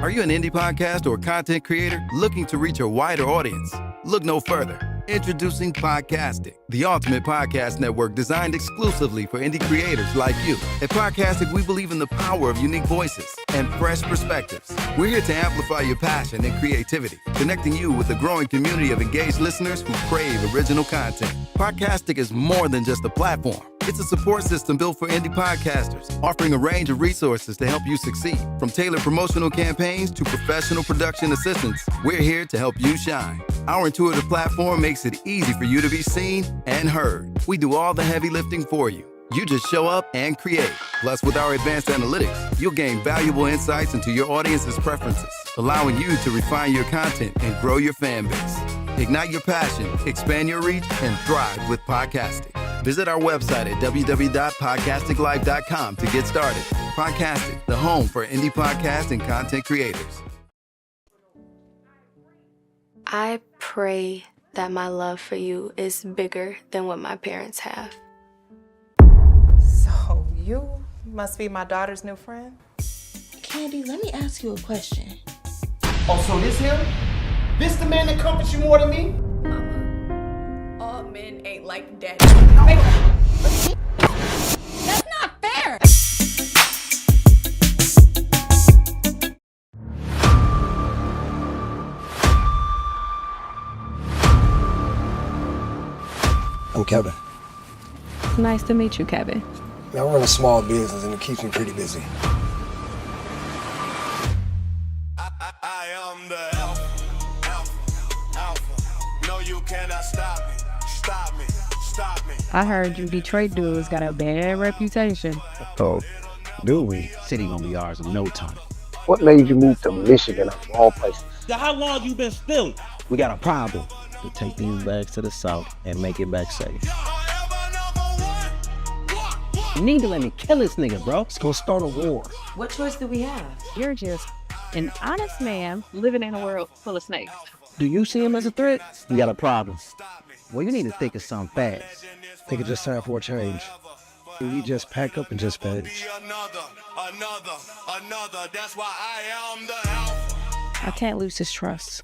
Are you an indie podcast or content creator looking to reach a wider audience? Look no further. Introducing Podcastic, the ultimate podcast network designed exclusively for indie creators like you. At Podcastic, we believe in the power of unique voices and fresh perspectives. We're here to amplify your passion and creativity, connecting you with a growing community of engaged listeners who crave original content. Podcastic is more than just a platform. It's a support system built for indie podcasters, offering a range of resources to help you succeed. From tailored promotional campaigns to professional production assistance, we're here to help you shine. Our intuitive platform makes it easy for you to be seen and heard. We do all the heavy lifting for you. You just show up and create. Plus, with our advanced analytics, you'll gain valuable insights into your audience's preferences, allowing you to refine your content and grow your fan base. Ignite your passion, expand your reach, and thrive with Podcastic. Visit our website at www.podcasticlife.com to get started. Podcastic, the home for indie podcast and content creators. I pray that my love for you is bigger than what my parents have. So you must be my daughter's new friend? Candy, let me ask you a question. Oh, so this him? This the man that comforts you more than me? Mama, all men ain't like daddy. That's not fair! I'm Kevin. Nice to meet you, Kevin. I run a small business and it keeps me pretty busy. I am the alpha. No, you cannot stop me. Stop me. I heard you Detroit dudes got a bad reputation. Oh, do we? City gonna be ours in no time. What made you move to Michigan of all places? How long you been stealing? We got a problem. To take these bags to the south and make it back safe. You need to let me kill this nigga, bro. Let's go start a war. What choice do we have? You're just an honest man living in a world full of snakes. Do you see him as a threat? We got a problem. Well, you need to think of something fast. I think it's just time for a change. We just pack up and just vanish. Another. That's why I am the alpha. I can't lose his trust.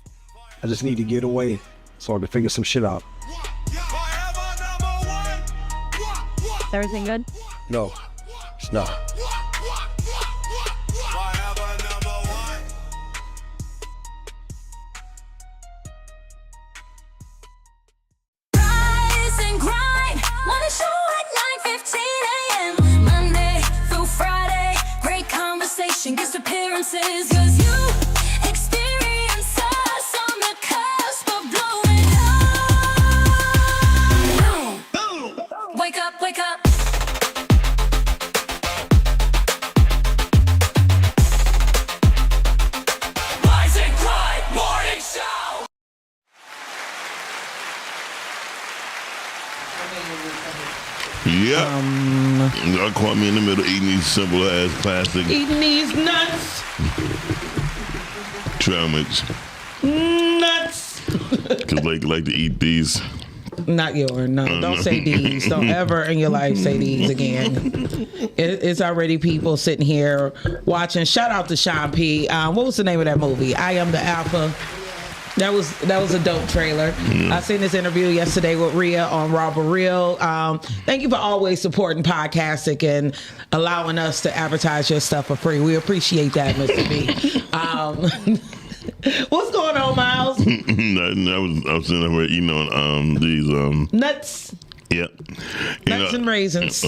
I just need to get away so I can figure some shit out. Is everything good? No, it's not. Rise and grind, wanna show at 9:15 a.m. Monday through Friday, great conversation, guest appearances, 'cause you experience us on the cusp of blowing up. Wake up, wake up. Rise and grind, morning show. Yep. Y'all caught me in the middle eating these simple ass plastic Eating these nuts. traumats. Nuts. Cause like to eat these. Not yours. No, don't say these. Don't ever in your life say these again. It's already people sitting here watching. Shout out to Sean P. What was the name of that movie? I Am the Alpha. That was a dope trailer. I seen this interview yesterday with Rhea on Raw but Real. Thank you for always supporting Podcastic and allowing us to advertise your stuff for free. We appreciate that, Mr. B. What's going on, Miles? I was sitting over eating on these Nuts. Yep. Nuts and raisins.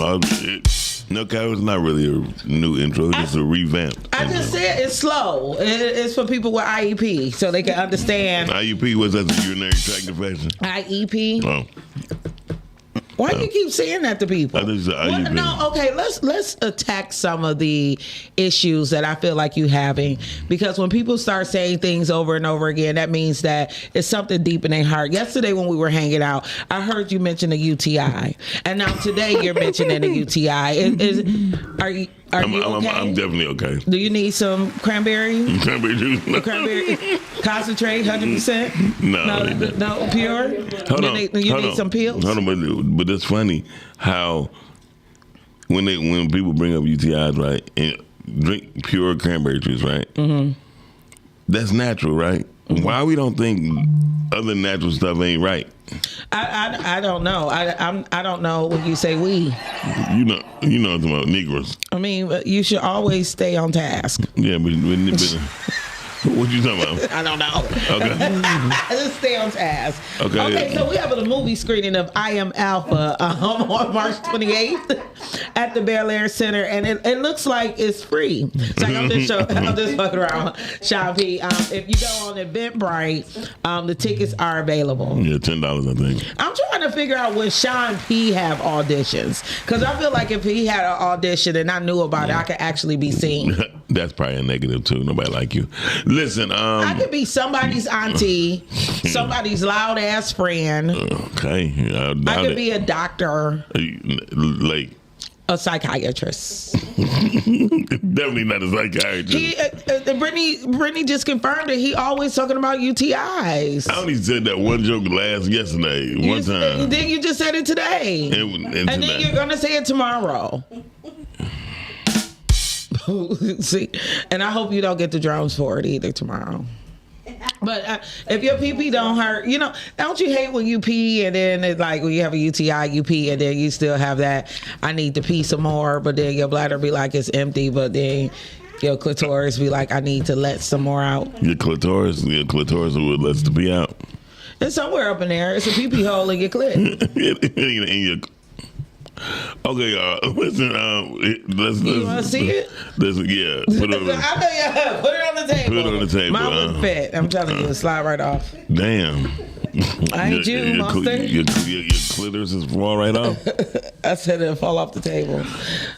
No, Kyle, it's not really a new intro. It's just a revamp. I just said it's slow. It's for people with IEP, so they can understand. IEP was that the urinary tract infection? IEP. Oh. Why do you keep saying that to people? I think it's IEP. No, okay, let's attack some of the issues that I feel like you having, because when people start saying things over and over again, that means that it's something deep in their heart. Yesterday when we were hanging out, I heard you mention a UTI, and now today you're mentioning a UTI. Are you okay? I'm definitely okay. Do you need some cranberry? Cranberry juice? No. Cranberry concentrate, 100%? No, pure? You need some pills? Hold on, but it's funny how when people bring up UTIs, right, and drink pure cranberry juice, right? Mm-hmm. That's natural, right? Why we don't think other natural stuff ain't right? I don't know. I don't know when you say we. You know what I'm talking about, Negroes. I mean, you should always stay on task. Yeah, but what you talking about? I don't know. Okay. Just stay on task. Okay. So we have a movie screening of I Am Alpha on March 28th at the Bel Air Center, and it looks like it's free. So I'm just fucking around, Sean P. If you go on Eventbrite, the tickets are available. Yeah, $10, I think. I'm trying to figure out when Sean P have auditions, because I feel like if he had an audition and I knew about it, I could actually be seen. That's probably a negative too. Nobody like you. Listen, I could be somebody's auntie, somebody's loud ass friend. Okay, I could be a doctor, like a psychiatrist. Definitely not a psychiatrist. Brittany just confirmed it. He always talking about UTIs. I only said that one joke yesterday, one time. Then you just said it today, and then you're gonna say it tomorrow. See, and I hope you don't get the drums for it either tomorrow. But if your pee don't hurt, don't you hate when you pee and then it's like when you have a UTI, you pee and then you still have that, I need to pee some more, but then your bladder be like it's empty, but then your clitoris be like, I need to let some more out. Your clitoris would let the pee out. It's somewhere up in there. It's a pee hole in your clit. Okay, listen. Let's you want to see it? Yeah, put it on. I know you have. Put it on the table. Put it on the table. Mine would fit. I'm telling you, it slide right off. Damn. I ain't you, monster. Your clitoris is fall right off. I said it'll fall off the table.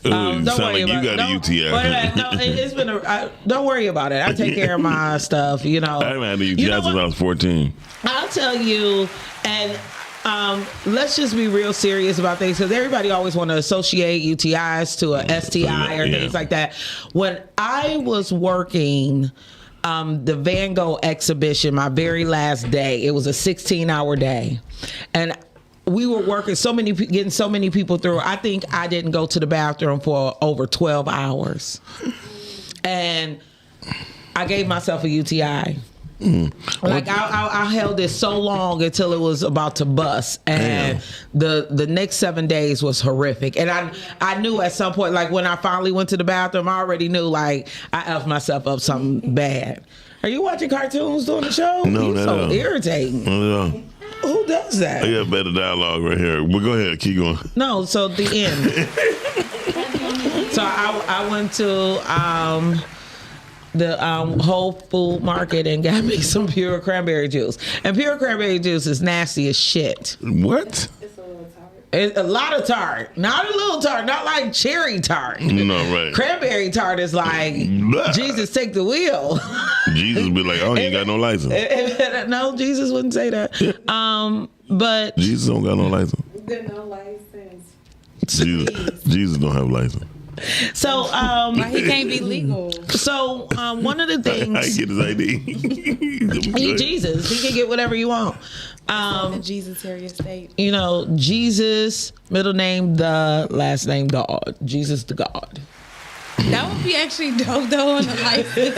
Don't worry about it. You got a UTI. No, it's been don't worry about it. I take care of my stuff. I haven't had a UTI since I was 14. I'll tell you, and let's just be real serious about things, because everybody always want to associate UTIs to a STI or things like that. When I was working the Van Gogh exhibition, my very last day, it was a 16-hour day, and we were working getting so many people through. I think I didn't go to the bathroom for over 12 hours, and I gave myself a UTI. Like I held it so long until it was about to bust, and the next 7 days was horrific. And I knew at some point, like when I finally went to the bathroom, I already knew like I effed myself up something bad. Are you watching cartoons during the show? No, You're so irritating. No. Who does that? I got better dialogue right here. But go ahead, keep going. No, so the end. So I went to the Whole Food Market and got me some pure cranberry juice. And pure cranberry juice is nasty as shit. What? It's a lot of tart. Not a little tart. Not like cherry tart. No, right. Cranberry tart is like, Jesus, take the wheel. Jesus be like, I ain't got no license. No, Jesus wouldn't say that. But Jesus don't got no license. No license. Jesus don't have license. So why he can't be legal? So one of the things I get his ID. He Jesus. He can get whatever you want. Jesus here your state. Jesus, middle name the, last name God. Jesus the God. That would be actually dope though on the license.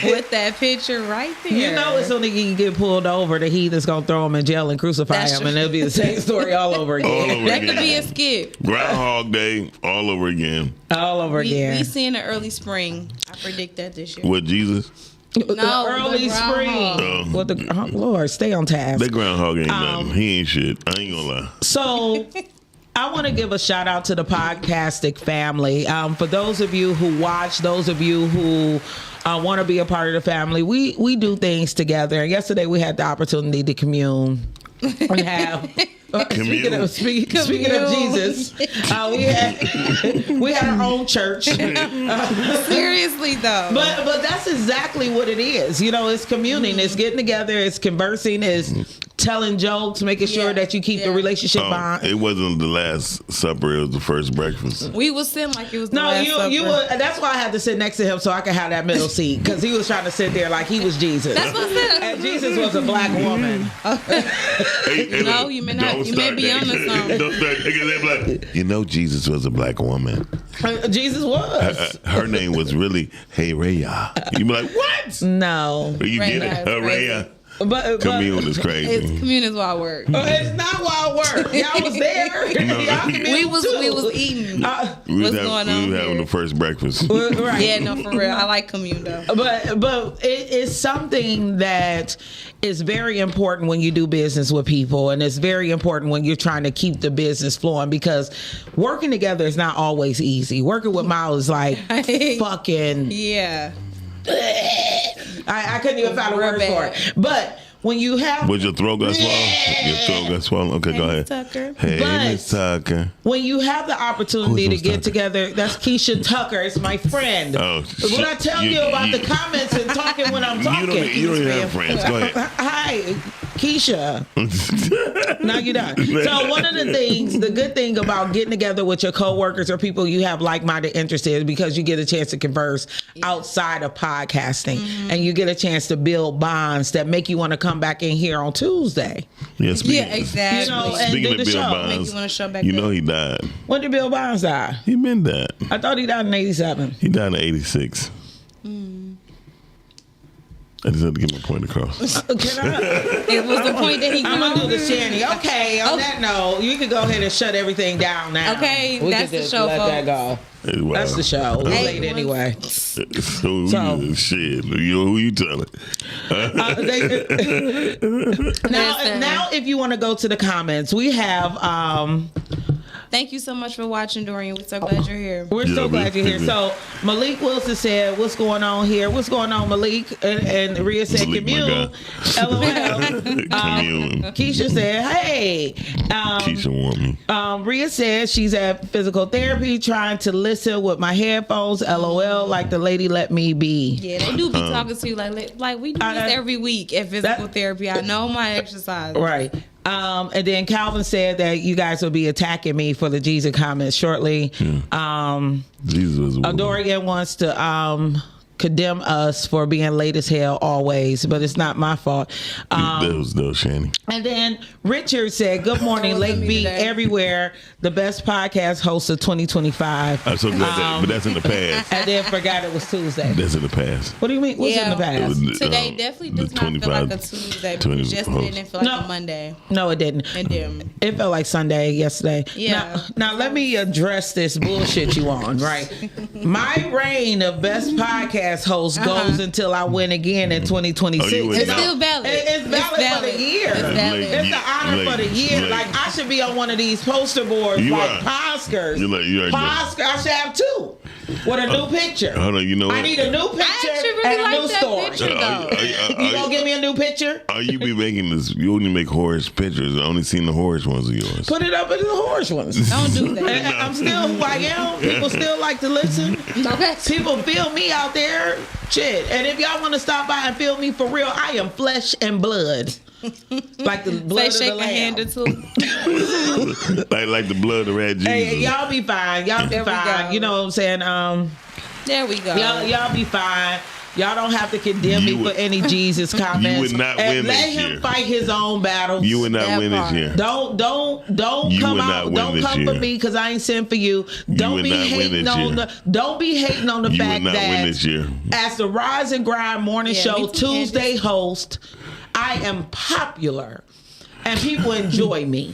With that picture right there. As soon as he get pulled over, the heathen's gonna throw him in jail and crucify him, and it'll be the same story all over again. That could be a skip. Groundhog Day all over again. All over again. We seeing the early spring. I predict that this year. With Jesus? No, early spring. What the Lord, stay on task. That groundhog ain't nothing. He ain't shit. I ain't gonna lie. So I want to give a shout out to the Podcastic family. For those of you who watch, those of you who want to be a part of the family, we do things together. And yesterday we had the opportunity to commune and have. Speaking of Jesus, we had our own church. Seriously though, but that's exactly what it is. It's communing, it's getting together, it's conversing, it's telling jokes, making sure that you keep the relationship bond. It wasn't the Last Supper. It was the first breakfast. We was sitting like it was the No, Last Supper. you were. That's why I had to sit next to him so I could have that middle seat because he was trying to sit there like he was Jesus. That's what I said. And Jesus was a black woman. No, you may not. You may be on to something. Don't start thinking that like, you know, Jesus was a black woman. Jesus was. Her name was really Hey Raya. You be like, what? No. You get it? Raya. But Commune is crazy. Commune is Wild Work. It's not Wild Work. Y'all was there. Y'all We was eating. What's going on? We were having the first breakfast. Right. Yeah, no, for real. I like Commune though. But it is something that is very important when you do business with people, and it's very important when you're trying to keep the business flowing because working together is not always easy. Working with Miles is like fucking. Yeah. I couldn't even find a word for it. But when you have... Was your throat got swollen? Your throat got swollen? Okay, go ahead. Tucker. Hey, Miss Tucker. When you have the opportunity to Miss get Tucker? Together, that's Keisha Tucker. It's my friend. Oh, When I tell you about the comments and talking when I'm talking. You don't even have friends. Go ahead. Hi, Keisha. No, you don't. So one of the things, the good thing about getting together with your coworkers or people you have like-minded interests in, because you get a chance to converse outside of podcasting, and you get a chance to build bonds that make you want to come back in here on Tuesday. Yes, Yeah, exactly. You know, and Speaking do of the Bill show. Bonds, Make you want to show back you know up. he died. When did Bill Bonds die? He been dead. I thought he died in 87. He died in 86. I just had to get my point across. It was the point that he I'm gonna do the Shanny. Okay, on that note, you can go ahead and shut everything down now. Okay, we that's can the just show, let that go. Hey, wow. That's the show. We're late anyway. So shit. Who you telling? Now, if you want to go to the comments, we have. Thank you so much for watching, Dorian. We're so glad you're here. We're so glad you're here. So Malik Wilson said, "What's going on here? What's going on, Malik?" And Rhea said, Malik, "Commune." LOL. Commune. Keisha said, "Hey." Keisha want me. Rhea said she's at physical therapy, trying to listen with my headphones. LOL, like the lady let me be. Yeah, they do be talking to you like we do this every week at physical therapy. I know my exercise. Right. And then Calvin said that you guys will be attacking me for the Jesus comments shortly. Jesus was Dorian wants to condemn us for being late as hell always, but it's not my fault. that was Shanny. And then Richard said, "Good morning, Lake Beat everywhere. The best podcast host of 2025." I'm so glad but that's in the past. And then forgot it was Tuesday. That's in the past. What do you mean? What's in the past? Today definitely does not feel like a Tuesday. Because yesterday didn't feel like a Monday. No, it didn't. It didn't. It felt like Sunday yesterday. Yeah. Now let me address this bullshit you on, right? My reign of best podcast host goes until I win again in 2026. It's still valid. It's valid for the year. It's an honor for the year. Like I should be on one of these poster boards, like Oscars. Oscar, I should have two with a new picture. Hold on, you know what? I need a new picture and a new story. You gonna give me a new picture? You be making this? You only make horse pictures. I only seen the horse ones of yours. Put it up in the horse ones. Don't do that. I'm still who I am. People still like to listen. Okay. People feel me out there. Shit. And if y'all want to stop by and feel me for real, I am flesh and blood. Like the blood of the lamb. Hand or two. like the blood of red Jesus. Hey, y'all be fine. Y'all be fine. You know what I'm saying? There we go. Y'all be fine. Y'all don't have to condemn me for any Jesus comments. You would not win let this him year. fight his own battles. You would not win this year. Don't You come would out. not win Don't this come year. for me because I ain't sent for you. Don't would be not win hating this on year. don't be hating on the You fact would not win that this year. as the Rise and Grind morning Yeah, show me too, Tuesday host, I am popular. And people enjoy me.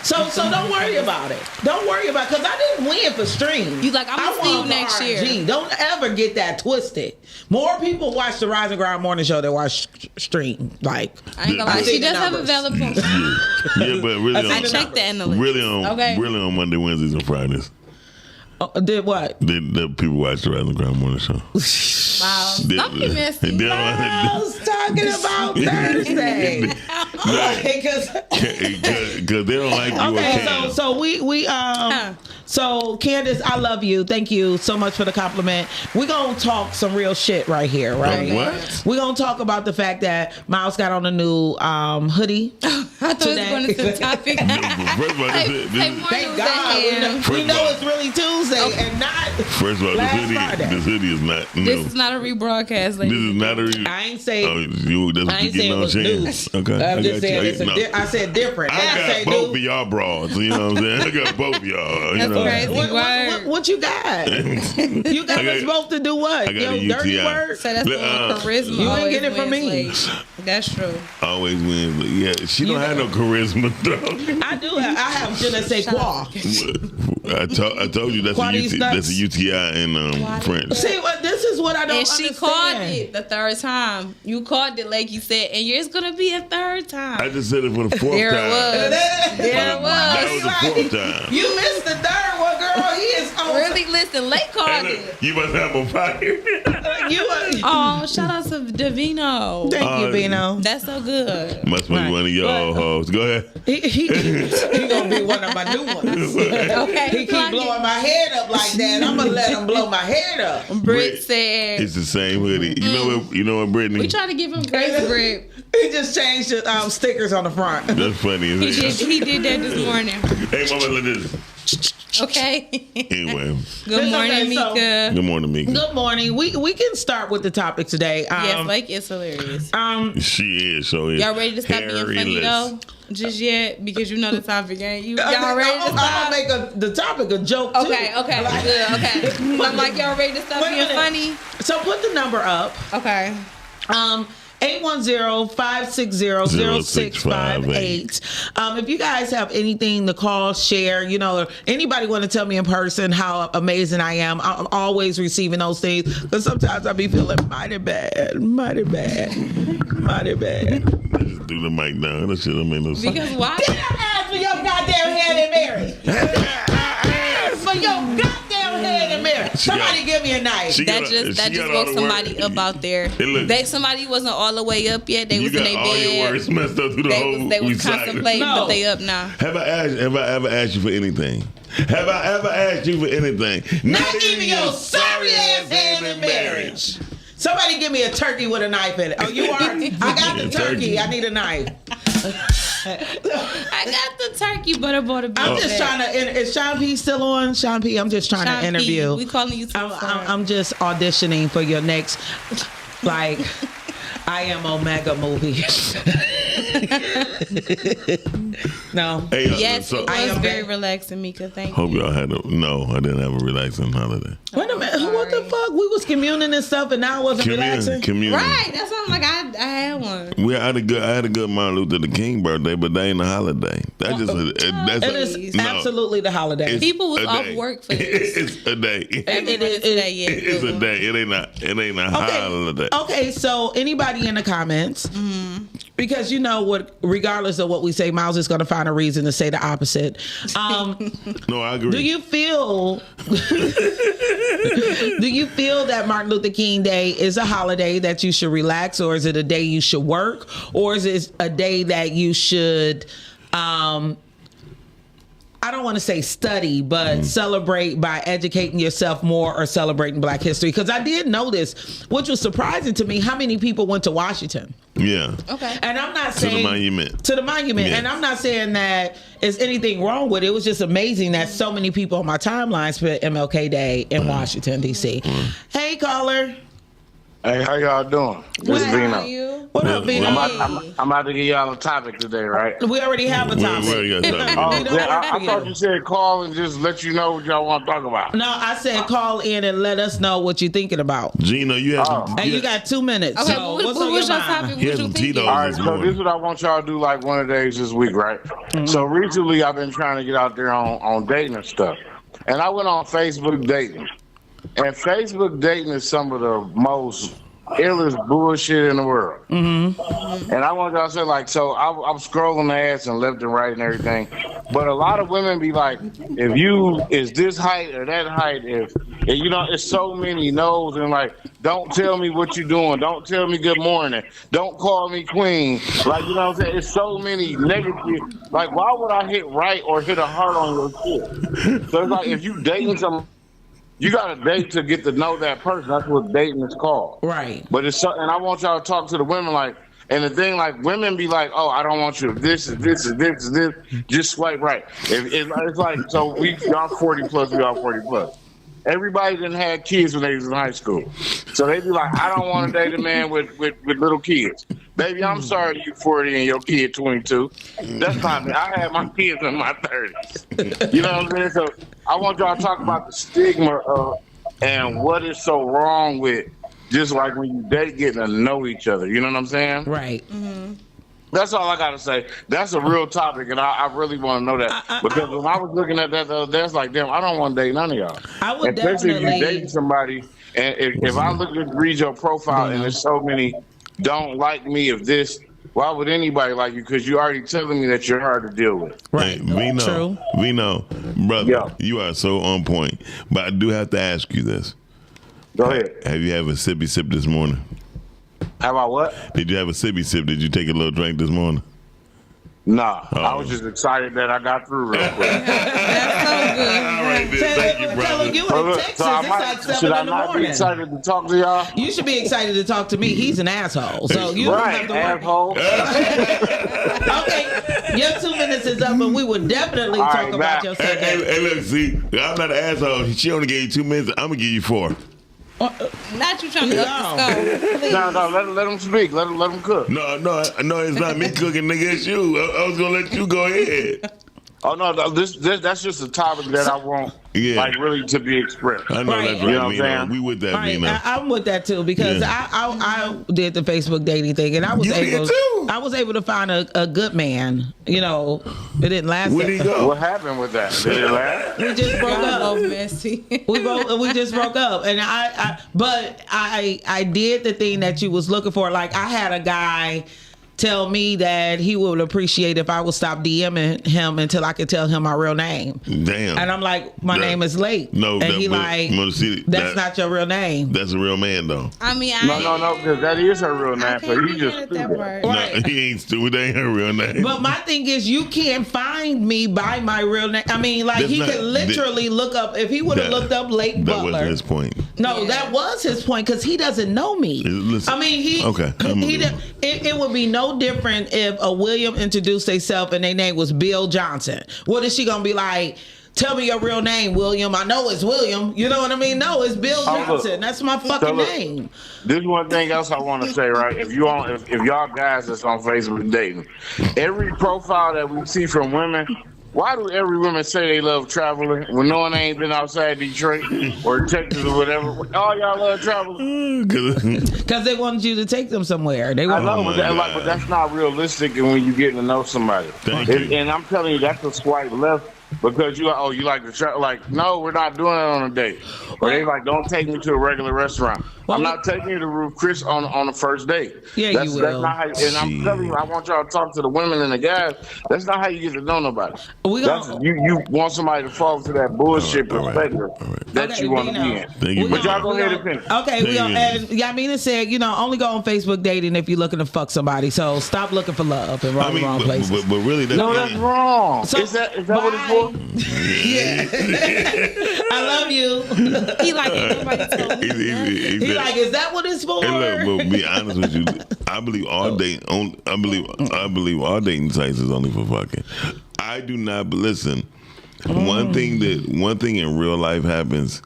So don't worry about it. Don't worry about it. Because I didn't win for stream. You like, I'm going to see you next year. Don't ever get that twisted. More people watch the Rise and Grind morning show than watch stream. Like, I ain't gonna lie. She does have a valid point. Yeah, but really, I checked the analytics. Really on Monday, Wednesdays, and Fridays. Did what? The people watch the Rise and Grind morning show. Wow. Don't be messy. I was talking about Thursday. Because they don't like you. okay, so So, Candace, I love you. Thank you so much for the compliment. We're going to talk some real shit right here, right? What? We're going to talk about the fact that Miles got on a new hoodie. I thought it was going to the topic. First of all, Thank God. We know it's really Tuesday and not First of all, this hoodie is not. No. This is not a rebroadcast. This is not a. I ain't saying. That's I ain't saying it was chance. new. Okay. I'm just saying you. I said different. I got both of y'all broads. You know what I'm saying? I got both of y'all. That's crazy. What you got? You got us both to do what? I got a dirty UTI. word? So that's charisma. You ain't get it from me. That's true. Always wins, but yeah, she don't have no charisma though. I do. I have je ne sais quoi. I told you that's a UTI in French. See, this is what I don't understand. And she understand. called it the third time. You called it like you said, and yours gonna be a third time. I just said it for the fourth There time. it was. There it was. That was the fourth time. You missed the third one, girl. He is on. Really, listen, Lake called it. You must have a fire. Oh, shout out to Davino. Thank you, Bino. That's so good. Must be one of y'all hoes. Go ahead. He gonna be one of my new ones. Okay. He keep blowing my head up like that. I'm gonna let him blow my head up. Britt said it's the same hoodie. You know what, Brittany? we try to give him grace, Britt. He just changed the stickers on the front. That's funny. He did that this morning. Hey, mama, look at this. Okay. Anyway. Good morning, Mika. Good morning, Mika. Good morning. We can start with the topic today. Yes, like it's hilarious. She is. So y'all ready to stop being funny though? Just yet, because you know the topic, ain't you? Y'all ready to stop? I'm gonna make the topic a joke too. Okay, good, okay. I'm like, y'all ready to stop being funny? So put the number up. Okay. 810-560-0658. If you guys have anything to call, share, or anybody want to tell me in person how amazing I am, I'm always receiving those things, because sometimes I be feeling mighty bad. Just do the mic down. That shit don't make no sense. Because why? Did I ask for your goddamn hand in marriage? For your goddamn hand in marriage. Somebody give me a knife. That just woke somebody up out there. Somebody wasn't all the way up yet. They was in their bed. All your words messed up through the whole. They was contemplating, but they up now. Have I ever asked you for anything? Have I ever asked you for anything? Not even your sorry ass hand in marriage. Somebody give me a turkey with a knife in it. Oh, you are? I got the turkey. I need a knife. I got the turkey, but I bought a beef. I'm just trying to. Is Sean P still on? Sean P, I'm just trying to interview. We calling you. I'm just auditioning for your next, like, I Am Omega movie. No. Hey, yes, it was very relaxing, Mika. Thank you. Hope y'all had no, I didn't have a relaxing holiday. Wait a minute. What the fuck? We was communing and stuff, and now I wasn't relaxing. Right. That's what I'm like. I had one. I had a good Martin Luther King birthday, but that ain't a holiday. That's just it is absolutely the holiday. People was off work for this. It's a day. It's a day. It ain't a holiday. Okay, so anybody in the comments, because you know what, regardless of what we say, Miles is going to find a reason to say the opposite. No, I agree. Do you feel that Martin Luther King Day is a holiday that you should relax, or is it a day you should work, or is it a day that you should I don't want to say study, but celebrate by educating yourself more, or celebrating Black history? Because I did notice, which was surprising to me, how many people went to Washington. Yeah. Okay. And I'm not saying to the monument. Yeah. And I'm not saying that there's anything wrong with it. It was just amazing that so many people on my timeline spent MLK Day in Washington, D.C. Hey, caller. Hey, how y'all doing? This is Vino. What up, Vino? I'm about to give y'all a topic today, right? We already have a topic. I thought you said call and just let you know what y'all want to talk about. No, I said call in and let us know what you're thinking about. Gino, you have you got 2 minutes. Okay, so what was your topic? What you thinking? All right, so this is what I want y'all to do like one of the days this week, right? So recently I've been trying to get out there on dating and stuff. And I went on Facebook dating. And Facebook dating is some of the most illest bullshit in the world. And I want y'all to say, like, so I'm scrolling the ads and left and right and everything. But a lot of women be like, if you is this height or that height, if and you know, it's so many no's and like, don't tell me what you're doing, don't tell me good morning, don't call me queen. Like, you know what I'm saying? It's so many negative. Like, why would I hit right or hit a heart on your shit? So it's like, if you dating some, you got to date to get to know that person. That's what dating is called. Right. But it's so, and I want y'all to talk to the women like. And the thing, like, women be like, oh, I don't want you. This is this. Just swipe right. It's like, so y'all 40 plus, we all 40 plus. Everybody didn't have kids when they was in high school. So they be like, I don't want to date a man with little kids. Baby, I'm sorry you 40 and your kid 22. That's not me. I had my kids in my 30s. You know what I'm saying? So I want y'all to talk about the stigma of and what is so wrong with just like when you date, getting to know each other. You know what I'm saying? Right. Mm-hmm. That's all I got to say. That's a real topic, and I really want to know that. Because when I was looking at that the other day, it's like, damn, I don't want to date none of y'all. I would Especially definitely. if you dating somebody, and if I look at read your profile and there's so many don't like me of this, why would anybody like you? Because you already telling me that you're hard to deal with. Right. Vino, brother, you are so on point. But I do have to ask you this. Go ahead. Have you had a sippy sip this morning? Have I what? Did you have a sippy sip? Did you take a little drink this morning? Nah. I was just excited that I got through real quick. That's so good. All right, then. Thank you, brother. You in Texas, it's like 7 should I in the not morning. be excited to talk to y'all? You should be excited to talk to me. He's an asshole. So you right, don't have to asshole. Okay, your 2 minutes is up, and we will definitely All talk right, about bye. your Hey, Sunday. hey, look, see, I'm not an asshole. She only gave you 2 minutes. I'm going to give you 4. Not you trying to up the scope. Please. No, let him speak. Let him cook. No, it's not me cooking, nigga. It's you. I was going to let you go ahead. Oh no, that's just a topic that I want, like, really to be expressed. I know Right. that's You right, know what I'm Vino. saying? We with that, All right, Vino. I'm with that too because I did the Facebook dating thing and I was You did able too. I was able to find a good man. You know, it didn't last. Where'd he go? What happened with that? Did it last? We just broke Y'all up. so messy. We just broke up, and I did the thing that you was looking for. Like I had a guy tell me that he would appreciate if I would stop DMing him until I could tell him my real name. Damn. And I'm like, my name is Lake. No, and he like, that's not your real name. That's a real man, though. I mean, No, because that is her real name. So he just that stupid. part. No, he ain't stupid. That ain't her real name. But my thing is, you can't find me by my real name. I mean, like That's he not- could literally look up if he would have That- looked up Lake That Butler. wasn't his point. No, that was his point because he doesn't know me. Listen, I mean, he. okay, It would be no different if a William introduced themselves and their name was Bill Johnson. What is she gonna be like? Tell me your real name, William. I know it's William. You know what I mean? No, it's Bill Oh, look. Johnson. That's my fucking look. name. This one thing else I want to say, right? If y'all guys that's on Facebook dating, every profile that we see from women, why do every woman say they love traveling when no one ain't been outside Detroit or Texas or whatever? All y'all love traveling. Because they wanted you to take them somewhere. They I want. know, but that's not realistic when you getting to know somebody. Thank you. And I'm telling you, that's a swipe left because you like to travel. Like, no, we're not doing it on a date. Or they like, don't take me to a regular restaurant. I'm not taking you to Ruth Chris on the first date. Yeah, that's, you will. That's not how. And I'm telling you, I want y'all to talk to the women and the guys. That's not how you get to know nobody. You want somebody to fall into that bullshit perspective that you want to be in. Thank you. But y'all go ahead and finish. Okay, and Yamina said, only go on Facebook dating if you're looking to fuck somebody. So stop looking for love in wrong places. But really, that's wrong. So, is that what it's for? I love you. He like nobody told me. He like, is that what it's for? And look, but be honest with you, I believe all dating. I believe all dating sites is only for fucking. I do not listen. One thing in real life happens.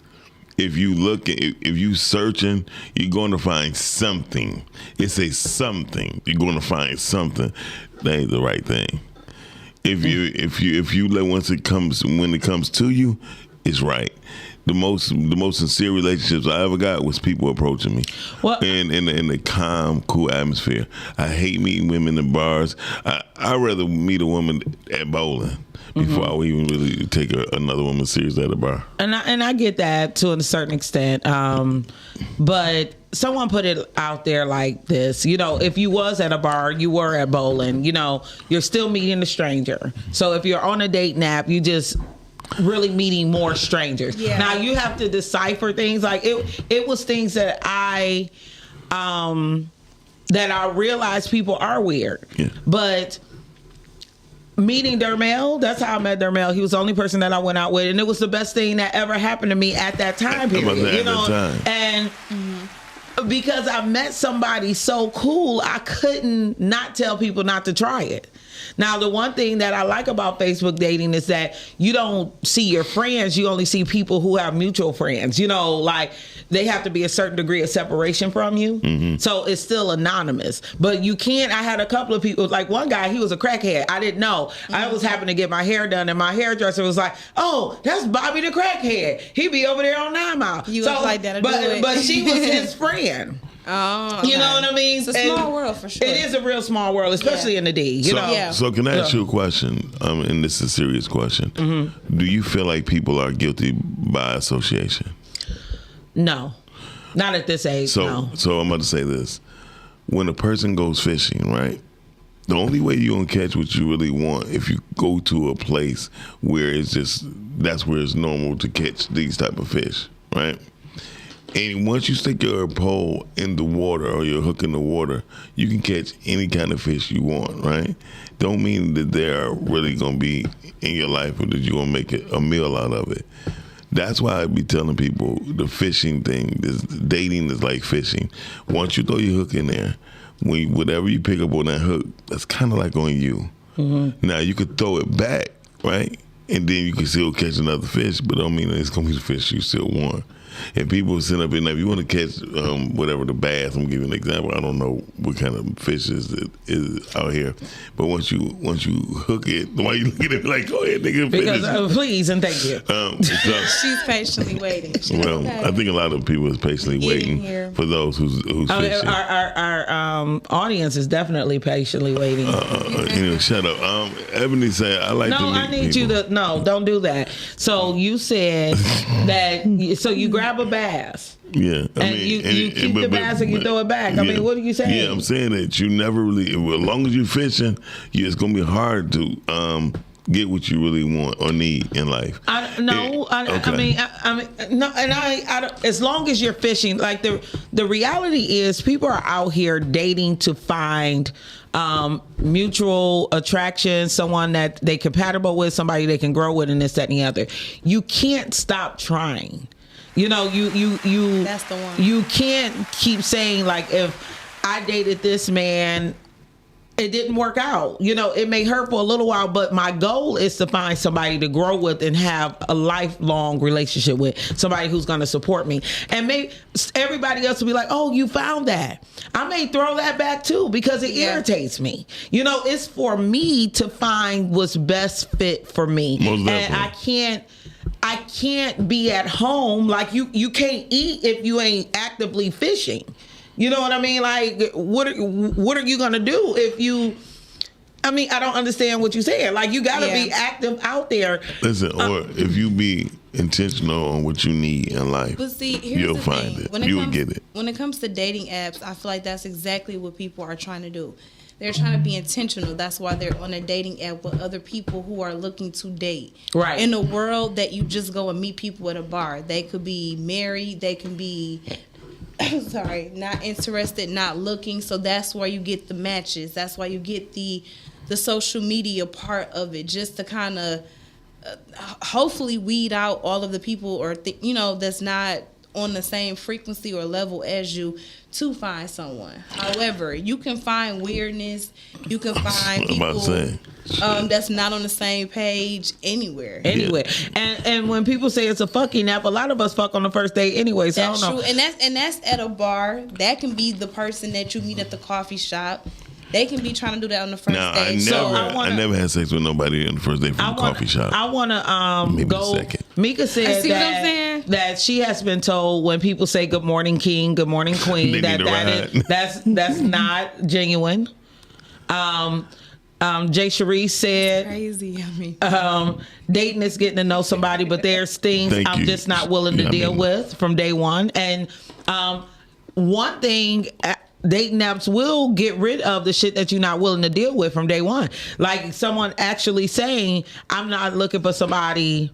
If you searching, you're going to find something. It's a something. You're going to find something. That ain't the right thing. If you let when it comes to you, it's right. The most sincere relationships I ever got was people approaching me, in a calm, cool atmosphere. I hate meeting women in bars. I rather meet a woman at bowling before I would even really take another woman serious at a bar. And I get that to a certain extent. But someone put it out there like this, if you was at a bar, you were at bowling, you're still meeting a stranger. So if you're on a dating app, you just really meeting more strangers. Yeah. Now you have to decipher things. Like it was things that I realized people are weird. Yeah. But meeting Dermel, that's how I met Dermel. He was the only person that I went out with, and it was the best thing that ever happened to me at that time period. And because I met somebody so cool, I couldn't not tell people not to try it. Now, the one thing that I like about Facebook dating is that you don't see your friends. You only see people who have mutual friends. Like they have to be a certain degree of separation from you. Mm-hmm. So it's still anonymous. But you can't. I had a couple of people, like one guy, he was a crackhead. I didn't know. Mm-hmm. I was having to get my hair done, and my hairdresser was like, "Oh, that's Bobby the crackhead. He be over there on 9 Mile." You was like that. But she was his friend. Oh, okay. You know what I mean? It's a small world for sure. It is a real small world, especially in the D. So can I ask you a question? And this is a serious question. Mm-hmm. Do you feel like people are guilty by association? No, not at this age. So I'm about to say this: when a person goes fishing, right? The only way you're gonna catch what you really want if you go to a place where that's where it's normal to catch these type of fish, right? And once you stick your pole in the water or your hook in the water, you can catch any kind of fish you want, right? Don't mean that they're really going to be in your life or that you're going to make a meal out of it. That's why I be telling people the fishing thing, dating is like fishing. Once you throw your hook in there, whatever you pick up on that hook, that's kind of like on you. Mm-hmm. Now, you could throw it back, right? And then you can still catch another fish, but don't mean that it's going to be the fish you still want. And people sit up and if you want to catch whatever the bass, I'm gonna give you an example. I don't know what kind of fish is out here, but once you hook it, why you looking at me like, go ahead, nigga? Because please and thank you. She's patiently waiting. I think a lot of people is patiently waiting for those who's fishing. Our audience is definitely patiently waiting. Shut up. Ebony said, I like to meet I need people. you to don't do that. So you said that. So you grab a bass. Yeah, you keep the bass and you throw it back. I mean, what are you saying? Yeah, I'm saying that you never really, as long as you're fishing, it's gonna be hard to get what you really want or need in life. I mean, as long as you're fishing, like the reality is, people are out here dating to find mutual attraction, someone that they compatible with, somebody they can grow with, and this, that, and the other. You can't stop trying. You that's the one. You can't keep saying, like, if I dated this man, it didn't work out. It may hurt for a little while, but my goal is to find somebody to grow with and have a lifelong relationship with, somebody who's going to support me. And maybe everybody else will be like, oh, you found that. I may throw that back too because it irritates me. It's for me to find what's best fit for me. Most and I can't be at home. Like you can't eat if you ain't actively fishing. You know what I mean? Like, what are you gonna do if you? I mean, I don't understand what you're saying. Like, you gotta be active out there. Listen, or if you be intentional on what you need in life, but see, you'll find it. You'll get it. When it comes to dating apps, I feel like that's exactly what people are trying to do. They're trying to be intentional. That's why they're on a dating app with other people who are looking to date. Right. In a world that you just go and meet people at a bar. They could be married. They can be, not interested, not looking. So that's where you get the matches. That's why you get the social media part of it, just to kind of hopefully weed out all of the people or that's not on the same frequency or level as you to find someone. However, you can find weirdness. You can find people that's not on the same page anywhere. And when people say it's a fucking app, a lot of us fuck on the first date anyway. So that's I don't know. True. And that's at a bar. That can be the person that you meet at the coffee shop. They can be trying to do that on the first date. I never had sex with nobody on the first date from a coffee shop. I want to go. Mika said that she has been told when people say "Good morning, King," "Good morning, Queen," that's not genuine. Jay Cherise said, Crazy. I mean, dating is getting to know somebody, but there's things Thank I'm you. just not willing to deal with from day one. And one thing, dating apps will get rid of the shit that you're not willing to deal with from day one. Like someone actually saying, I'm not looking for somebody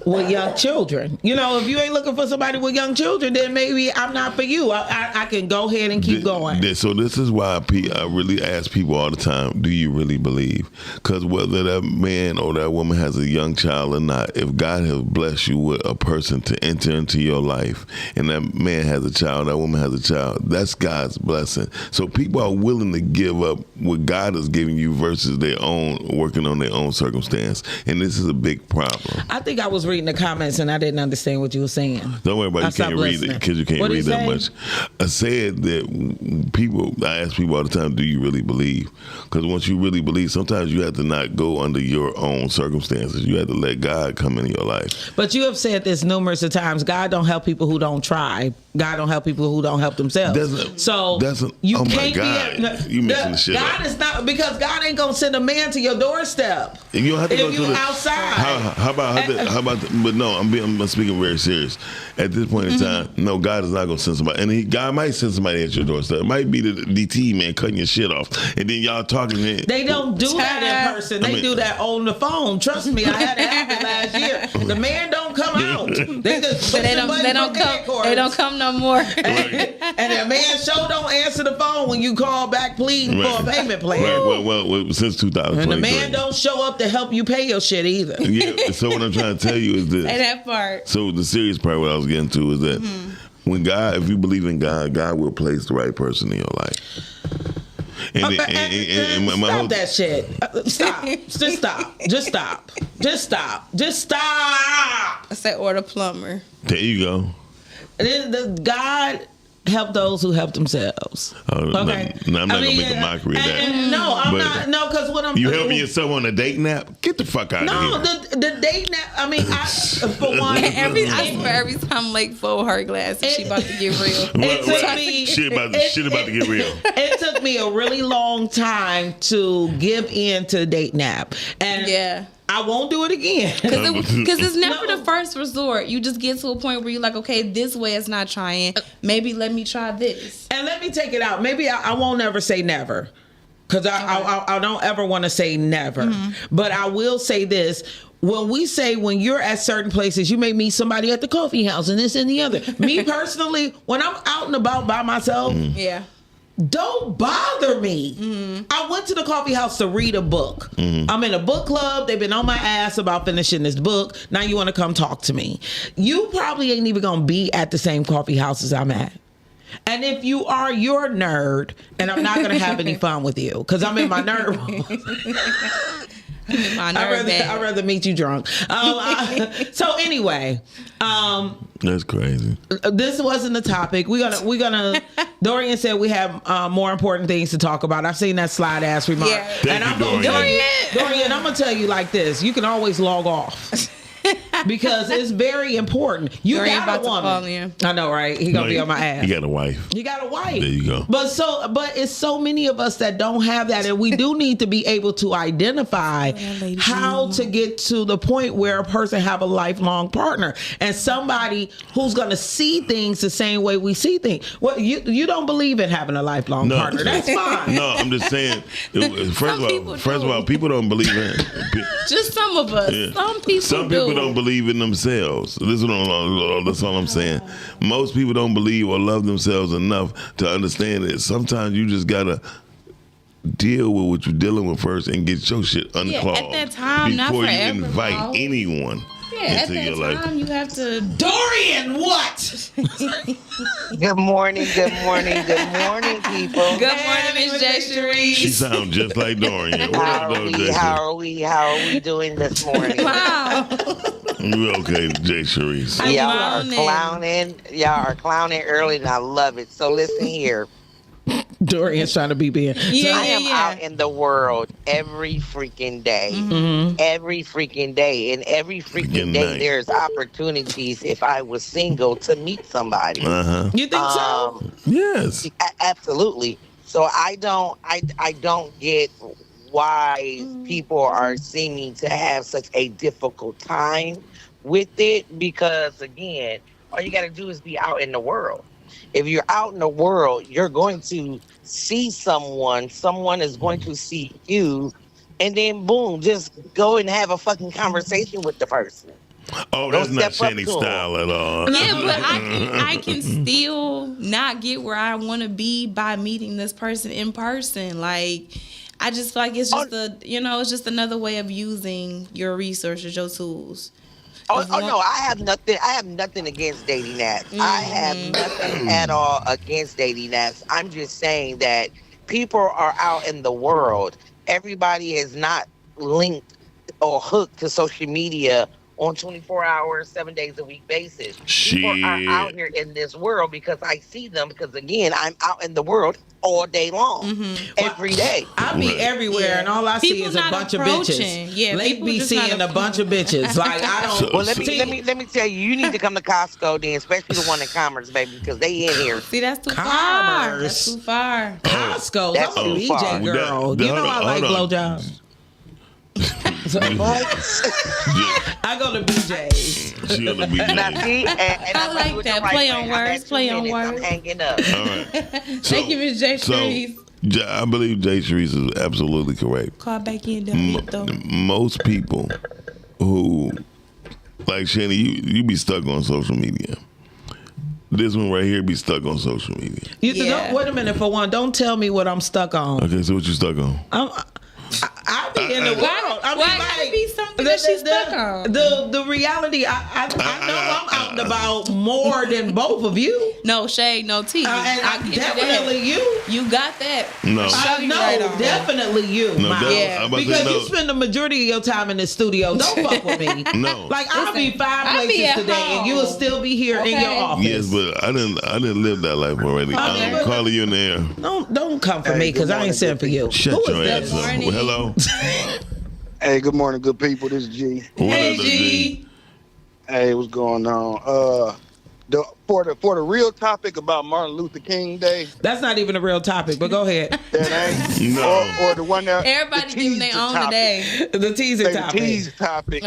with young children. You know, if you ain't looking for somebody with young children, then maybe I'm not for you. I can go ahead and keep going. So this is why I really ask people all the time, do you really believe? Because whether that man or that woman has a young child or not, if God has blessed you with a person to enter into your life, and that man has a child, that woman has a child, that's God's blessing. So people are willing to give up what God has given you versus their own, working on their own circumstance. And this is a big problem. I think I was reading the comments and I didn't understand what you were saying. Don't worry about it. You can't read it because you can't read that much. I said that I ask people all the time, do you really believe? Because once you really believe, sometimes you have to not go under your own circumstances. You have to let God come into your life. But you have said this numerous of times. God don't help people who don't try. God don't help people who don't help themselves. You oh can't my God. be. You messing the shit God up. is not, because God ain't gonna send a man to your doorstep. And you don't have to go if to you the outside. How about? But no, I'm speaking very serious. At this point in time, no, God is not going to send somebody, and God might send somebody at your doorstep. It might be the DT man cutting your shit off, and then y'all talking. They don't do that in person. They do that on the phone. Trust me, I had it happen last year. The man don't come out. They just but they don't come no more. And the man sure don't answer the phone when you call back pleading for a payment plan. Right. Well, since 2020. And the man don't show up to help you pay your shit either. Yeah. So what I'm trying to tell you is this. Say that part. So the serious part, what I was getting to, is that when God, if you believe in God, God will place the right person in your life. Stop that shit. Stop. Just stop. Just stop. Just stop. Just stop. I said order plumber. There you go. God help those who help themselves. Okay. No, I'm not gonna make a mockery of that. No, I'm not. No, because what I'm you helping yourself on a dating app? Get the fuck out of here. No, the dating app. I mean, for one, I swear every time Lake fold her glass, she about to get real. Shit about to get real. It took me a really long time to give in to the dating app, and yeah. I won't do it again. Because it's never the first resort. You just get to a point where you're like, okay, this way is not trying. Maybe let me try this. And let me take it out. Maybe I won't ever say never. Because I don't ever want to say never. But I will say this. When you're at certain places, you may meet somebody at the coffee house and this and the other. Me personally, when I'm out and about by myself, don't bother me. I went to the coffee house to read a book. I'm in a book club. They've been on my ass about finishing this book. Now you want to come talk to me. You probably ain't even going to be at the same coffee house as I'm at. And if you are, you're a nerd, and I'm not going to have any fun with you because I'm in my nerd mode. I'd rather meet you drunk. So anyway, that's crazy. This wasn't the topic. We're gonna. Dorian said we have more important things to talk about. I've seen that slide ass remark. Yeah. Thank you, Dorian. Dorian, I'm gonna tell you like this. You can always log off. Because it's very important. You got a woman. I know, right? He gonna be on my ass. You got a wife. You got a wife. There you go. But it's so many of us that don't have that, and we do need to be able to identify how to get to the point where a person have a lifelong partner and somebody who's gonna see things the same way we see things. Well, you don't believe in having a lifelong partner. That's fine. No, I'm just saying. First of all, people don't believe in it. Just some of us. Yeah. Some people don't believe in themselves. That's all I'm saying. Most people don't believe or love themselves enough to understand that sometimes you just gotta deal with what you're dealing with first and get your shit unclogged at that time, before not you forever, invite bro. anyone into your life. You have to. Dorian, what? Good morning, people. Good morning, Miss Jay Cherise. She sounds just like Dorian. How are we doing this morning? Wow. We're okay, Jay Cherise. Y'all are clowning early, and I love it. So listen here. Dorian's trying to be being. I am out in the world every freaking day. Every freaking day. And every freaking day there's opportunities, if I was single, to meet somebody. You think so? Yes. Absolutely. So I don't get why people are seeming to have such a difficult time with it, because again, all you got to do is be out in the world. If you're out in the world, you're going to see someone is going to see you, and then boom, just go and have a fucking conversation with the person. Oh, that's not step up Shanny to 'em. style at all. Yeah, but I can still not get where I want to be by meeting this person in person. Like, I just feel like it's just it's just another way of using your resources, your tools. Oh no, I have nothing against dating apps. I have nothing at all against dating apps. I'm just saying that people are out in the world. Everybody is not linked or hooked to social media on 24 hours, 7 days a week basis. People are out here in this world because I see them, because again, I'm out in the world all day long, every day. I be everywhere, and all I see is a bunch of bitches. Yeah, Late be seeing a bunch of bitches. Like, I don't. Well, let me tell you, you need to come to Costco then, especially the one in Commerce, baby, because they in here. See, that's too far. That's too far. Costco. That's I'm a too far. BJ girl. You know I like blowjobs. I go to BJ's. She go to BJ's. Now, see, and I like that. Play on words. Play on words. I'm hanging up. All right. Thank you, Ms. J. Sharice. I believe Jay Sharice is absolutely correct. Call back in, though. Most people who, like Shanny, you be stuck on social media. This one right here be stuck on social media. Don't, wait a minute, for one, don't tell me what I'm stuck on. Okay, so what you stuck on? I be in the world. Why gotta be something that she's stuck on? The reality, I know I'm out and about more than both of you. No shade, no tea. And definitely you. You got that. No. Definitely you. Because you spend the majority of your time in the studio. Don't fuck with me. No. Like, I'll be 5 places today, and you will still be here in your office. Yes, but I didn't live that life already. Carly, you in there? Don't come for me, because I ain't sent for you. Shut your ass up. Well, hello. Hey, good morning, good people. This is G. Hey, G. Hey, what's going on? For the real topic about Martin Luther King Day. That's not even a real topic, but go ahead. That ain't. No. Or the one that everybody giving their own today. The teaser topic. The teaser topic.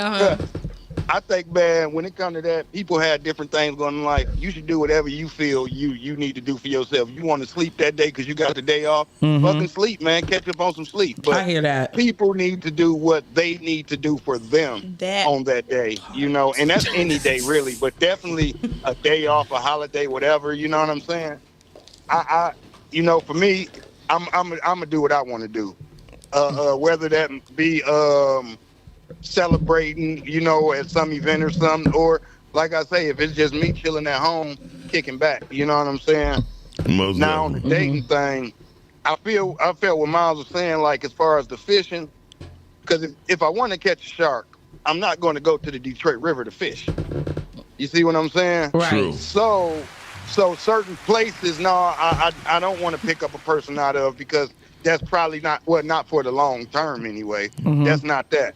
I think, man, when it comes to that, people have different things going in life. You should do whatever you feel you need to do for yourself. You want to sleep that day because you got the day off, fucking sleep, man. Catch up on some sleep. But I hear that. People need to do what they need to do for them on that day, and that's any day, really. But definitely a day off, a holiday, whatever, you know what I'm saying? I for me, I'm gonna do what I want to do. Whether that be celebrating, at some event or something, or like I say, if it's just me chilling at home, kicking back, you know what I'm saying? Now on the dating thing, I felt what Miles was saying, like as far as the fishing, because if I want to catch a shark, I'm not going to go to the Detroit River to fish. You see what I'm saying? Right. True. So certain places, I don't want to pick up a person out of, because that's probably not for the long term anyway. That's not that.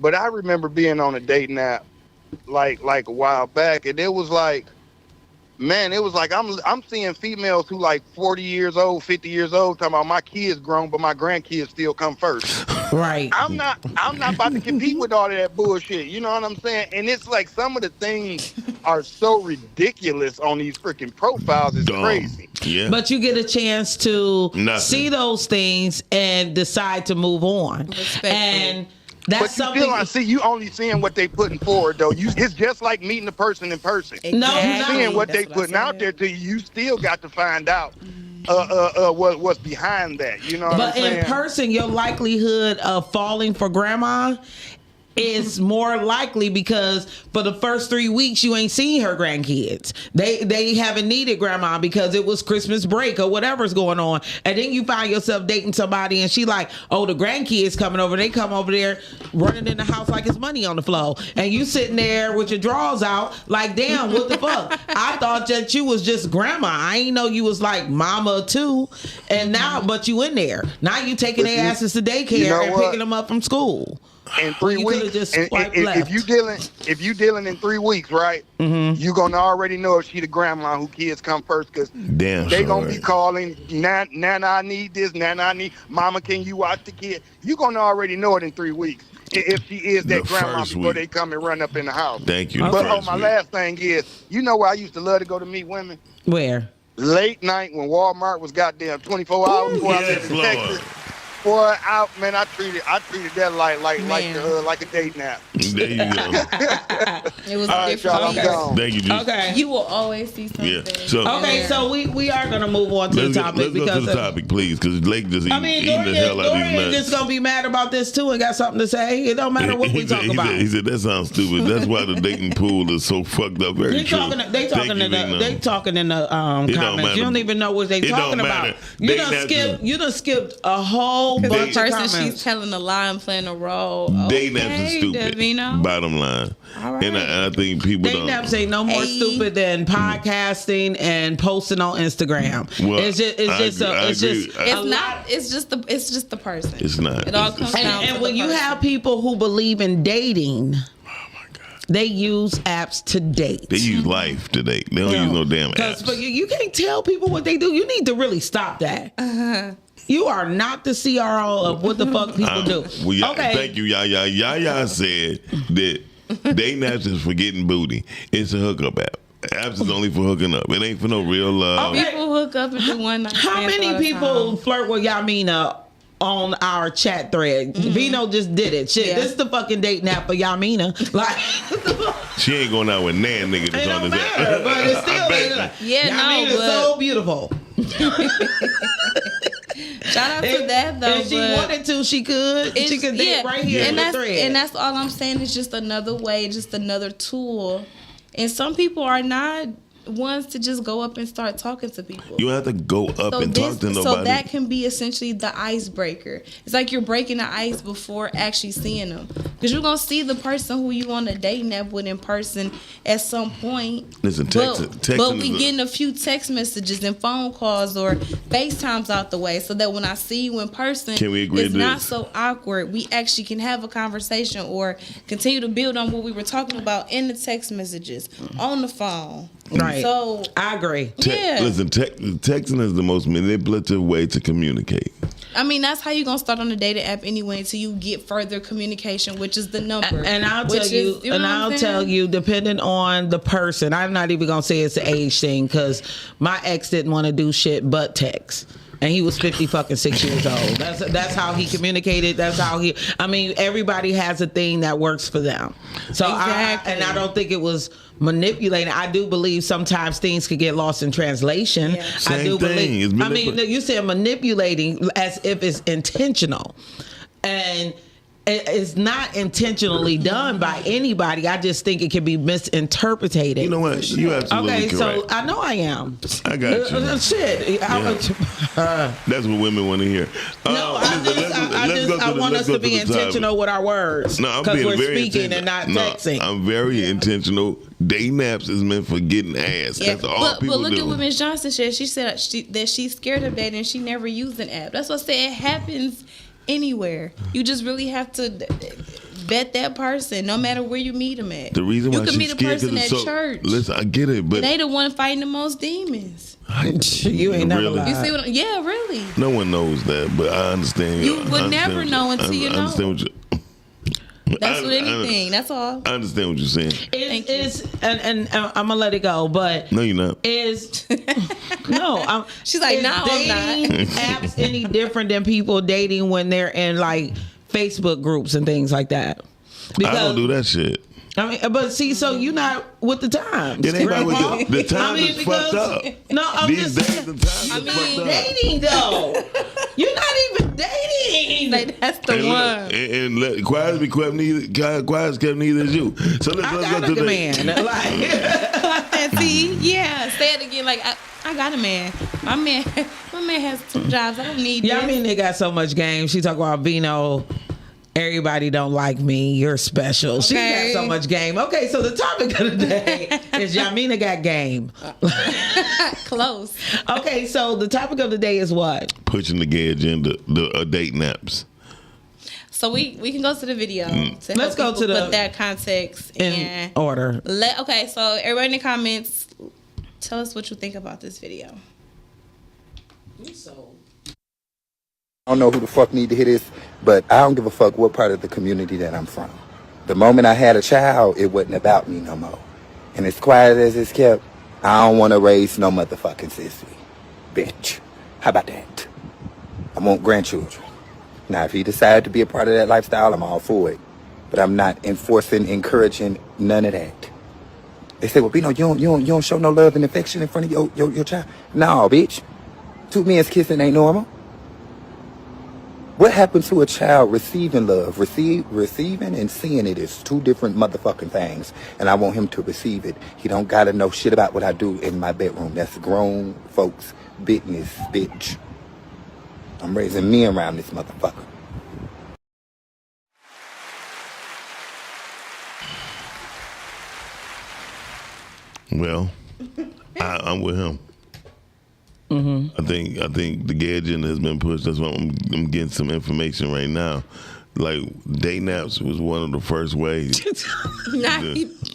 But I remember being on a dating app like a while back, and it was like, man, I'm seeing females who like 40 years old, 50 years old, talking about my kids grown, but my grandkids still come first. Right. I'm not about to compete with all of that bullshit. You know what I'm saying? And it's like some of the things are so ridiculous on these freaking profiles. It's crazy. Yeah. But you get a chance to see those things and decide to move on. And that's something. You only seeing what they putting forward, though. It's just like meeting a person in person. No, you seeing what they putting out there to you. You still got to find out what's behind that. You know what I'm saying? But in person, your likelihood of falling for grandma is more likely, because for the first 3 weeks you ain't seen her grandkids. They haven't needed grandma because it was Christmas break or whatever's going on, and then you find yourself dating somebody and she like, oh, the grandkids coming over. They come over there running in the house like it's money on the floor, and you sitting there with your drawers out like, damn, what the fuck? I thought that you was just grandma. I ain't know you was like mama too. And now, but you in there now, you taking their asses to daycare and picking them up from school. in 3 You weeks, could've just and swiped if left. you dealing in 3 weeks, right? You gonna already know if she the grandma who kids come first, because Damn they sure gonna be right. calling, Nana, I need this, Nana, I need, Mama, can you watch the kid? You gonna already know it in 3 weeks if she is that The grandma first before week. they come and run up in the house. Thank you. But First my week. last thing is, you know where I used to love to go to meet women? Where? Late night when Walmart was goddamn 24 hours before I lived in Lord. Texas. Boy, man, I treated that like a date nap. There you go. It was All right, different. y'all, I'm gone. Thank you, Jesus. Okay. You will always see something. Yeah. So Okay, so we are gonna move on to the topic let's go because to the topic, please, because Lake just eating the hell out of Dorian these just nuts. gonna be mad about this too and got something to say. It don't matter what we talk about. He said that sounds stupid. That's why the dating pool is so fucked up. Very They true. talking in Thank the It don't comments. matter. You don't even know what they It don't talking about. matter. You They done not skipped. You done skipped a whole The bunch of person comments. she's telling a lie and playing a role. Dating apps is stupid. Davino. Bottom line. All right. And I think people Dating don't. apps ain't no more stupid than podcasting and posting on Instagram. Well, it's just I agree. It's just the person. It's not. It all comes down And to when the you person. have people who believe in dating, they use apps to date. They use life today. They don't use no damn apps. But you can't tell people what they do. You need to really stop that. You are not the CRO of what the fuck people do. Well, yeah, Okay. Thank you, Yaya. Yaya said that dating apps is for getting booty. It's a hookup app. Apps is only for hooking up. It ain't for no real love. People hook up and do one night How stands all many the people time. flirt with Yamina on our chat thread? Vino just did it. Shit, Yeah. this is the fucking date nap for Yamina. Like, She ain't going out with nan nigga that's it on don't this matter, app. but it's still I bet like, Yeah, no, Yamina's but- so beautiful. Shout out to that though. If she but wanted to, she could. She could date right here and in the that's thread. and that's all I'm saying. Is just another way, just another tool. And some people are not ones to just go up and start talking to people. You have to go up and talk to nobody. So that can be essentially the icebreaker. It's like you're breaking the ice before actually seeing them, because you're gonna see the person who you on a dating app with in person at some point. Listen, But texting we is getting a few text messages and phone calls or FaceTimes out the way, so that when I see you in person, Can we agree it's to not this? so awkward. We actually can have a conversation or continue to build on what we were talking about in the text messages, on the phone. Right. So I agree. Yeah. Listen, texting is the most manipulative way to communicate. I mean, that's how you're gonna start on the dating app anyway, until you get further communication, which is the number. And I'll which tell is- you, know and what I'm I'll saying? tell you, depending on the person, I'm not even gonna say it's an age thing, because my ex didn't want to do shit but text. And he was 50 fucking 6 years old. That's how he communicated. That's how he. I mean, everybody has a thing that works for them. So Exactly. I don't think it was manipulating. I do believe sometimes things could get lost in translation. I Same do thing. believe. It's I mean, you said manipulating as if it's intentional, and it's not intentionally done by anybody. I just think it can be misinterpreted. You know what? You absolutely Okay, so correct. I know I am. I got you. Shit. That's what women want to hear. I want us to be intentional with our words. No, I'm because being we're very speaking and not intentional. texting. I'm very intentional. Dating apps is meant for getting ass. Yeah, That's all people but look do. at what Ms. Johnson said. She said that she's scared of dating. She never used an app. That's what I said. It happens anywhere. You just really have to vet that person, no matter where you meet them at. The reason why you can she's meet a scared person because at it's so. church. Listen, I get it, but They the one fighting the most demons. You ain't never Really? lied. You see what? Yeah, really. no one knows that. But I understand. You I would understand never what know until you I know. understand what you. That's with anything. That's all. I understand what you're saying. And I'm gonna let it go, but No, you're not. is no. She's like, is no, I'm dating not. apps any different than people dating when they're in like Facebook groups and things like that? I don't do that shit. I mean, but see, so you're not with the times. It ain't right with Grandpa. the times is because- fucked up. No, I'm These just days, the times is fucked up. dating though. You're not even dating. Like, that's the And one. look, and let quiet be kept neither. Quiet is kept neither as you. So let's I go got to a the man. Like, And see, yeah, say it again. Like I got a man. My man has 2 jobs. I don't need. yeah, this. I mean they got so much game. She talk about Vino. Everybody don't like me. You're special. She Okay. got so much game. Okay, so the topic of the day is Yamina got game. Close. Okay, so the topic of the day is what? pushing the gay agenda, the dating apps. So we can go to the video. To Let's go to put that context in order. Okay, so everybody in the comments, tell us what you think about this video. I don't know who the fuck need to hear this, but I don't give a fuck what part of the community that I'm from. The moment I had a child, it wasn't about me no more. And as quiet as it's kept, I don't want to raise no motherfucking sissy. Bitch. How about that? I want grandchildren. Now, if he decide to be a part of that lifestyle, I'm all for it. But I'm not enforcing, encouraging none of that. They say, well, Bino, you don't show no love and affection in front of your child. No, bitch. Two men's kissing ain't normal. What happened to a child receiving love? Receiving and seeing it is two different motherfucking things. And I want him to receive it. He don't gotta know shit about what I do in my bedroom. That's grown folks' business, bitch. I'm raising me around this motherfucker. Well, I'm with him. I think the gay agenda has been pushed. That's why I'm getting some information right now. Like, day naps was one of the first ways.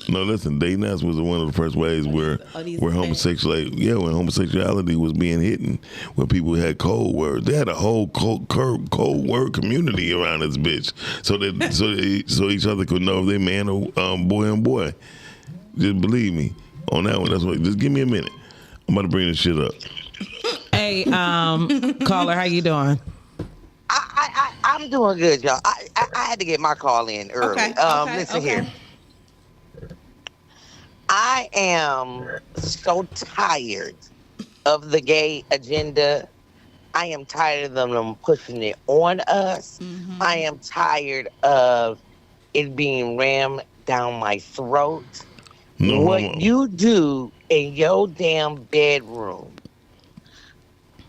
No, listen, day naps was one of the first ways where homosexuality was being hidden, where people had code words. They had a whole code word community around this bitch, so each other could know if they man or boy and boy. Just believe me on that one. That's what. Just give me a minute. I'm about to bring this shit up. Hey, caller, how you doing? I'm doing good, y'all. I had to get my call in early. Listen here. I am so tired of the gay agenda. I am tired of them pushing it on us. I am tired of it being rammed down my throat. What you do in your damn bedroom,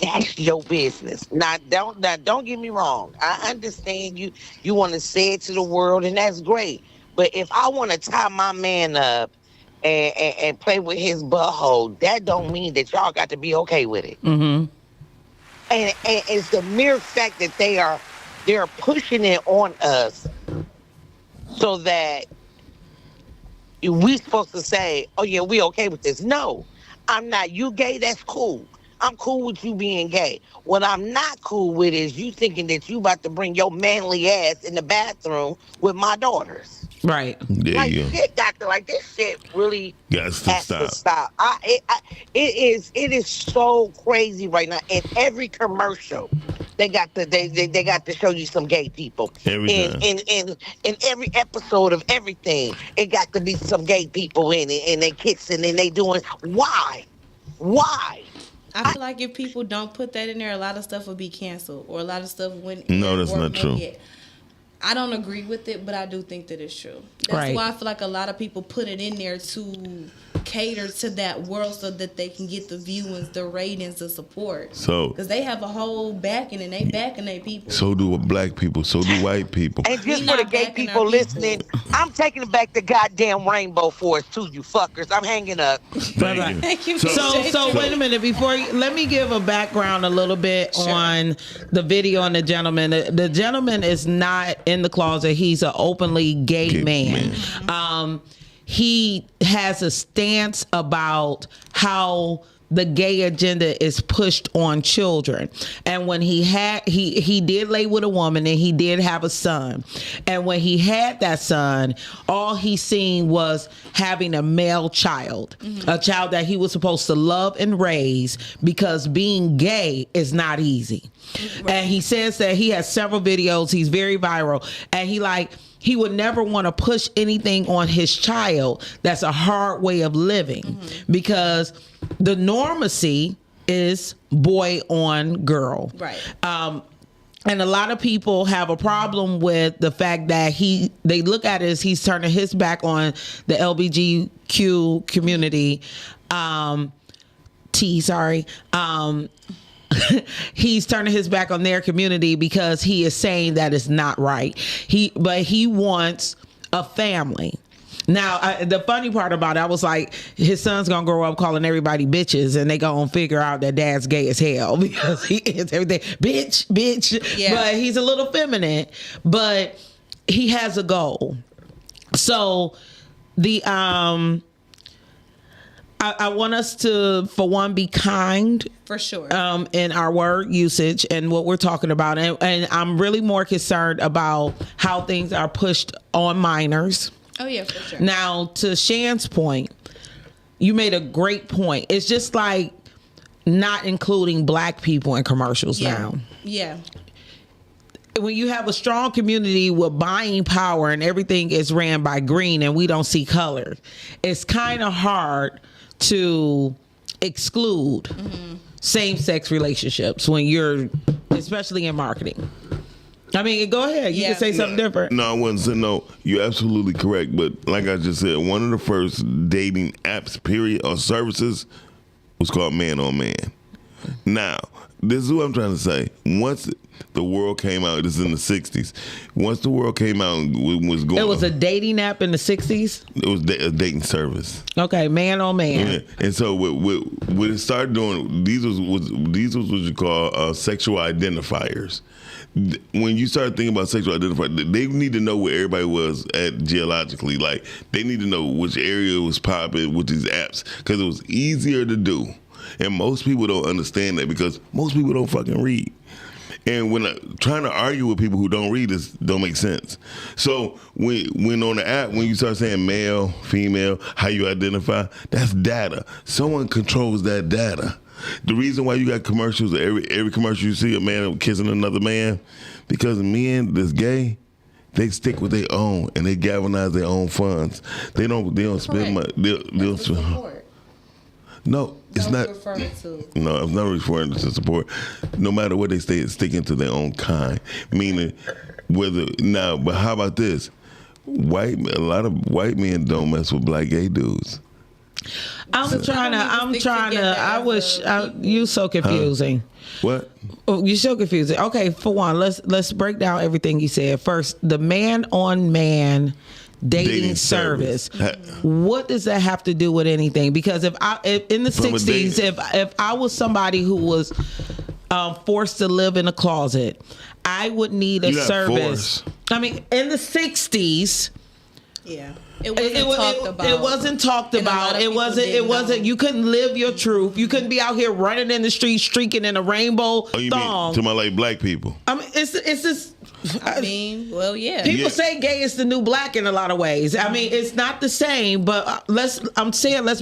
that's your business. Now, don't get me wrong. I understand you want to say it to the world, and that's great. But if I want to tie my man up and play with his butthole, that don't mean that y'all got to be okay with it. And it's the mere fact that they're pushing it on us so that we supposed to say, oh yeah, we okay with this. No, I'm not. You gay, that's cool. I'm cool with you being gay. What I'm not cool with is you thinking that you about to bring your manly ass in the bathroom with my daughters. Right. There you go. Shit, doctor, like this shit really has to stop. It is so crazy right now. In every commercial, they got to show you some gay people. In every episode of everything, it got to be some gay people in it, and they kissing and they doing. Why? I feel like if people don't put that in there, a lot of stuff would be canceled, or a lot of stuff wouldn't. No, that's not true. I don't agree with it, but I do think that it's true. That's why I feel like a lot of people put it in there to cater to that world so that they can get the viewings, the ratings, the support. So, because they have a whole backing and they backing their people. So do black people. So do white people. And just for the gay people listening, I'm taking back the goddamn rainbow force to you fuckers. I'm hanging up. Thank you. So wait a minute. Let me give a background a little bit on the video and the gentleman. The gentleman is not in the closet. He's an openly gay man. He has a stance about how the gay agenda is pushed on children. And when he did lay with a woman and he did have a son. And when he had that son, all he seen was having a male child, a child that he was supposed to love and raise, because being gay is not easy. And he says that he has several videos. He's very viral. And he would never want to push anything on his child that's a hard way of living, because the normacy is boy on girl. Right. And a lot of people have a problem with the fact that they look at it as he's turning his back on the LGBTQ community. He's turning his back on their community because he is saying that it's not right. But he wants a family. Now, the funny part about it, I was like, his son's gonna grow up calling everybody bitches, and they gonna figure out that dad's gay as hell because he is everything, bitch. Yeah. But he's a little feminine, but he has a goal. So the I want us to, for one, be kind. For sure. In our word usage and what we're talking about. And I'm really more concerned about how things are pushed on minors. Oh, yeah, for sure. Now, to Shan's point, you made a great point. It's just like not including black people in commercials now. Yeah. When you have a strong community with buying power and everything is ran by green and we don't see color, it's kind of hard to exclude same-sex relationships when you're, especially in marketing. I mean, go ahead. You can say something different. No, I wouldn't say no. You're absolutely correct. But like I just said, one of the first dating apps, period, or services was called Man on Man. Now, this is what I'm trying to say. Once the world came out, this is in the 60s. Once the world came out and was going... It was a dating app in the 60s? It was a dating service. Okay, Man on Man. Yeah. And so what it started doing, these was what you call sexual identifiers. When you start thinking about sexual identifiers, they need to know where everybody was at geologically. Like, they need to know which area was popping with these apps because it was easier to do. And most people don't understand that because most people don't fucking read. And when trying to argue with people who don't read this don't make sense. So when on the app, when you start saying male, female, how you identify, that's data. Someone controls that data. The reason why you got commercials, every commercial you see a man kissing another man, because men that's gay, they stick with their own and they galvanize their own funds. They don't spend money. No, it's not. No, I'm not referring to support. No matter what they say, it's sticking to their own kind. Meaning, but how about this? A lot of white men don't mess with black gay dudes. You so confusing. What? Oh, you're so confusing. Okay, for one, let's break down everything you said. First, the man on man dating service. What does that have to do with anything? Because if in the 60s, if I was somebody who was forced to live in a closet, I would need a service. I mean, in the 60s, It wasn't talked about. It wasn't. You couldn't live your truth. You couldn't be out here running in the street, streaking in a rainbow thong. To my like black people. I mean, it's just. Yeah. People say gay is the new black in a lot of ways. I mean, it's not the same, but let's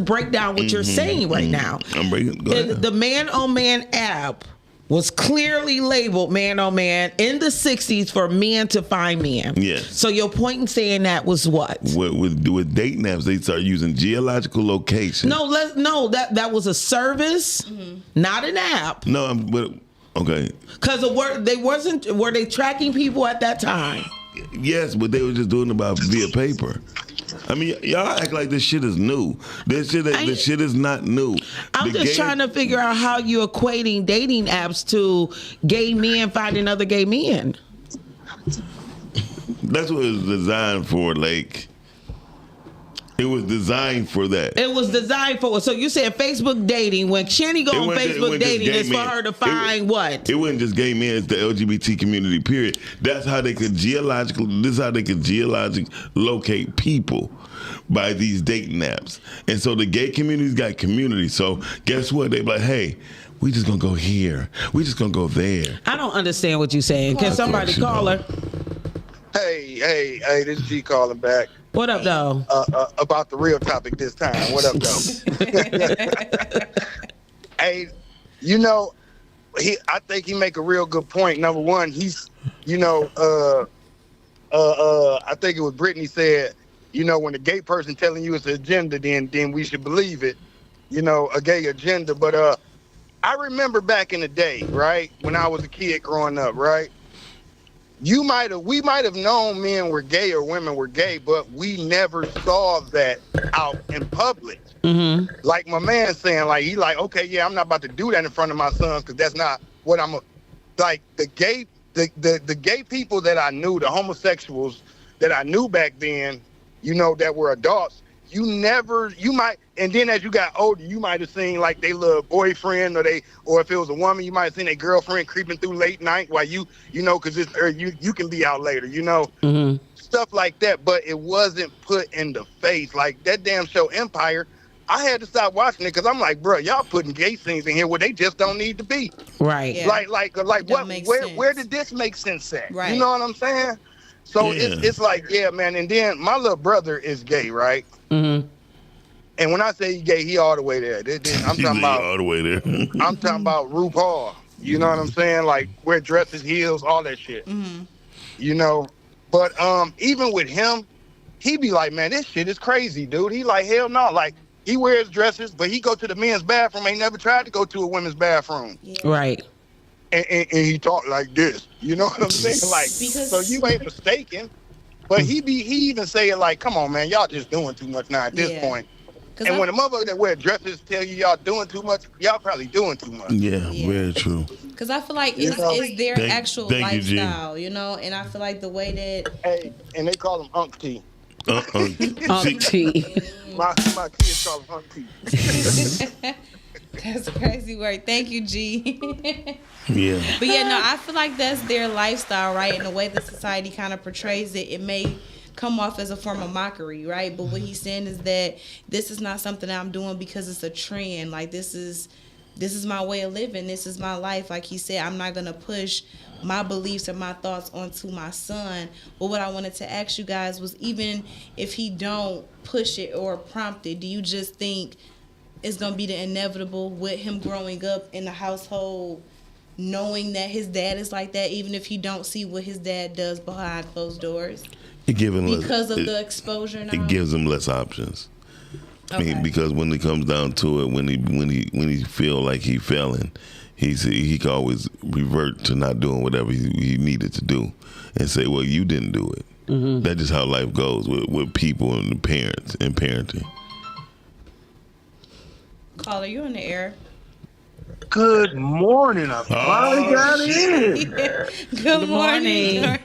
break down what you're saying right now. I'm breaking. Go ahead. The Man on Man app was clearly labeled Man on Man in the 60s for men to find men. Yes. So your point in saying that was what? With dating apps, they start using geological location. That was a service, not an app. No, but okay. Because were they tracking people at that time? Yes, but they were just doing it via paper. I mean, y'all act like this shit is new. This shit is not new. I'm just trying to figure out how you're equating dating apps to gay men finding other gay men. That's what it was designed for. Like, it was designed for that. It was designed for. So you said Facebook dating. When Shanny go on Facebook dating, it's for her to find what? It wasn't just gay men. It's the LGBT community. Period. That's how they could geologically locate people by these dating apps. And so the gay community's got community. So guess what? They be like, hey, we just gonna go here. We just gonna go there. I don't understand what you're saying. Can somebody call her? Hey, this is G calling back. What up, though? About the real topic this time. What up, though? Hey, I think he make a real good point. Number one, he's, I think it was Brittany said, when a gay person telling you it's an agenda, then we should believe it, a gay agenda. But I remember back in the day, right, when I was a kid growing up, right? We might have known men were gay or women were gay, but we never saw that out in public. Mm-hmm. Like my man saying, okay, yeah, I'm not about to do that in front of my sons because that's not what like the gay people that I knew, the homosexuals that I knew back then, that were adults, you might, and then as you got older, you might have seen like they little boyfriend or if it was a woman, you might have seen their girlfriend creeping through late night while because it's you can be out later, stuff like that. But it wasn't put in the face like that damn show Empire. I had to stop watching it because I'm like, bro, y'all putting gay scenes in here where they just don't need to be. Right. Yeah. Like what? Where did this make sense at? Right. You know what I'm saying? So it's like, yeah, man. And then my little brother is gay, right? Mm-hmm. And when I say he gay, he all the way there. I'm talking about all the way there. I'm talking about RuPaul. You know what I'm saying? Like wear dresses, heels, all that shit. Mm-hmm. But even with him, he be like, man, this shit is crazy, dude. He like, hell no. Like he wears dresses, but he go to the men's bathroom. Ain't never tried to go to a women's bathroom. Yeah. Right. And he talk like this. You know what I'm saying? Like, so you ain't mistaken. But he even say it like, come on, man, y'all just doing too much now at this point. And when a motherfucker that wear dresses tell you y'all doing too much, y'all probably doing too much. Yeah. Very true. Because I feel like it's their actual lifestyle, and I feel like the way that... Hey, and they call them Unc T. Unc T. My kids call them Unc T. That's a crazy word. Thank you, G. Yeah. But yeah, no, I feel like that's their lifestyle, right? And the way that society kind of portrays it, it may come off as a form of mockery, right? But what he's saying is that this is not something that I'm doing because it's a trend. Like this is my way of living. This is my life. Like he said, I'm not gonna push my beliefs and my thoughts onto my son. But what I wanted to ask you guys was, even if he don't push it or prompt it, do you just think it's gonna be the inevitable with him growing up in the household, knowing that his dad is like that, even if he don't see what his dad does behind closed doors? Because of the exposure now? It gives him less options. Okay. I mean, because when it comes down to it, when he feel like he failing, he can always revert to not doing whatever he needed to do, and say, "Well, you didn't do it." Mm-hmm. That's just how life goes with people and the parents and parenting. Caller, you in the air? Good morning. I finally got in. Good morning.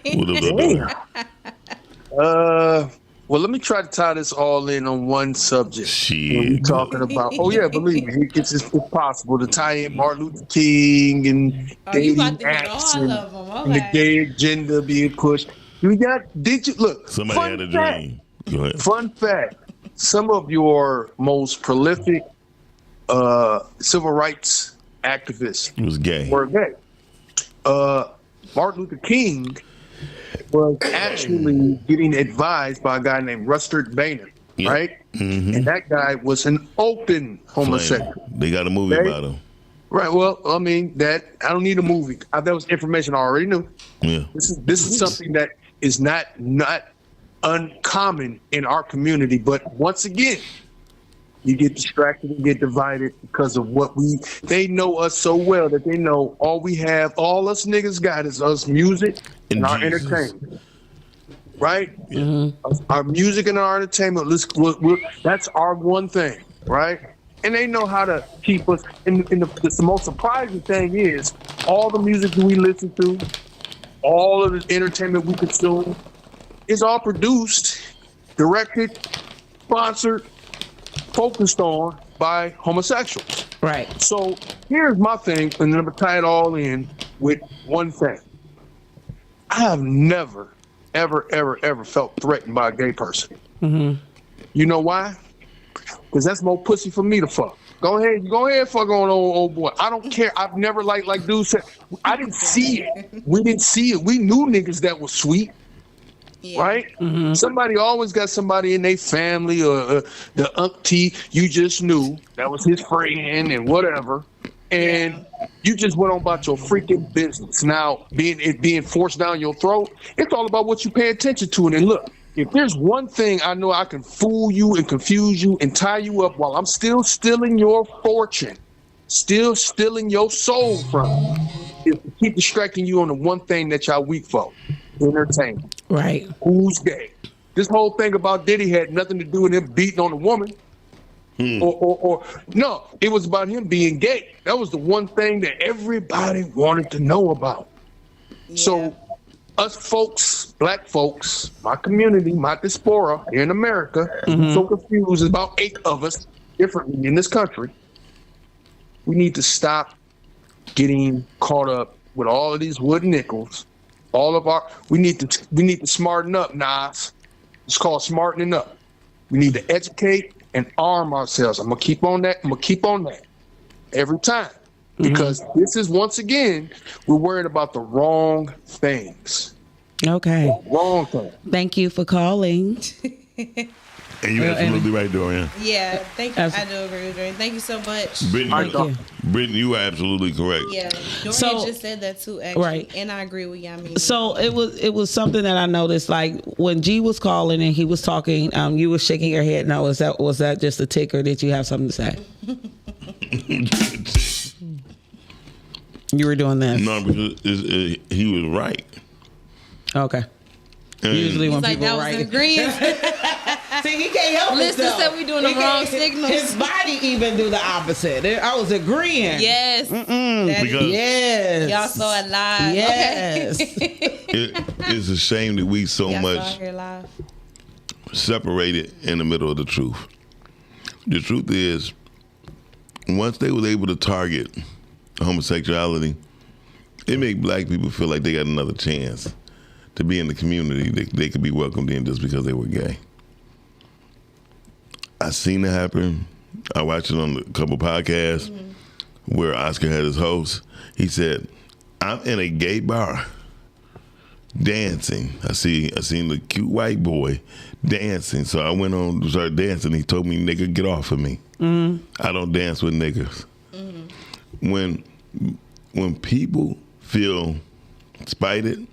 Well, let me try to tie this all in on one subject. We're talking about, believe me, it's possible to tie in Martin Luther King and dating acts and the gay agenda being pushed. Somebody had a dream. Go ahead. Fun fact, some of your most prolific civil rights activists were gay. Martin Luther King was actually getting advised by a guy named Rustard Bainer, right? Mm-hmm. And that guy was an open homosexual. They got a movie about him. Right. Well, I mean, I don't need a movie. That was information I already knew. Yeah. This is something that is not uncommon in our community. But once again, you get distracted and get divided because of they know us so well that they know all us niggas got is us music and our entertainment. Right? Mm-hmm. Our music and our entertainment, that's our one thing, right? And they know how to keep us. And the most surprising thing is all the music that we listen to, all of the entertainment we consume, is all produced, directed, sponsored, focused on by homosexuals. Right. So here's my thing, and then I'm gonna tie it all in with one thing. I have never, ever, ever, ever felt threatened by a gay person. Mm-hmm. You know why? Because that's more pussy for me to fuck. Go ahead, fuck on old boy. I don't care. I've never like dude said. I didn't see it. We didn't see it. We knew niggas that was sweet. Yeah. Right? Mm-hmm. Somebody always got somebody in their family or the auntie you just knew that was his friend and whatever. And you just went on about your freaking business. Now, being forced down your throat, it's all about what you pay attention to. And look, if there's one thing I know I can fool you and confuse you and tie you up while I'm still stealing your fortune, still stealing your soul from you, is to keep distracting you on the one thing that y'all weak for. Entertainment. Right. Who's gay? This whole thing about Diddy had nothing to do with him beating on a woman. Or no, it was about him being gay. That was the one thing that everybody wanted to know about. Yeah. So us folks black folks, my community, my diaspora here in America, so confused. There's about 8 of us differently in this country. We need to stop getting caught up with all of these wood nickels. We need to smarten up, Nas. It's called smartening up. We need to educate and arm ourselves. I'm gonna keep on that. Every time. Because this is, once again, we're worried about the wrong things. Okay. Wrong thing. Thank you for calling. And you're absolutely right, Dorian. Yeah, thank you. I do agree with Dorian. Thank you so much. Brittany, you are absolutely correct. Yeah, Dorian just said that too, actually. Right. And I agree with Yami. So it was something that I noticed, like when G was calling and he was talking, you were shaking your head. No, was that just a tick, or did you have something to say? You were doing this. No, because he was right. Okay. And usually when like, people that right. was an agreement. See, he can't help Listen himself. said we doing the wrong signals. His body even do the opposite. I was agreeing. Yes. Yes. Y'all saw it live. Yes. It's a shame that we so Y'all much saw it here live. separated in the middle of the truth. The truth is, once they was able to target homosexuality, it made black people feel like they got another chance to be in the community. They could be welcomed in just because they were gay. I seen it happen. I watched it on a couple podcasts where Oscar had his host. He said, "I'm in a gay bar dancing. I seen the cute white boy dancing. So I went on to start dancing. He told me, nigga, get off of me. I don't dance with niggas." When people feel spited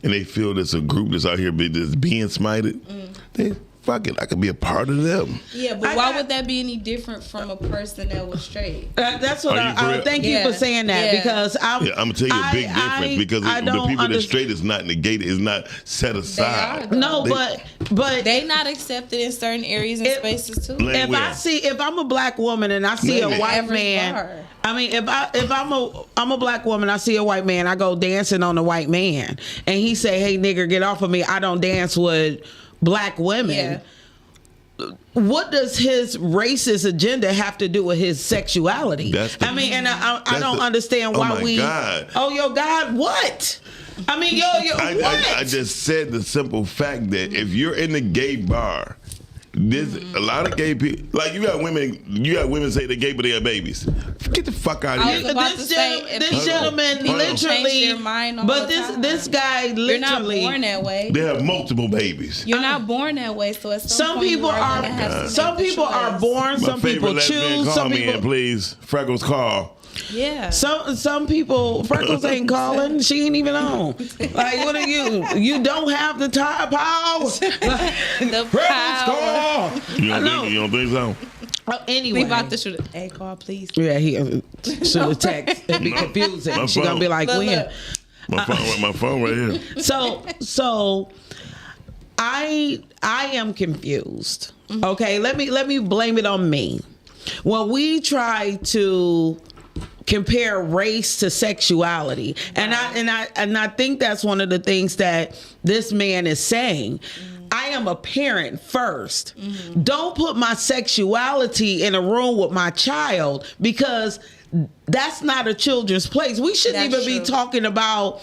and they feel there's a group that's out here that's being smited, they fuck it, I could be a part of them. Yeah, but why would that be any different from a person that was straight? That's what I thank you for saying that, because I'm gonna tell you a big difference, because the people that's straight is not negated, is not set aside. But they not accepted in certain areas and spaces too. If I'm a black woman and I see a white man, I mean, if I'm a black woman, I see a white man, I go dancing on a white man, and he say, "Hey nigger, get off of me. I don't dance with black women." Yeah. What does his racist agenda have to do with his sexuality? I don't understand why God. Oh, your God, what? I mean, what? I just said the simple fact that if you're in the gay bar, there's a lot of gay people. Like you got women say they're gay, but they have babies. Get the fuck out of here. This gentleman literally, but this guy literally, you're not born that way. They have multiple babies. You're not born that way, so at some people are. Some people are born. Some people choose. Call me in, please. Freckles, call. Yeah. Some people, Freckles ain't calling. She ain't even on. Like, what are you? You don't have the power. The Freckles call. You don't think so? Anyway, we about to shoot a hey, call, please. Yeah, he should have text. It'd be confusing. She's gonna be like, when? My phone right here. So I am confused. Okay, let me blame it on me. When we try to compare race to sexuality, and I think that's one of the things that this man is saying. I am a parent first. Don't put my sexuality in a room with my child, because that's not a children's place. We shouldn't even be talking about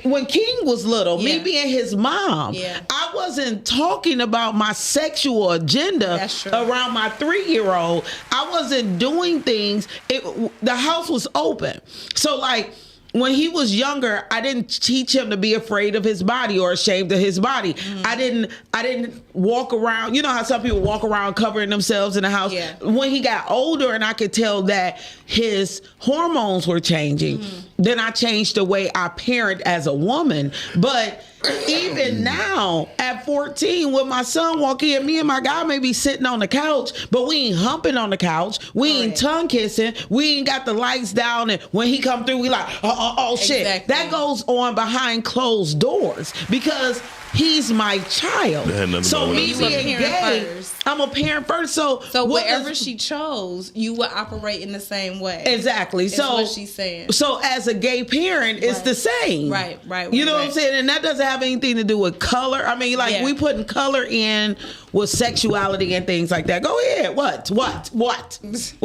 when King was little, me being his mom. I wasn't talking about my sexual agenda around my 3-year-old. I wasn't doing things. The house was open. So like, when he was younger, I didn't teach him to be afraid of his body or ashamed of his body. I didn't walk around. You know how some people walk around covering themselves in the house? Yeah. When he got older and I could tell that his hormones were changing, then I changed the way I parent as a woman. But even now, at 14, when my son walk in, me and my guy may be sitting on the couch, but we ain't humping on the couch. We ain't tongue kissing. We ain't got the lights down. And when he come through, we like, oh shit. Exactly. That goes on behind closed doors, because he's my child. That had nothing So about what me I being said. gay, first. I'm a parent first. So what wherever does- she chose, you would operate in the same way. Exactly. Is So what she's saying. So as a gay parent, it's the same. Right. You know what I'm right. saying? And that doesn't have anything to do with color. I mean, like we putting color in with sexuality and things like that. Go ahead. What? What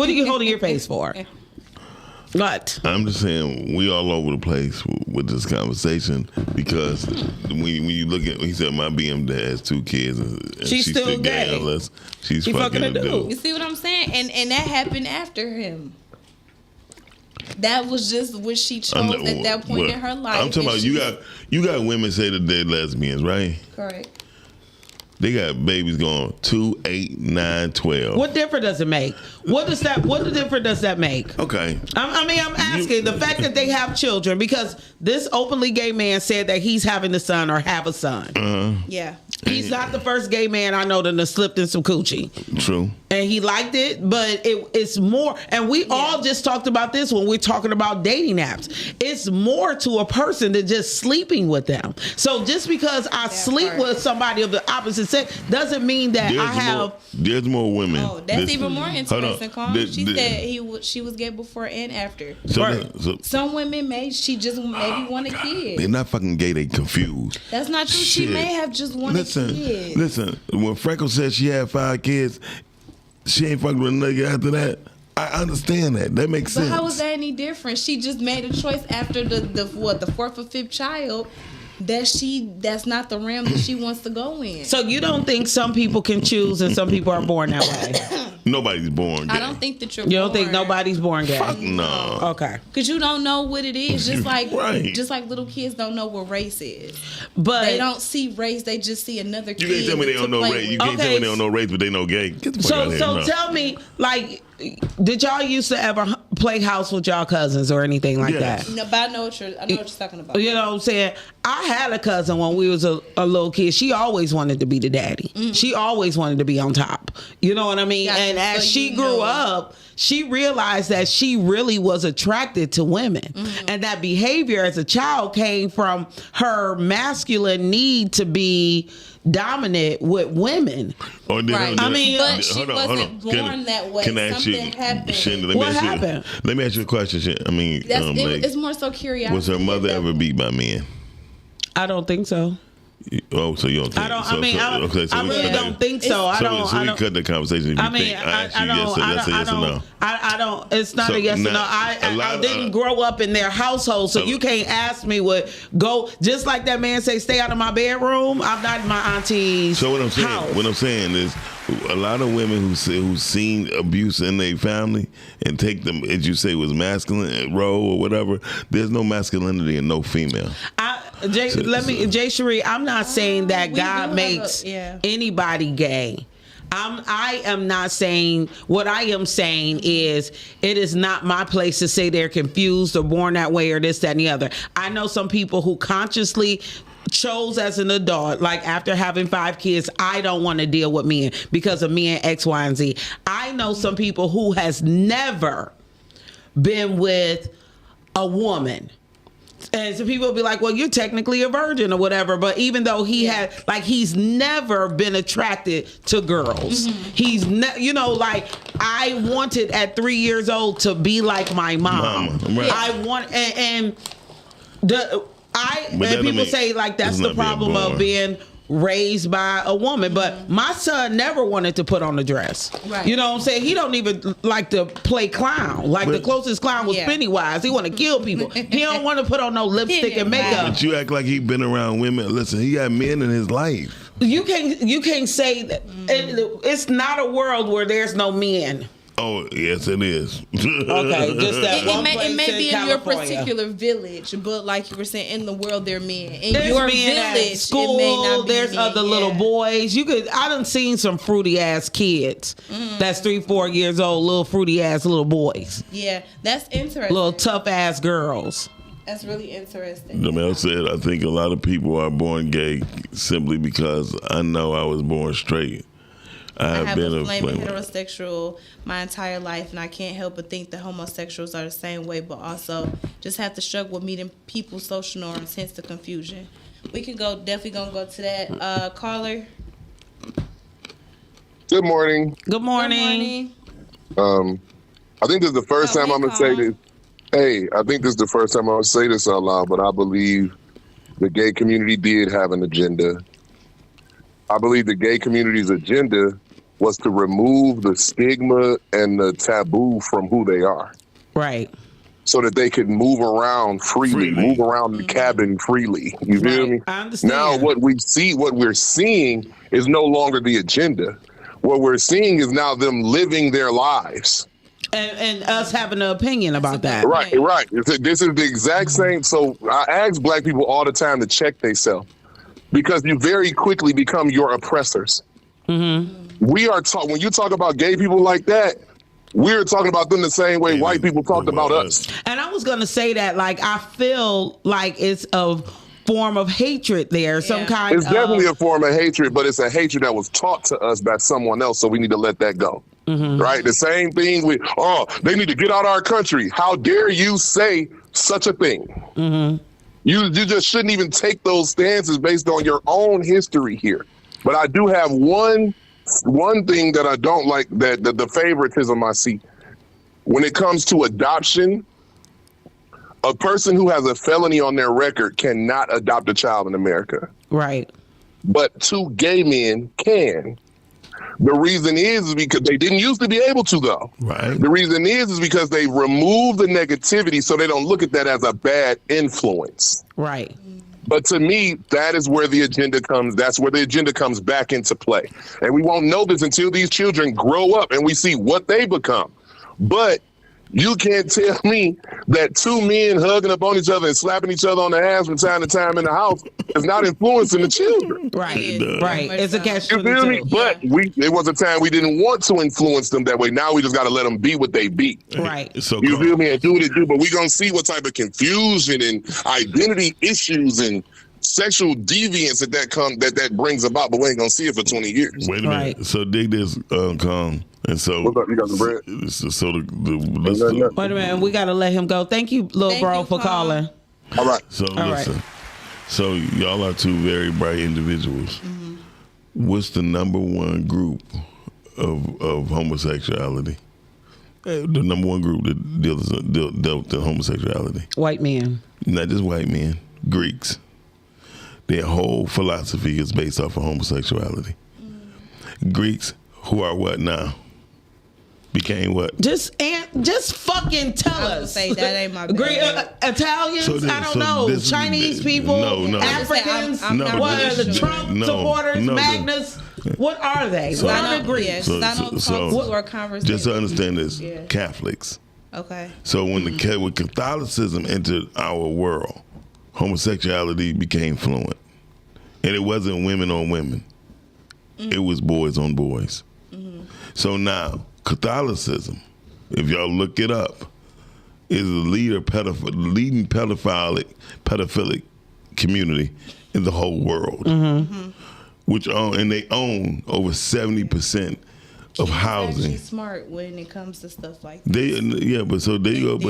are you holding your face for? What? I'm just saying we all over the place with this conversation because when you look at, he said my BM dad has 2 kids and She's still gay. unless she's She fucking a dude. You see what I'm saying? And that happened after him. That was just what she chose at that point in her life. I'm talking about you got women say that they're lesbians, right? Correct. They got babies going 2, 8, 9, 12. What difference does it make? What difference does that make? Okay. I'm asking the fact that they have children because this openly gay man said that he's having a son or have a son. Yeah. He's not the first gay man I know that has slipped in some coochie. True. And he liked it, but it's more. And we all just talked about this when we're talking about dating apps. It's more to a person than just sleeping with them. So just because I sleep with somebody of the opposite sex doesn't mean that I have. There's more women. Oh, that's even more interesting. Calm. She The- said she was gay before and after. So Some women she just maybe want a kid. they're not fucking gay. They confused. That's not true. She Shit. may have just wanted kids. Listen. When Freckles said she had 5 kids, she ain't fucking with a nigga after that. I understand that. That makes But sense. how was that any different? She just made a choice after the 4th or 5th child that's not the realm that she wants to go in. So you don't think some people can choose and some people are born that way? Nobody's born gay. I don't think that you're. You don't think nobody's born gay? Fuck no. Okay. Because you don't know what it is, just like Right. just like little kids don't know what race is. But they don't see race; they just see another You kid. can't tell me they don't know race. You can't tell me they don't know race, but they know gay. Get the fuck out of here. So No. tell me, like, did y'all used to ever play house with y'all cousins or anything like that? No, but I know what you're talking about. You know what I'm saying? I had a cousin when we was a little kid. She always wanted to be the daddy. She always wanted to be on top. You know what I mean? Gotcha. And as So she you grew know. up, she realized that she really was attracted to women. And that behavior as a child came from her masculine need to be dominant with women. Or did Right. I mean, but she wasn't born that way. Can I ask you, Something happened. Shinda, let me What ask you- happened? Let me ask you a question. I mean, That's like, it's more so curiosity. was her mother ever beat by men? I don't think so. Oh, so you don't think? I don't. So, I mean, so, I, okay, so I we really cut don't that. think so. I don't. So I we don't. cut the conversation. If you I mean, think, I asked you yes, I yes or don't. no. I don't. It's not So a yes or no. now, I a lot- didn't grow up in their household, so you can't ask me what go. Just like that man say, stay out of my bedroom. I'm not in my auntie's So what I'm saying, house. is, a lot of women who've seen abuse in their family and take them, as you say, was masculine role or whatever. There's no masculinity in no female. Jay Cherie, I'm not saying that we do God have makes yeah. anybody gay. I am not saying. What I am saying is it is not my place to say they're confused or born that way or this, that, and the other. I know some people who consciously chose as an adult, like after having 5 kids, I don't want to deal with men because of men X, Y, and Z. I know some people who has never been with a woman. And so people will be like, well, you're technically a virgin or whatever. But even though he had, like, he's never been attracted to girls. He's, like, I wanted at 3 years old to be like my mom. Right. I want, and But that don't people mean say, like, that's it's the not being problem of born. being raised by a woman. But my son never wanted to put on a dress. Right. You know what I'm saying? He don't even like to play clown. Like, the closest clown was Yeah. Pennywise. He want to kill people. He don't want to put on no lipstick and makeup. But you act like he been around women. Listen, he got men in his life. You can't say that. It's not a world where there's no men. Oh, yes, it is. Okay, just that one place It may in be in your California. particular village, but like you were saying, in the world there are men. In There's your men at village, school. it may not be There's men, other little boys. I done seen some fruity ass kids. That's 3-4 years old, little fruity ass little boys, Yeah, that's interesting. little tough ass girls. That's really interesting. Jamel said, I think a lot of people are born gay simply because I know I was born straight. I have been a flaming flame. heterosexual my entire life, and I can't help but think that homosexuals are the same way, but also just have to struggle with meeting people's social norms, hence the confusion. We can go. Definitely gonna go to that. Caller. Good morning. Good morning. I think this is the first time I'm gonna say this. Hey, I think this is the first time I'm gonna say this out loud, but I believe the gay community did have an agenda. I believe the gay community's agenda was to remove the stigma and the taboo from who they are. Right. So that they could move around freely. Move around the cabin freely. You feel me? I understand. Now what we're seeing is no longer the agenda. What we're seeing is now them living their lives. And us having an opinion about that. Right. This is the exact same. So I ask black people all the time to check themselves because you very quickly become your oppressors. Mm-hmm. We are when you talk about gay people like that, we're talking about them the same way white people talked about us. And I was going to say that, like, I feel like it's a form of hatred there. Some kind It's definitely a form of hatred, but it's a hatred that was taught to us by someone else. So we need to let that go. Mm-hmm. Right? The same thing with, they need to get out of our country. How dare you say such a thing? Mm-hmm. You just shouldn't even take those stances based on your own history here. But I do have one thing that I don't like, that the favoritism I see. When it comes to adoption, a person who has a felony on their record cannot adopt a child in America. Right. But 2 gay men can. The reason is because they didn't used to be able to, though. Right. The reason is because they removed the negativity so they don't look at that as a bad influence. Right. But to me, that is where the agenda comes. That's where the agenda comes back into play. And we won't know this until these children grow up and we see what they become. But you can't tell me that 2 men hugging up on each other and slapping each other on the ass from time to time in the house is not influencing the children. Right. Right. It's a catch. You feel me? But it was a time we didn't want to influence them that way. Now we just got to let them be what they be. Right. So you feel me? And do what they do. But we're going to see what type of confusion and identity issues and sexual deviance that brings about. But we ain't going to see it for 20 years. Wait a minute. So dig this, Kong. And so, what's up? You got the bread? Wait a minute, we got to let him go. Thank you, little bro, for calling. All right. So listen. So y'all are 2 very bright individuals. Mm-hmm. What's the number one group of homosexuality? The number one group that dealt with homosexuality? White men. Not just white men. Greeks. Their whole philosophy is based off of homosexuality. Greeks, who are what now? Became what? Just fucking tell us. Say that ain't my Great Italians. I don't know. Chinese people. No. Africans. What are the Trump supporters? Magnus. What are they? So, what are the Greeks? Just to understand this, Catholics. Okay. So when when Catholicism entered our world, homosexuality became fluent, and it wasn't women on women. It was boys on boys. So now, Catholicism, if y'all look it up, is the leading pedophilic community in the whole world, which they own over 70% of housing. Actually smart when it comes to stuff like that. But so there you go.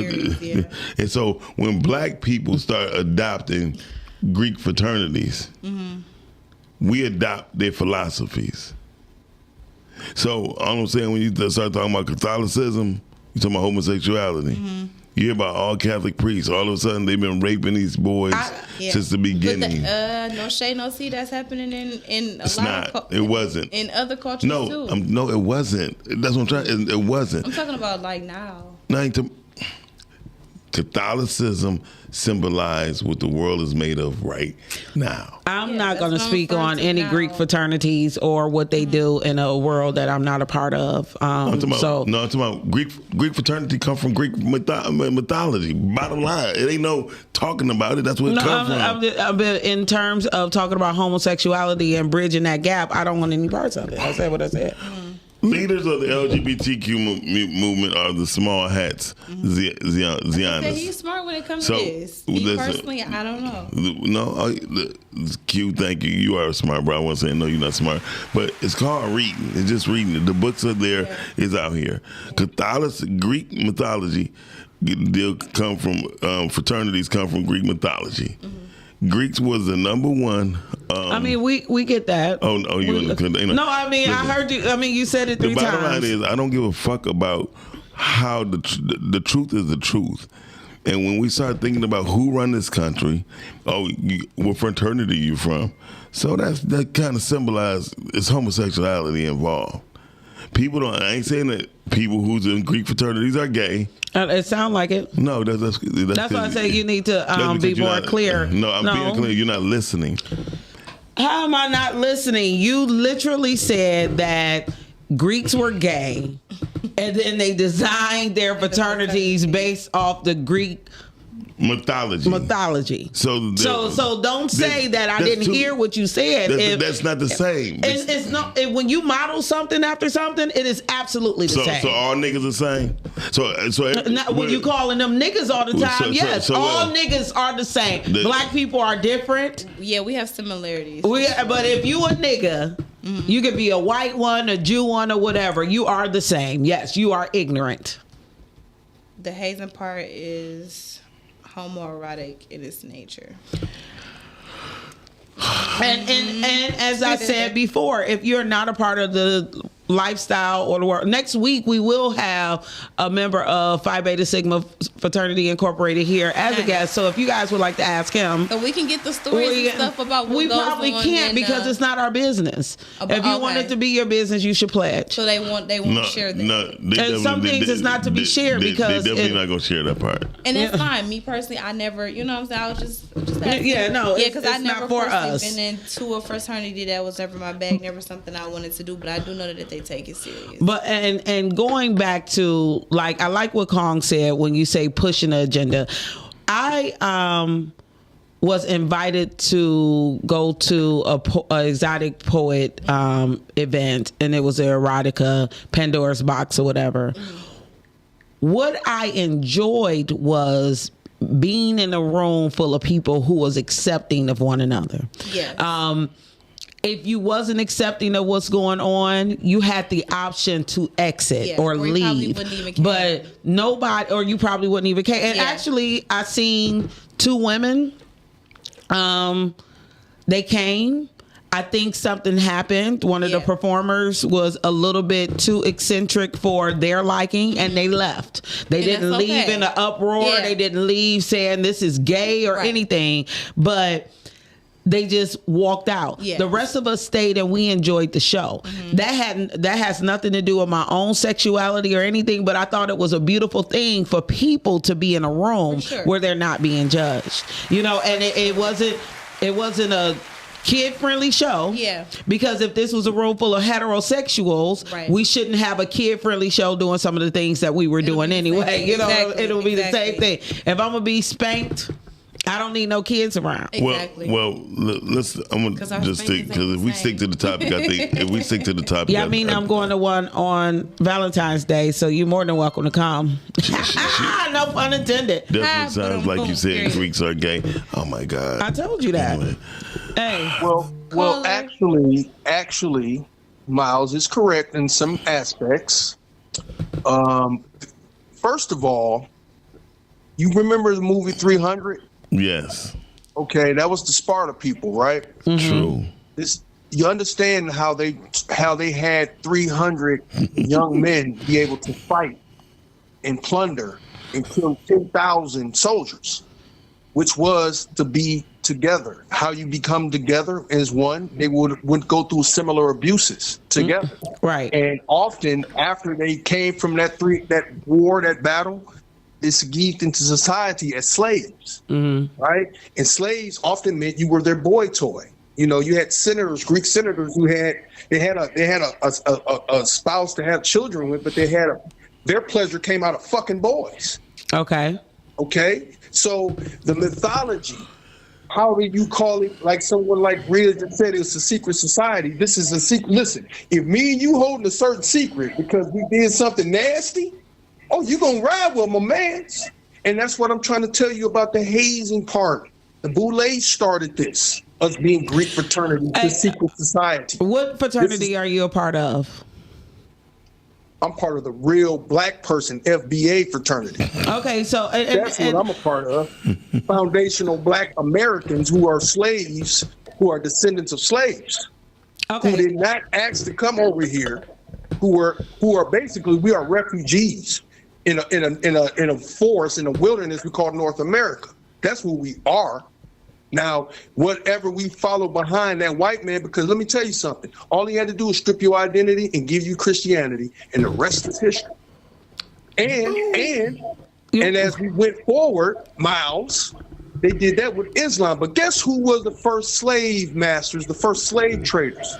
And so when black people start adopting Greek fraternities, we adopt their philosophies. So all I'm saying, when you start talking about Catholicism, you talking about homosexuality. You hear about all Catholic priests. All of a sudden, they've been raping these boys since the beginning. No shade, no see. That's happening in a it's lot not. It wasn't. In other cultures too. No, it wasn't. That's what I'm trying. It wasn't. I'm talking about like now. Catholicism symbolized what the world is made of right now. I'm not going to speak on any Greek fraternities or what they do in a world that I'm not a part of. I'm talking about Greek fraternity come from Greek mythology. Bottom line, it ain't no talking about it. That's where it comes from. In terms of talking about homosexuality and bridging that gap, I don't want any parts of it. I said what I said. Leaders of the LGBTQ movement are the small hats, Zionists. He's smart when it comes to this. Me personally, I don't know. Q, thank you. You are smart, bro. I wasn't saying no, you're not smart. But it's called reading. It's just reading it. The books are there. It's out here. Greek mythology, they'll come from, fraternities come from Greek mythology. Greeks was the number one. I mean, we get that. Oh, you in the No, I mean, I heard you. I mean, you said it 3 the times. bottom line is, I don't give a fuck about how the truth is the truth. And when we start thinking about who run this country, what fraternity you from, so that kind of symbolizes is homosexuality involved. People don't. I ain't saying that people who's in Greek fraternities are gay. It sounds like it. No, that's why I say you need to be more clear. No, I'm being clear. You're not listening. How am I not listening? You literally said that Greeks were gay, and then they designed their fraternities based off the Greek mythology. So don't say that I didn't hear what you said. That's not the same. It's not. When you model something after something, it is absolutely the same. So all niggas the same. So when you calling them niggas all the time, yes, all niggas are the same. Black people are different. Yeah, we have similarities. But if you a nigga, you could be a white one, a Jew one, or whatever. You are the same. Yes, you are ignorant. The hazing part is homoerotic in its nature. And as I said before, if you're not a part of the lifestyle or the world, next week we will have a member of Phi Beta Sigma Fraternity Incorporated here as a guest. So if you guys would like to ask him, so we can get the stories and stuff about what we goes probably on can't because it's not our business. If you want it to be your business, you should pledge. So they won't share that. No, and some things is not to be shared because they definitely not gonna share that part. And that's fine. Me personally, I never, you know what I'm saying? I was just asking. Because I never not for us. been into a fraternity that was ever my bag, never something I wanted to do, but I do know that they take it serious. But and going back to I like what Kong said when you say pushing the agenda. I was invited to go to a exotic poet event, and it was an erotica, Pandora's Box or whatever. What I enjoyed was being in a room full of people who was accepting of one another. Yeah. If you wasn't accepting of what's going on, you had the option to exit or leave. But nobody, or you probably wouldn't even care. And actually, I seen 2 women. They came. I think something happened. One of the performers was a little bit too eccentric for their liking, and they left. They didn't leave in an uproar. They didn't leave saying this is gay or anything. But they just walked out. The rest of us stayed and we enjoyed the show. That has nothing to do with my own sexuality or anything, but I thought it was a beautiful thing for people to be in a room where they're not being judged. You know, and it wasn't a kid-friendly show. Yeah. Because if this was a room full of heterosexuals, we shouldn't have a kid-friendly show doing some of the things that we were doing anyway. You know, it'll be the same thing. If I'm gonna be spanked, I don't need no kids around. Exactly. Well, let's. I'm gonna just stick because if we stick to the topic, I think if we stick to the topic. Yeah, I mean, I'm going to one on Valentine's Day, so you're more than welcome to come. No pun intended. Definitely sounds like you said Greeks are gay. Oh my God! I told you that. Anyway. Hey. Well, actually, Miles is correct in some aspects. First of all, you remember the movie 300? Yes. Okay, that was the Sparta people, right? True. You understand how they had 300 young men be able to fight and plunder and kill 10,000 soldiers, which was to be together. How you become together is one. They would go through similar abuses together, right? And often after they came from that battle, it's geeked into society as slaves, right? And slaves often meant you were their boy toy. You know, you had senators, Greek senators, who had a spouse to have children with, but their pleasure came out of fucking boys. Okay. So the mythology, how do you call it? Like someone like Rhea just said, it's a secret society. This is a secret. Listen, if me and you holding a certain secret because we did something nasty, oh, you gonna ride with my mans. And that's what I'm trying to tell you about the hazing part. The Boulay started this, us being Greek fraternity, the secret society. What fraternity are you a part of? I'm part of the real black person FBA fraternity. Okay, so That's what I'm a part of. Foundational Black Americans who are slaves, who are descendants of slaves, who did not ask to come over here, who are basically, we are refugees in a forest, in a wilderness we call North America. That's who we are. Now, whatever we follow behind that white man, because let me tell you something, all he had to do is strip your identity and give you Christianity, and the rest is history. And as we went forward, Miles, they did that with Islam. But guess who was the first slave masters, the first slave traders?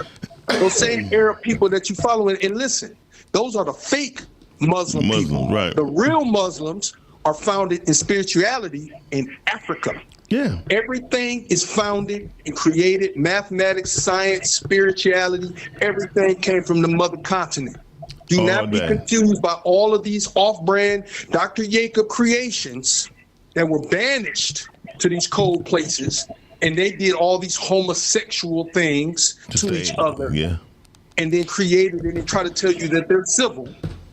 Those same Arab people that you follow. And listen, those are the fake Muslim people. Right. The real Muslims are founded in spirituality in Africa. Yeah. Everything is founded and created, mathematics, science, spirituality, everything came from the mother continent. Do not be confused by all of these off-brand Dr. Jacob creations that were banished to these cold places, and they did all these homosexual things to each other. Yeah. And then created it and try to tell you that they're civil,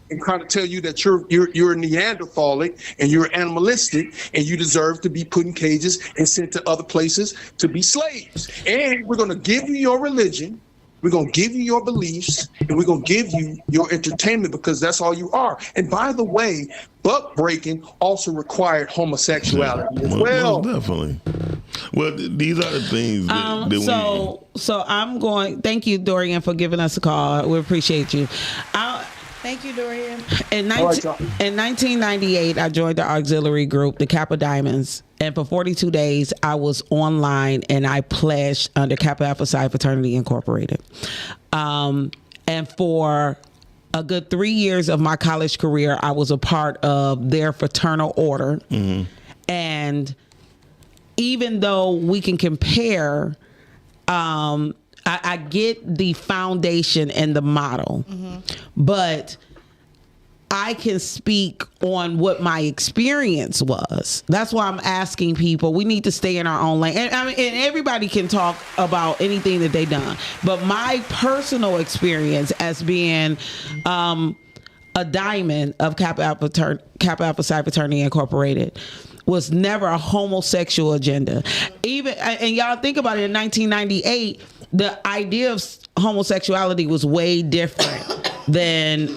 and trying to tell you that you're a Neanderthalic and you're animalistic and you deserve to be put in cages and sent to other places to be slaves. And we're going to give you your religion, we're going to give you your beliefs, and we're going to give you your entertainment, because that's all you are. And by the way, buck breaking also required homosexuality as well. Most definitely. Well, these are the things that so I'm going. Thank you, Dorian, for giving us a call. We appreciate you. Thank you, Dorian. In 1998, I joined the auxiliary group, the Kappa Diamonds, and for 42 days, I was online and I pledged under Kappa Alpha Psi Fraternity Incorporated. And for a good 3 years of my college career, I was a part of their fraternal order. Mm-hmm. And even though we can compare, I get the foundation and the model, but I can speak on what my experience was. That's why I'm asking people. We need to stay in our own lane. And everybody can talk about anything that they've done. But my personal experience as being a diamond of Kappa Alpha Psi Fraternity Incorporated was never a homosexual agenda. And y'all think about it, in 1998, the idea of homosexuality was way different than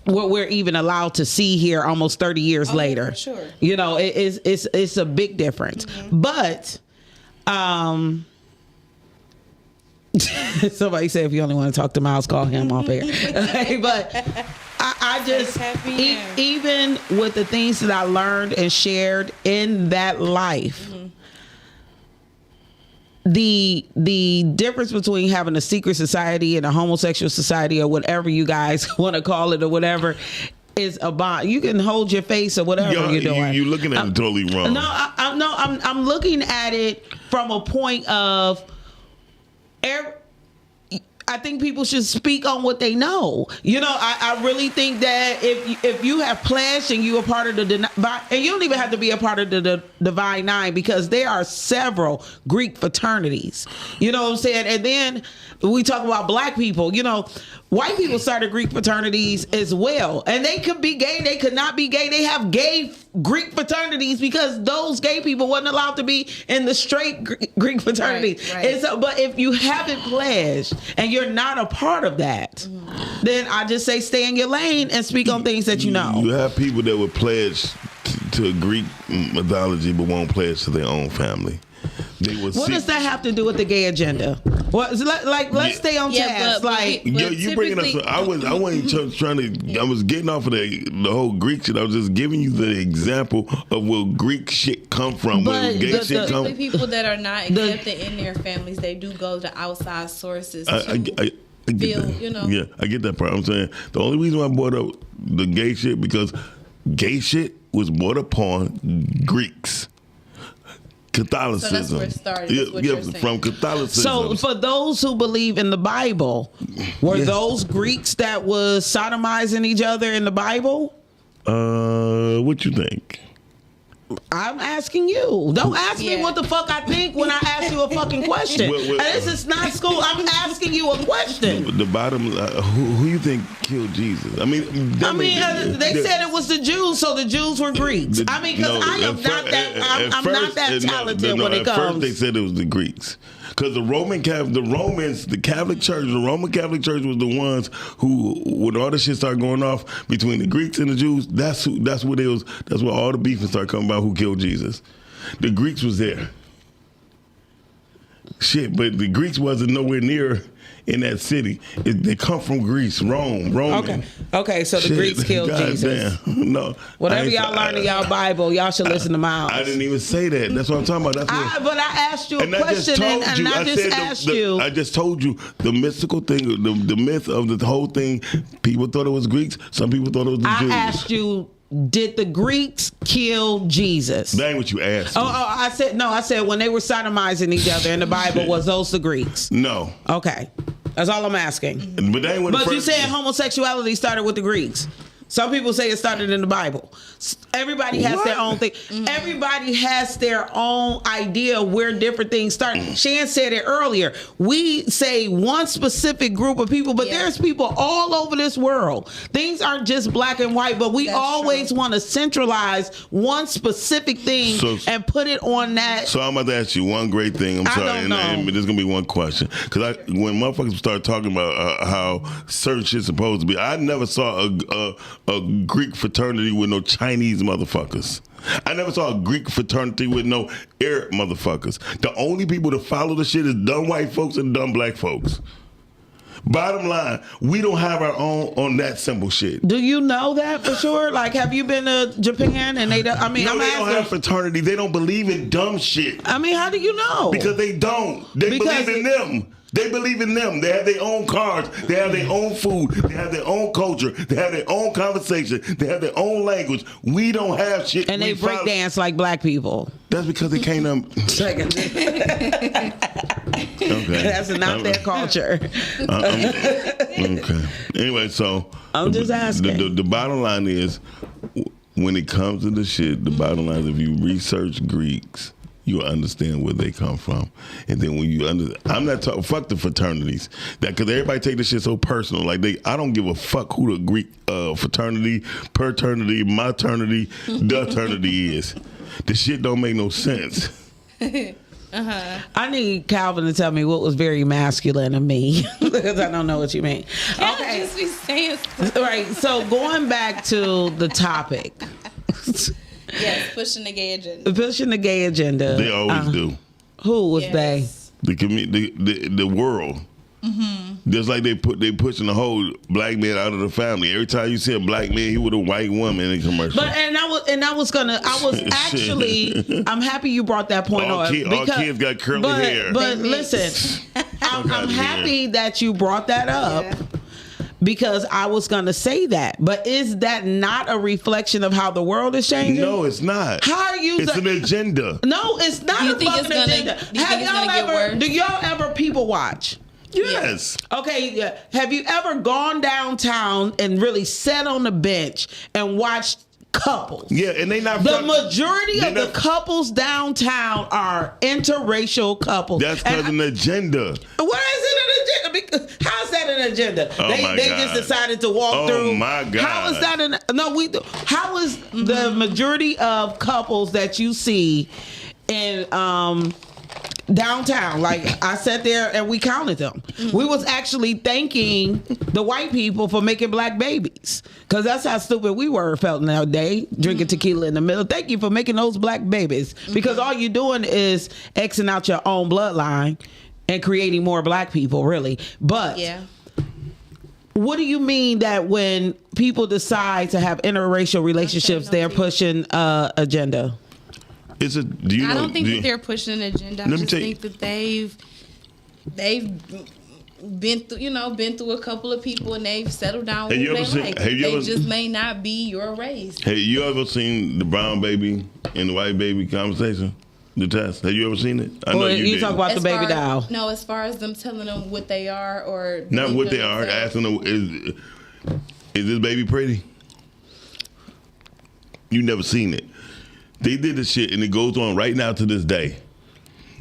what we're even allowed to see here almost 30 years later. For sure. You know, it's a big difference. But somebody said if you only want to talk to Miles, call him off air. But I just, even with the things that I learned and shared in that life, the difference between having a secret society and a homosexual society, or whatever you guys want to call it, or whatever, is about, you can hold your face or whatever you're doing. You're looking at it totally wrong. I'm looking at it from a point of, I think people should speak on what they know. You know, I really think that if you have pledged and you are part of the, and you don't even have to be a part of the Divine Nine, because there are several Greek fraternities. You know what I'm saying? And then we talk about black people. You know, white people started Greek fraternities as well, and they could be gay, they could not be gay. They have gay Greek fraternities because those gay people wasn't allowed to be in the straight Greek fraternity. Right. And so, but if you haven't pledged and you're not a part of that, then I just say stay in your lane and speak on things that you know. You have people that would pledge to Greek mythology but won't pledge to their own family. What does that have to do with the gay agenda? Let's stay on task. You bringing up. I wasn't trying to. I was getting off of the whole Greek shit. I was just giving you the example of where Greek shit come from. Where gay shit come. The people that are not accepted in their families, they do go to outside sources. I get that. You know. Yeah, I get that part. I'm saying the only reason why I brought up the gay shit, because gay shit was brought upon Greeks. Catholicism. So that's where it started. From Catholicism. So for those who believe in the Bible, were those Greeks that was sodomizing each other in the Bible? What you think? I'm asking you. Don't ask me what the fuck I think when I ask you a fucking question. This is not school. I'm asking you a question. The bottom, who you think killed Jesus? I mean, they said it was the Jews, so the Jews were Greeks. I mean, because I am not that. I'm not that talented when it comes. At first, they said it was the Greeks. Because the Roman Catholic Church was the ones who, when all this shit started going off between the Greeks and the Jews, that's where all the beef started coming about who killed Jesus. The Greeks was there. Shit, but the Greeks wasn't nowhere near in that city. They come from Greece, Rome. Okay, so the Greeks killed Jesus. No. Whatever y'all learn in y'all Bible, y'all should listen to Miles. I didn't even say that. That's what I'm talking about. But I asked you a question, and I just asked you. I just told you the mystical thing, the myth of the whole thing. People thought it was Greeks. Some people thought it was the Jews. I asked you, did the Greeks kill Jesus? That ain't what you asked me. I said when they were sodomizing each other in the Bible, was those the Greeks? No. Okay. That's all I'm asking. But that ain't what you said homosexuality started with the Greeks. Some people say it started in the Bible. Everybody has their own thing. Everybody has their own idea where different things start. Shan said it earlier. We say one specific group of people, but there's people all over this world. Things aren't just black and white, but we always want to centralize one specific thing and put it on that. So I'm about to ask you one great thing. I'm sorry, and there's gonna be one question. Because when motherfuckers start talking about how certain shit's supposed to be, I never saw a Greek fraternity with no Chinese motherfuckers. I never saw a Greek fraternity with no Arab motherfuckers. The only people that follow the shit is dumb white folks and dumb black folks. Bottom line, we don't have our own on that simple shit. Do you know that for sure? Like, have you been to Japan and they don't? I mean, no, they don't have fraternity. They don't believe in dumb shit. I mean, how do you know? Because they don't. They believe in them. They believe in them. They have their own cars. They have their own food. They have their own culture. They have their own conversation. They have their own language. We don't have shit. And they break dance like black people. That's because they can't. Okay. That's not their culture. Okay. Anyway, so I'm just asking. The bottom line is, when it comes to the shit, the bottom line is, if you research Greeks, you'll understand where they come from. And then when you I'm not talking, fuck the fraternities. Because everybody take this shit so personal. Like, I don't give a fuck who the Greek fraternity, paternity, maternity, deternity is. The shit don't make no sense. I need Calvin to tell me what was very masculine of me, because I don't know what you mean. Okay. Just be saying stuff. Right, so going back to the topic. Yes, pushing the gay agenda. Pushing the gay agenda. They always do. Who was they? The world. Mm-hmm. Just like they pushing the whole black man out of the family. Every time you see a black man, he with a white woman in a commercial. But I was actually I'm happy you brought that point up. All kids got curly hair. But listen, I'm happy that you brought that up. Yeah. Because I was going to say that. But is that not a reflection of how the world is changing? No, it's not. How are you? It's an agenda. No, it's not a fucking agenda. Do y'all ever people watch? Yes. Okay, have you ever gone downtown and really sat on the bench and watched couples? Yeah, and they not. The majority of the couples downtown are interracial couples. That's because an agenda. What is it an agenda? How's that an agenda? Oh they just decided to walk through. Oh my God! How is that How is the majority of couples that you see in downtown? Like, I sat there and we counted them. Mm-hmm. We was actually thanking the white people for making black babies, because that's how stupid we felt in that day, drinking tequila in the middle. Thank you for making those black babies, because all you're doing is Xing out your own bloodline and creating more black people, really. But what do you mean that when people decide to have interracial relationships, they're pushing agenda? I don't think that they're pushing an agenda. I just think that they've been through a couple of people and they've settled down with who they like. They just may not be your race. Have you ever seen the brown baby and the white baby conversation? The test. Have you ever seen it? I know you talk about the baby doll. No, as far as them telling them what they are or not what they are, asking them, is this baby pretty? You never seen it. They did this shit, and it goes on right now to this day.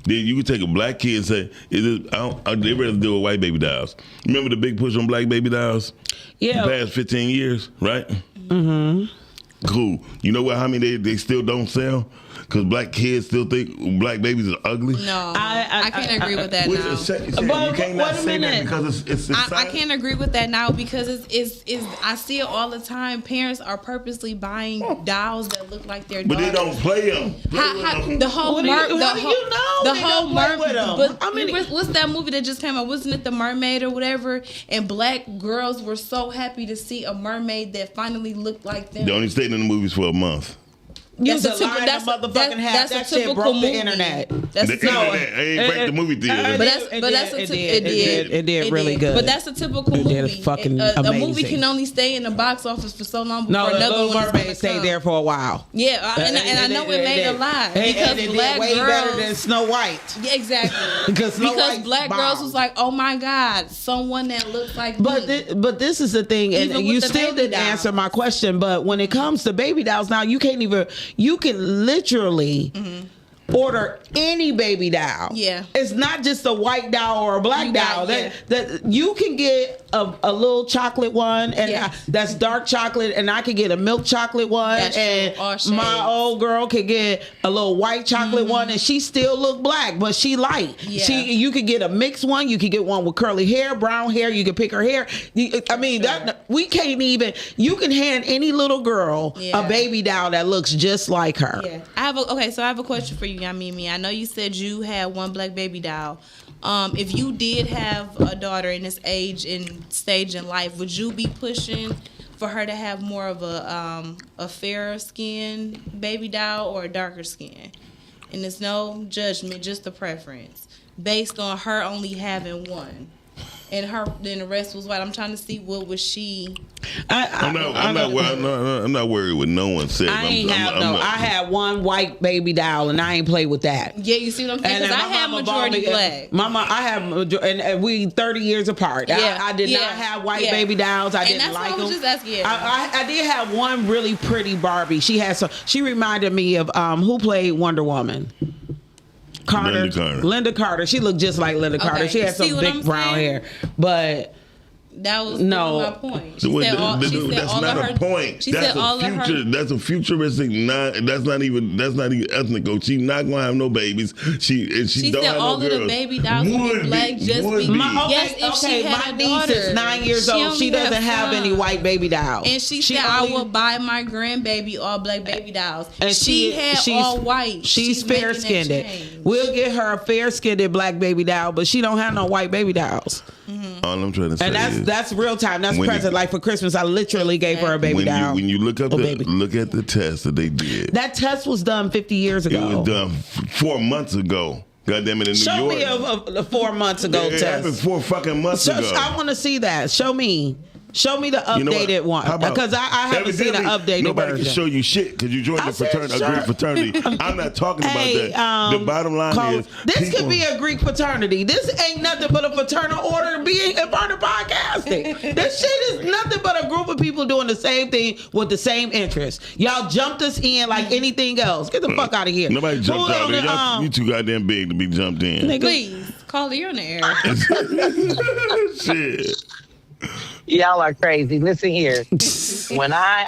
Then you could take a black kid and say, they rather deal with white baby dolls. Remember the big push on black baby dolls? Yeah. The past 15 years, right? Mm-hmm. Cool. You know what? How many they still don't sell? Because black kids still think black babies are ugly. No, I can't agree with that now. You can't not say that because it's I can't agree with that now because it's I see it all the time. Parents are purposely buying dolls that look like their But daughters. they don't play them. The whole mermaid. But I mean, what's that movie that just came out? Wasn't it The Mermaid or whatever? And black girls were so happy to see a mermaid that finally looked like them. They only stayed in the movies for a month. That's a motherfucking half. That shit broke the internet. That's the internet ain't break the movie theater. It did really good. But that's a typical movie. It did fucking a amazing. movie can only stay in the box office for so long before No, the another Little one is Mermaid gonna stayed come. there for a while. Yeah, and I know it made a lot because it black did way girls better than Snow White. Yeah, exactly. Because black girls was like, oh my god, someone that looks like me. But this is the thing, and Even you with the still baby didn't dolls. answer my question. But when it comes to baby dolls, now you can literally order any baby doll. Yeah. It's not just a white doll or a black You doll. got- That you can get a little chocolate one, and that's dark chocolate, and I could get a milk chocolate one, That's and true. All shades. my old girl could get a little white chocolate one, and she still look black, but she light. Yeah. You could get a mixed one. You could get one with curly hair, brown hair. You could pick her hair. I mean, that we can't even. You can hand any little girl a baby doll that looks just like her. Yeah. I have a question for you, Yamimi. I know you said you had one black baby doll. If you did have a daughter in this age and stage in life, would you be pushing for her to have more of a fairer skin baby doll or a darker skin? And there's no judgment, just a preference based on her only having one. And then the rest was white. I'm trying to see what was she. I'm not worried what no one said. I had one white baby doll, and I ain't play with that. Yeah, you see what I'm saying? And Because I my had mama majority bought me- black. I have, and we 30 years apart. Yeah, I did not have white yeah. baby dolls. I And didn't that's like why I was them. just asking. Yeah. I did have one really pretty Barbie. She had some. She reminded me of who played Wonder Woman. Linda Carter. She looked just like Linda Carter. She had See some what big I'm brown saying? hair, but. That was my point. She Well, said all, she said that's all not of a her, point. She That's said a all future. of her. That's a futuristic. That's not even ethnical. She's not gonna have no babies. She She don't said have all no of the girls. baby dolls would be black just would be. be. Yes, if she had my a niece daughter. is 9 years old. She only doesn't have any white baby dolls. And she said, only- I will buy my grandbaby all black baby dolls. And she had all white. She's making fair that skinned. change. We'll get her a fair skinned black baby doll, but she don't have no white baby dolls. All I'm trying to say And is that's real time. That's when present. Like for Christmas, I literally gave her a baby doll. when you look up look at the test that they did. That test was done 50 years ago. It was done 4 months ago. God damn it, in Show New York. me a 4 months ago It test. happened 4 fucking months ago. I want to see that. Show me the updated one. How about- Because I haven't seen an Evidently, updated nobody version. can show you shit because you joined I a said, fraternity, sure. a Greek fraternity. I'm not talking about Hey, that. The bottom line is this people- could be a Greek fraternity. This ain't nothing but a fraternal order being a part of podcasting. This shit is nothing but a group of people doing the same thing with the same interests. Y'all jumped us in like anything else. Get the fuck out of here. Nobody jumped Who out on there. the, Y'all, you too goddamn big to be jumped in. Please, call her on the air. Shit. Y'all are crazy. Listen here. When I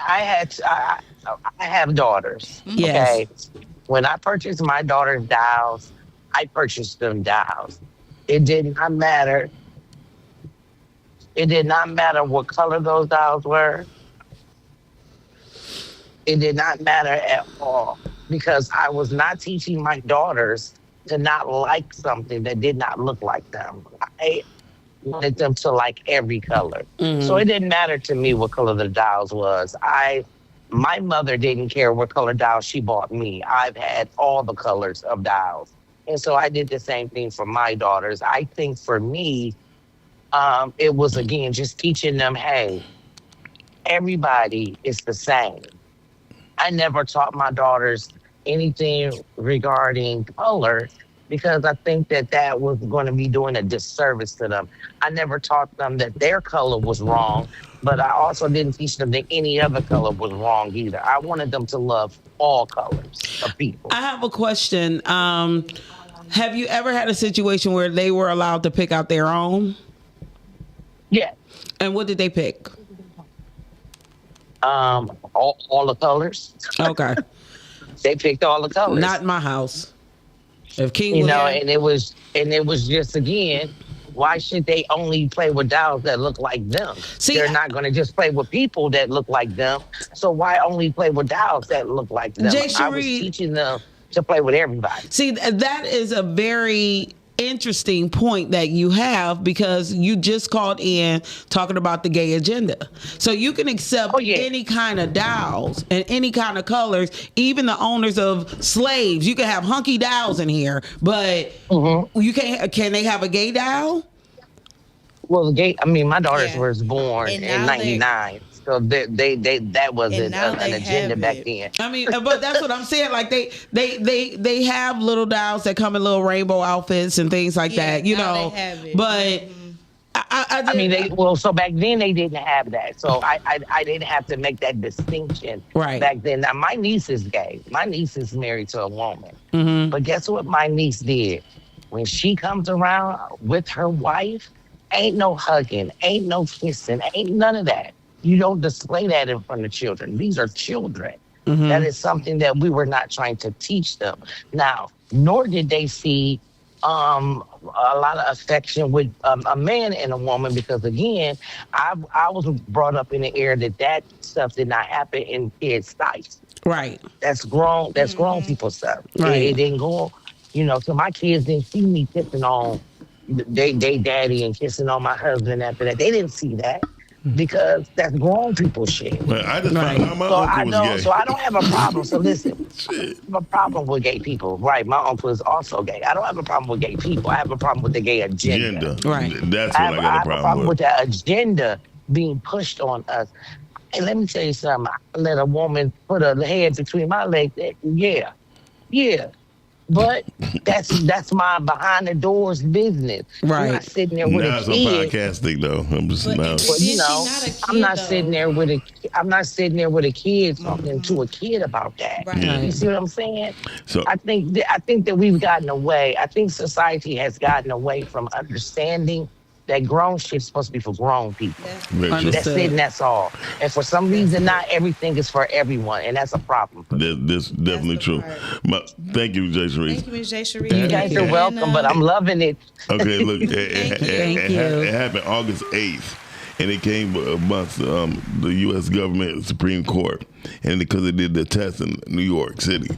have daughters. Yes. Okay. When I purchased my daughter's dolls, I purchased them dolls. It did not matter. It did not matter what color those dolls were. It did not matter at all because I was not teaching my daughters to not like something that did not look like them. I wanted them to like every color. So it didn't matter to me what color the dolls was. My mother didn't care what color dolls she bought me. I've had all the colors of dolls. And so I did the same thing for my daughters. I think for me, it was, again, just teaching them, hey, everybody is the same. I never taught my daughters anything regarding color because I think that was going to be doing a disservice to them. I never taught them that their color was wrong, but I also didn't teach them that any other color was wrong either. I wanted them to love all colors of people. I have a question. Have you ever had a situation where they were allowed to pick out their own? Yeah. And what did they pick? All the colors. Okay. They picked all the colors. Not in my house. If King, you know, and it was just, again, why should they only play with dolls that look like them? See, they're not going to just play with people that look like them. So why only play with dolls that look like them? I was teaching them to play with everybody. See, that is a very interesting point that you have, because you just called in talking about the gay agenda. So you can accept any kind of dolls and any kind of colors, even the owners of slaves. You can have hunky dolls in here, but you can't. Can they have a gay doll? Well, my daughters was born in '99. So that was an agenda back then. I mean, but that's what I'm saying. Like they have little dolls that come in little rainbow outfits and things like that, you know. They have it. But I mean, so back then they didn't have that. So I didn't have to make that distinction back then. Now my niece is gay. My niece is married to a woman. Mm-hmm. But guess what my niece did? When she comes around with her wife, ain't no hugging, ain't no kissing, ain't none of that. You don't display that in front of children. These are children. Mm-hmm. That is something that we were not trying to teach them. Now, nor did they see a lot of affection with a man and a woman, because again, I was brought up in the era that stuff did not happen in kids' sites. Right. That's grown people stuff. Right. It didn't go, so my kids didn't see me kissing on they daddy and kissing on my husband after that. They didn't see that. Because that's grown people shit. I just found out my uncle was gay. So I don't have a problem. So listen, I have a problem with gay people. Right, my uncle is also gay. I don't have a problem with gay people. I have a problem with the gay agenda. Right. That's what I got a problem with that agenda being pushed on us. And let me tell you something. I let a woman put her head between my legs. Yeah. But that's my behind the doors business. Right. I'm not sitting there with now a kid. It's podcasting though. I'm just now. I'm not sitting there with a kid talking to a kid about that. Right. Yeah. You see what I'm saying? So I think that we've gotten away. I think society has gotten away from understanding that grown shit's supposed to be for grown people. That's it, and that's all. And for some reason, not everything is for everyone, and that's a problem. That's definitely true. But thank you, Jay Cherise. Thank you, Ms. Jay Cherise. You guys are welcome, but I'm loving it. Okay, look, it happened August 8th, and it came amongst the U.S. government, Supreme Court, and because they did the test in New York City,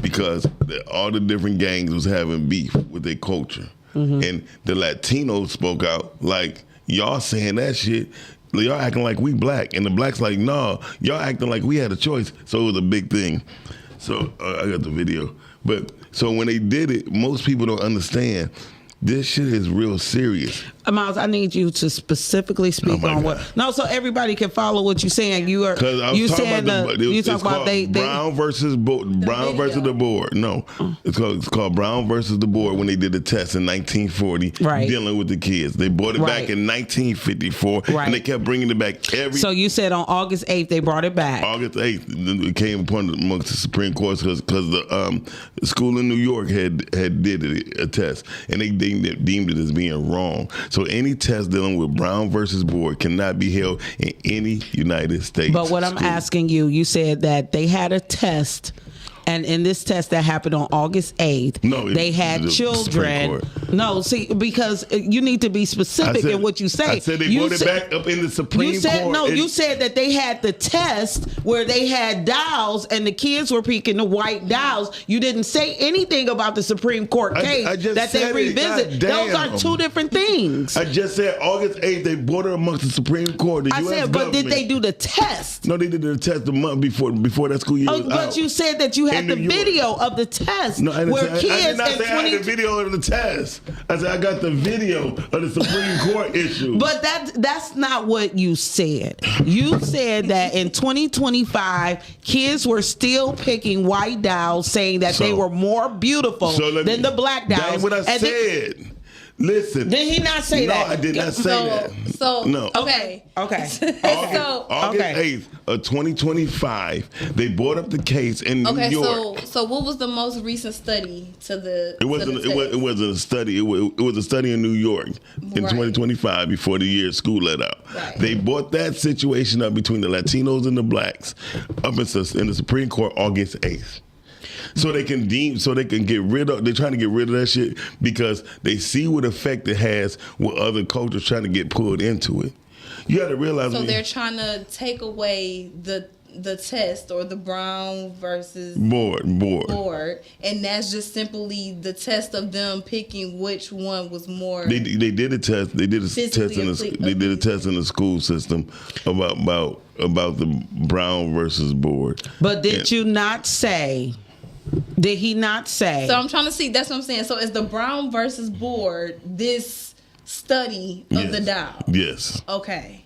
because all the different gangs was having beef with their culture. Mm-hmm. And the Latinos spoke out like, y'all saying that shit, y'all acting like we black. And the blacks like, no, y'all acting like we had a choice. So it was a big thing. So I got the video. But so when they did it, most people don't understand. This shit is real serious. Miles, I need you to specifically speak on what. No, so everybody can follow what you're saying. You are. You saying you talk about they Brown versus the board. No, it's called Brown versus the board when they did the test in 1940, dealing with the kids. They brought it back in 1954, and they kept bringing it back every. So you said on August 8th they brought it back. August 8th, it came upon amongst the Supreme Court because the school in New York had did a test, and they deemed it as being wrong. So any test dealing with Brown versus Board cannot be held in any United States. But what I'm asking you said that they had a test, and in this test that happened on August 8th, they had children. No, see, because you need to be specific in what you say. I said they brought it back up in the Supreme Court. No, you said that they had the test where they had dolls and the kids were picking the white dolls. You didn't say anything about the Supreme Court case that they revisit. Those are two different things. I just said August 8th they brought it amongst the Supreme Court. The US but government. did they do the test? No, they did the test the month before that school year was but out. you said that you had the video of the test where kids I did not say I had the video of the test. case. I said, I got the video of the Supreme Court issue. But that's not what you said. You said that in 2025, kids were still picking white dolls, saying that they were more beautiful than the black dolls. That's what I said. Listen. Did he not say that? No, I did not say that. So, no. Okay. August 8th of 2025, they brought up the case in New York. So what was the most recent study to the? It wasn't a study. It was a study in New York in 2025 before the year school let out. Right. They brought that situation up between the Latinos and the blacks up in the Supreme Court August 8th. So they can get rid of. They're trying to get rid of that shit because they see what effect it has with other cultures trying to get pulled into it. You got to realize. So they're trying to take away the test or the Brown versus board, and that's just simply the test of them picking which one was more. They did a test. They did a test in the school system about the Brown versus board. But did you not say? Did he not say? So I'm trying to see. That's what I'm saying. So is the Brown versus board this study of the Dow? Yes. Okay.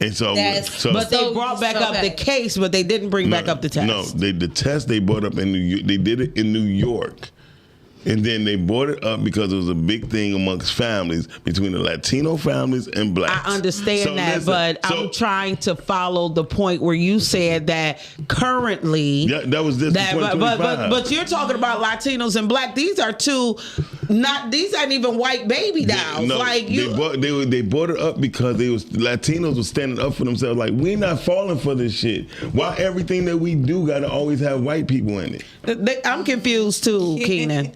And but they brought back up the case, but they didn't bring back up the test. No, the test they brought up in New York. They did it in New York. And then they brought it up because it was a big thing amongst families, between the Latino families and blacks. I understand but I'm trying to follow the point where you said that currently. Yeah, that was this. But you're talking about Latinos and black. These are these aren't even white baby dolls. They brought it up because Latinos were standing up for themselves. Like, we're not falling for this shit. Why everything that we do got to always have white people in it? I'm confused too, Keenan.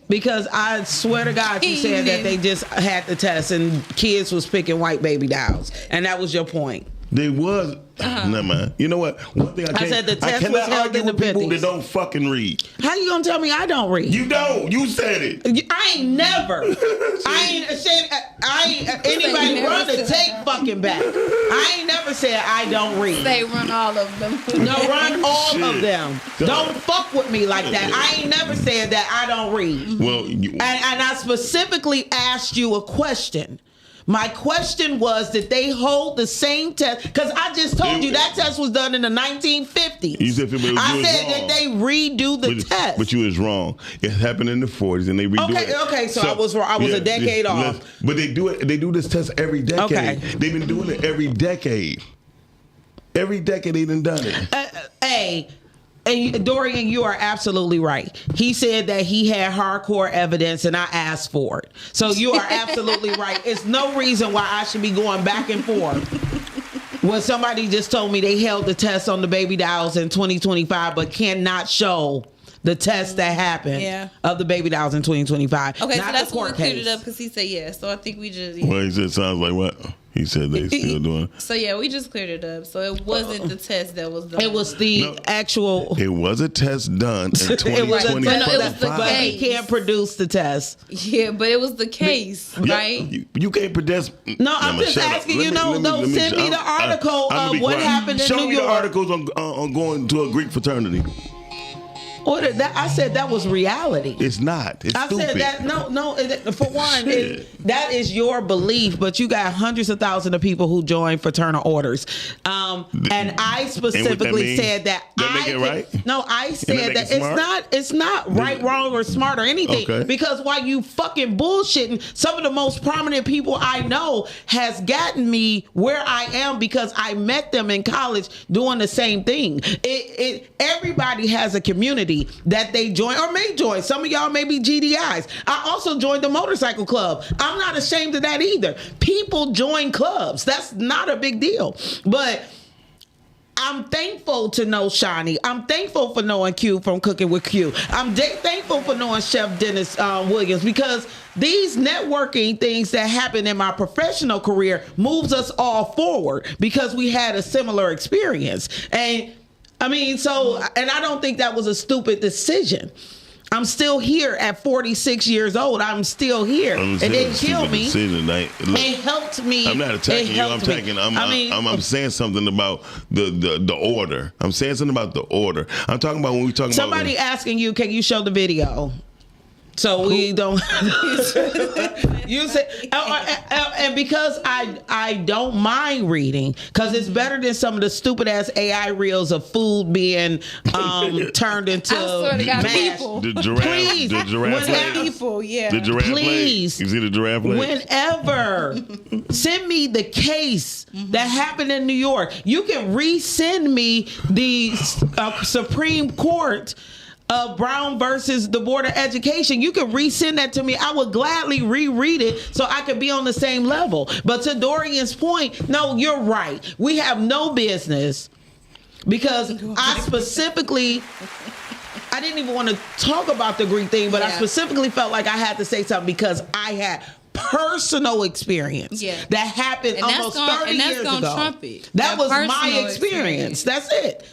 Because I swear to God, you said that they just had the test and kids was picking white baby dolls, and that was your point. They was. Never mind. You know what? One thing I said the test was held in the 50s. People that don't fucking read. How you gonna tell me I don't read? You don't. You said it. I ain't never. Anybody run the tape fucking back. I ain't never said I don't read. They run all of them. No, run all of them. Don't fuck with me like that. I ain't never said that I don't read. Well, and I specifically asked you a question. My question was, did they hold the same test? Because I just told you that test was done in the 1950s. You said, I said that they redo the test. But you was wrong. It happened in the 40s, and they redo it. Okay, so I was a decade off. But they do it. They do this test every decade. Okay. They've been doing it every decade. Every decade they done it. And Dorian, you are absolutely right. He said that he had hardcore evidence and I asked for it. So you are absolutely right. It's no reason why I should be going back and forth. When somebody just told me they held the test on the baby dolls in 2025 but cannot show the test that happened of the baby dolls in 2025. Okay, not so that's what we cleared case. it up because he said yes. So I think we just... Well, he said sounds like what? He said they still doing it. So yeah, we just cleared it up. So it wasn't the test that was done. It was the actual... It was a test done in 2025. It was the but he can't produce the test. Yeah, but it was the case, right? You can't produce... No, I'm just asking you, send me the article of what happened in New York. Show me the articles on going to a Greek fraternity. I said that was reality. It's not. It's stupid. Said that no. For one, that is your belief, but you got hundreds of thousands of people who join fraternal orders. And I specifically said that. Make it right? No, I said that it's not right, wrong, or smart or anything. Okay. Because while you fucking bullshitting, some of the most prominent people I know has gotten me where I am because I met them in college doing the same thing. Everybody has a community that they join or may join. Some of y'all may be GDIs. I also joined the motorcycle club. I'm not ashamed of that either. People join clubs. That's not a big deal. But I'm thankful to know Shawnee. I'm thankful for knowing Q from Cooking with Q. I'm thankful for knowing Chef Dennis Williams, because these networking things that happen in my professional career moves us all forward because we had a similar experience. And I mean, and I don't think that was a stupid decision. I'm still here at 46 years old. I'm still here. It didn't kill me. It helped me. I'm not attacking you. I'm saying something about the order. I'm saying something about the order. I'm talking about when we talking somebody about... asking you, can you show the video? So we don't. You say, and because I don't mind reading, because it's better than some of the stupid ass AI reels of food being turned into mash. The giraffe. People, yeah. The giraffe Please. leg. You see the giraffe leg? Whenever, send me the case that happened in New York. You can resend me the Supreme Court of Brown versus the Board of Education. You can resend that to me. I would gladly reread it so I could be on the same level. But to Dorian's point, no, you're right. We have no business, because I specifically, I didn't even want to talk about the Greek thing, but I specifically felt like I had to say something because I had personal experience that happened almost 30 years ago. That was my experience. That's it.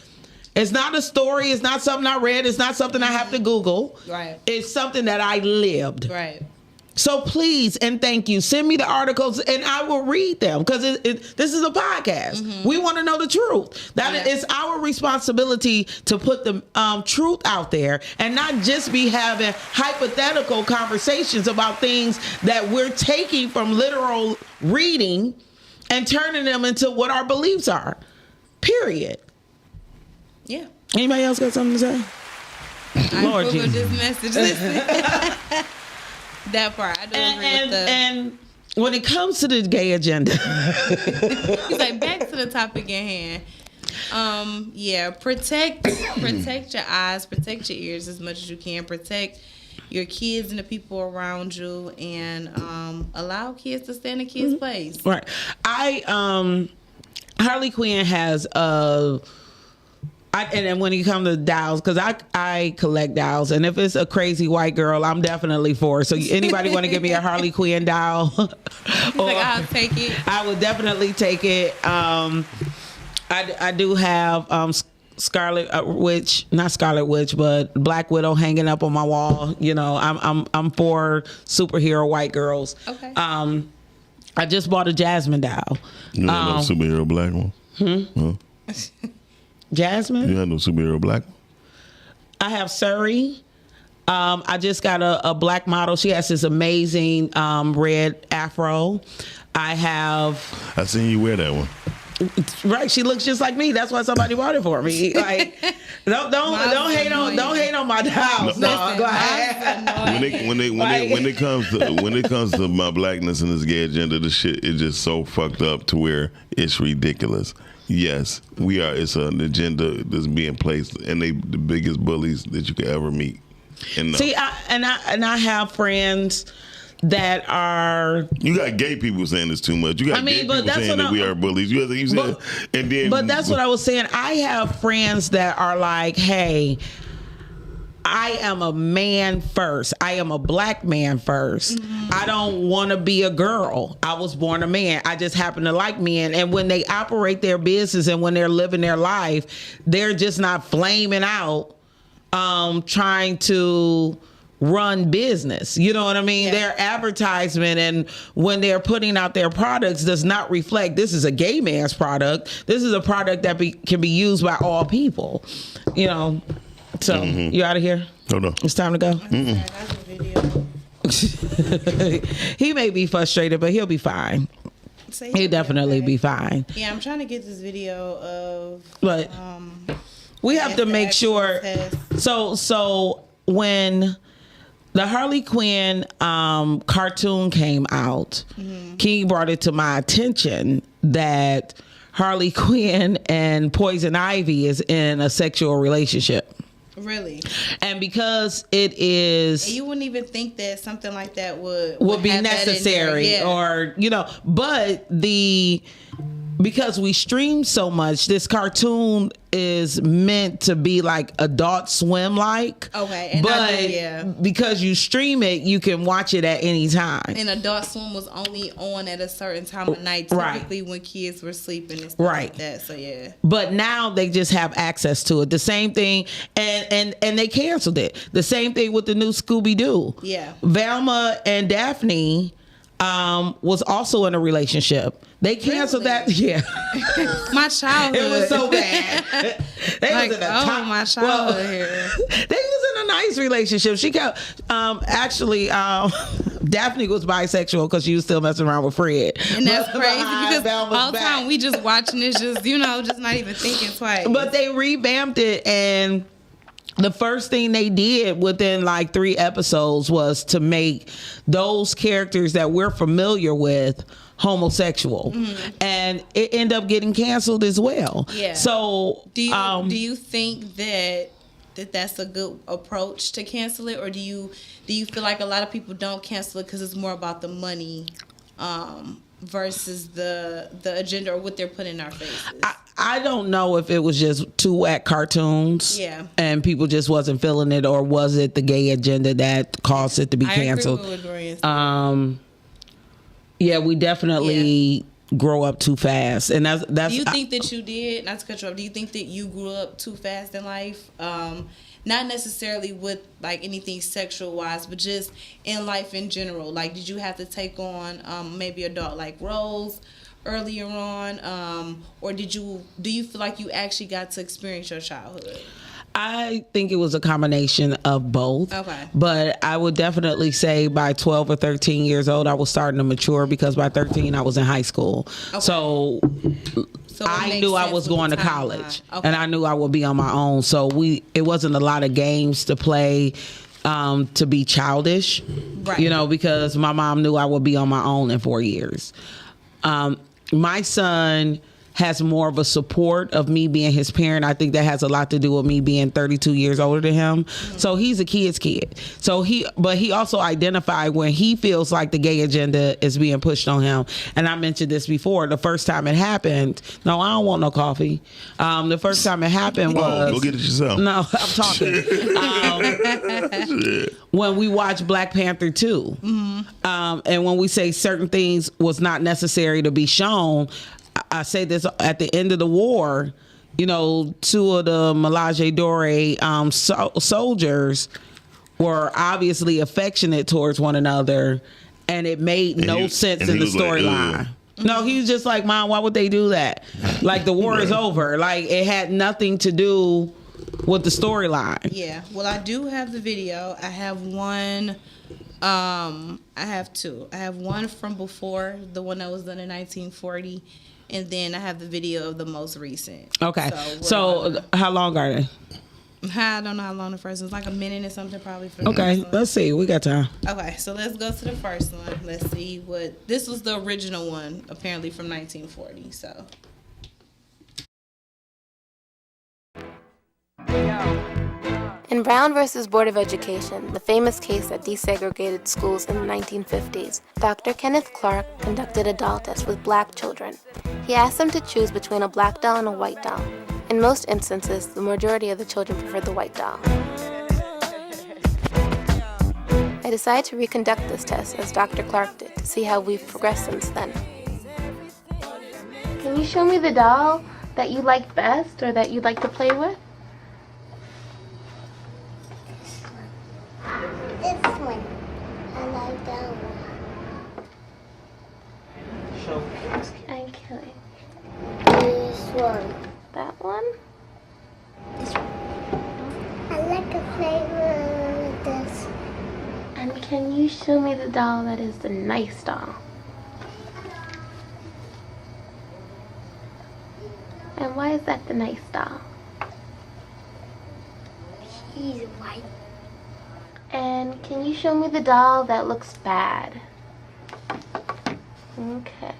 It's not a story. It's not something I read. It's not something I have to Google. Right. It's something that I lived. Right. So please and thank you. Send me the articles and I will read them, because this is a podcast. We want to know the truth. That is our responsibility to put the truth out there and not just be having hypothetical conversations about things that we're taking from literal reading and turning them into what our beliefs are. Period. Yeah. Anybody else got something to say? I Lord Googled Jesus. this message. Listen. That part. I don't agree with the... And when it comes to the gay agenda, he's like, back to the topic at hand. Protect your eyes, protect your ears as much as you can. Protect your kids and the people around you, and allow kids to stand in kids' place. Right. Harley Quinn has and then when you come to dolls, because I collect dolls, and if it's a crazy white girl, I'm definitely for it. So anybody want to give me a Harley Quinn doll? I'll take it. I would definitely take it. I do have Scarlet Witch, not Scarlet Witch, but Black Widow hanging up on my wall. You know, I'm for superhero white girls. Okay. I just bought a Jasmine doll. You have no superhero black one? Huh? Jasmine? You have no superhero black one? I have Suri. I just got a black model. She has this amazing red afro. I seen you wear that one. Right, she looks just like me. That's why somebody bought it for me. Like, don't hate on my dolls. No, go ahead. When it comes to my blackness and this gay agenda, the shit is just so fucked up to where it's ridiculous. Yes, we are. It's an agenda that's being placed, and they the biggest bullies that you could ever meet. And see, I have friends that are. You got gay people saying this too much. You got gay people saying that we are bullies. But that's what I was saying. I have friends that are like, hey, I am a man first. I am a black man first. I don't want to be a girl. I was born a man. I just happen to like men. And when they operate their business and when they're living their life, they're just not flaming out trying to run business. You know what I mean? Their advertisement and when they're putting out their products does not reflect this is a gay man's product. This is a product that can be used by all people. You know. So you out of here? Oh no. It's time to go. He may be frustrated, but he'll be fine. He'll definitely be fine. Yeah, I'm trying to get this video of. But we have to make sure. So when the Harley Quinn cartoon came out, King brought it to my attention that Harley Quinn and Poison Ivy is in a sexual relationship. Really? And because it is, and you wouldn't even think that something like that would be necessary, or but because we stream so much, this cartoon is meant to be like Adult Swim like. Okay. And because you stream it, you can watch it at any time. And Adult Swim was only on at a certain time of night, typically when kids were sleeping and stuff like that. So But now they just have access to it. The same thing, and they canceled it. The same thing with the new Scooby-Doo. Yeah. Velma and Daphne was also in a relationship. They canceled that. Yeah. My childhood. It was so bad. They was in a my childhood here. They was in a nice relationship. She kept actually Daphne was bisexual because she was still messing around with Fred. And that's crazy because Velma's all the time we just watching this, just just not even thinking twice. But they revamped it, and the first thing they did within like 3 episodes was to make those characters that we're familiar with homosexual, and it ended up getting canceled as well. Yeah. So do you think that's a good approach to cancel it, or do you feel like a lot of people don't cancel it because it's more about the money versus the agenda or what they're putting in our faces? I don't know if it was just 2 whack cartoons, and people just wasn't feeling it, or was it the gay agenda that caused it to be canceled? I agree with yeah, we definitely grow up too fast, and that's. Do you think that you did? Not to cut you off. Do you think that you grew up too fast in life? Not necessarily with like anything sexual wise, but just in life in general. Like, did you have to take on maybe adult like roles earlier on, or do you feel like you actually got to experience your childhood? I think it was a combination of both. Okay. But I would definitely say by 12 or 13 years old, I was starting to mature, because by 13 I was in high school. Okay. So I knew I was going to college, and I knew I would be on my own. So it wasn't a lot of games to play to be childish, right? Because my mom knew I would be on my own in 4 years. My son has more of a support of me being his parent. I think that has a lot to do with me being 32 years older than him. So he's a kid's kid. But he also identified when he feels like the gay agenda is being pushed on him. And I mentioned this before. The first time it happened, no, I don't want no coffee. The first time it happened was... go get it yourself. No, I'm talking. When we watched Black Panther 2, and when we say certain things was not necessary to be shown, I say this at the end of the war, 2 of the Malage Dore soldiers were obviously affectionate towards one another, and it made no sense in the storyline. No, he was just like, Mom, why would they do that? Like, the war is over. Like, it had nothing to do with the storyline. Yeah. Well, I do have the video. I have one. I have 2. I have one from before, the one that was done in 1940. And then I have the video of the most recent. Okay. So how long are they? I don't know how long the first one's. Like a minute or something probably. For okay. Let's see. We got time. Okay. So let's go to the first one. Let's see what... This was the original one, apparently from 1940. So... In Brown versus Board of Education, the famous case that desegregated schools in the 1950s, Dr. Kenneth Clark conducted a doll test with black children. He asked them to choose between a black doll and a white doll. In most instances, the majority of the children preferred the white doll. I decided to reconduct this test as Dr. Clark did to see how we've progressed since then. Can you show me the doll that you like best or that you'd like to play with? This one. I like that one. Okay. This one. That one? This one. I like to play with this. And can you show me the doll that is the nice doll? And why is that the nice doll? She's white. And can you show me the doll that looks bad? Okay.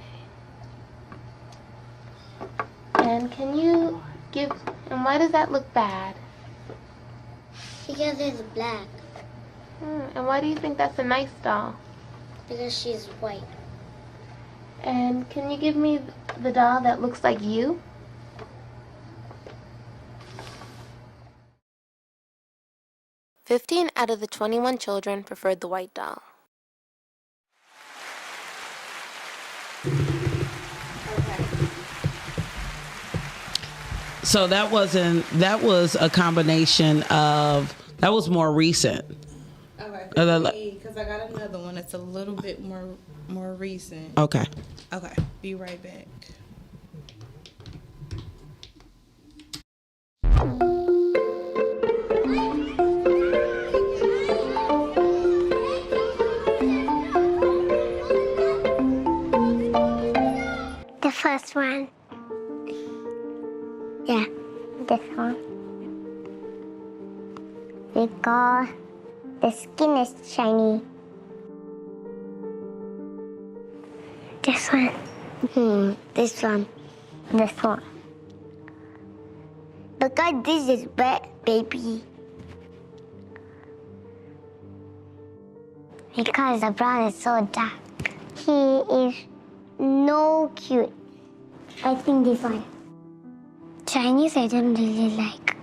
And can you and why does that look bad? Because it's black. And why do you think that's a nice doll? Because she's white. And can you give me the doll that looks like you? "15 out of the 21 children preferred the white doll." So that was a combination of, that was more recent. Okay, because I got another one that's a little bit more recent. Okay. Okay, be right back. this one. Because the skin is shiny. This one. This one. This one. Because this is wet, baby. Because the brown is so dark. He is no cute. I think this one. Chinese I don't really like.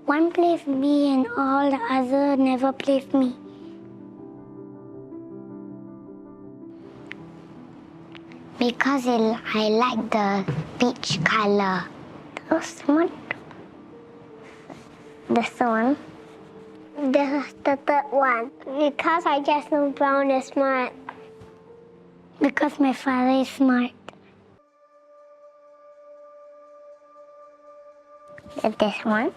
One play with me and all the other never play with me. Because I like the peach color. This one. This one. This is the third one. Because I just know brown is smart. Because my father is smart. This one.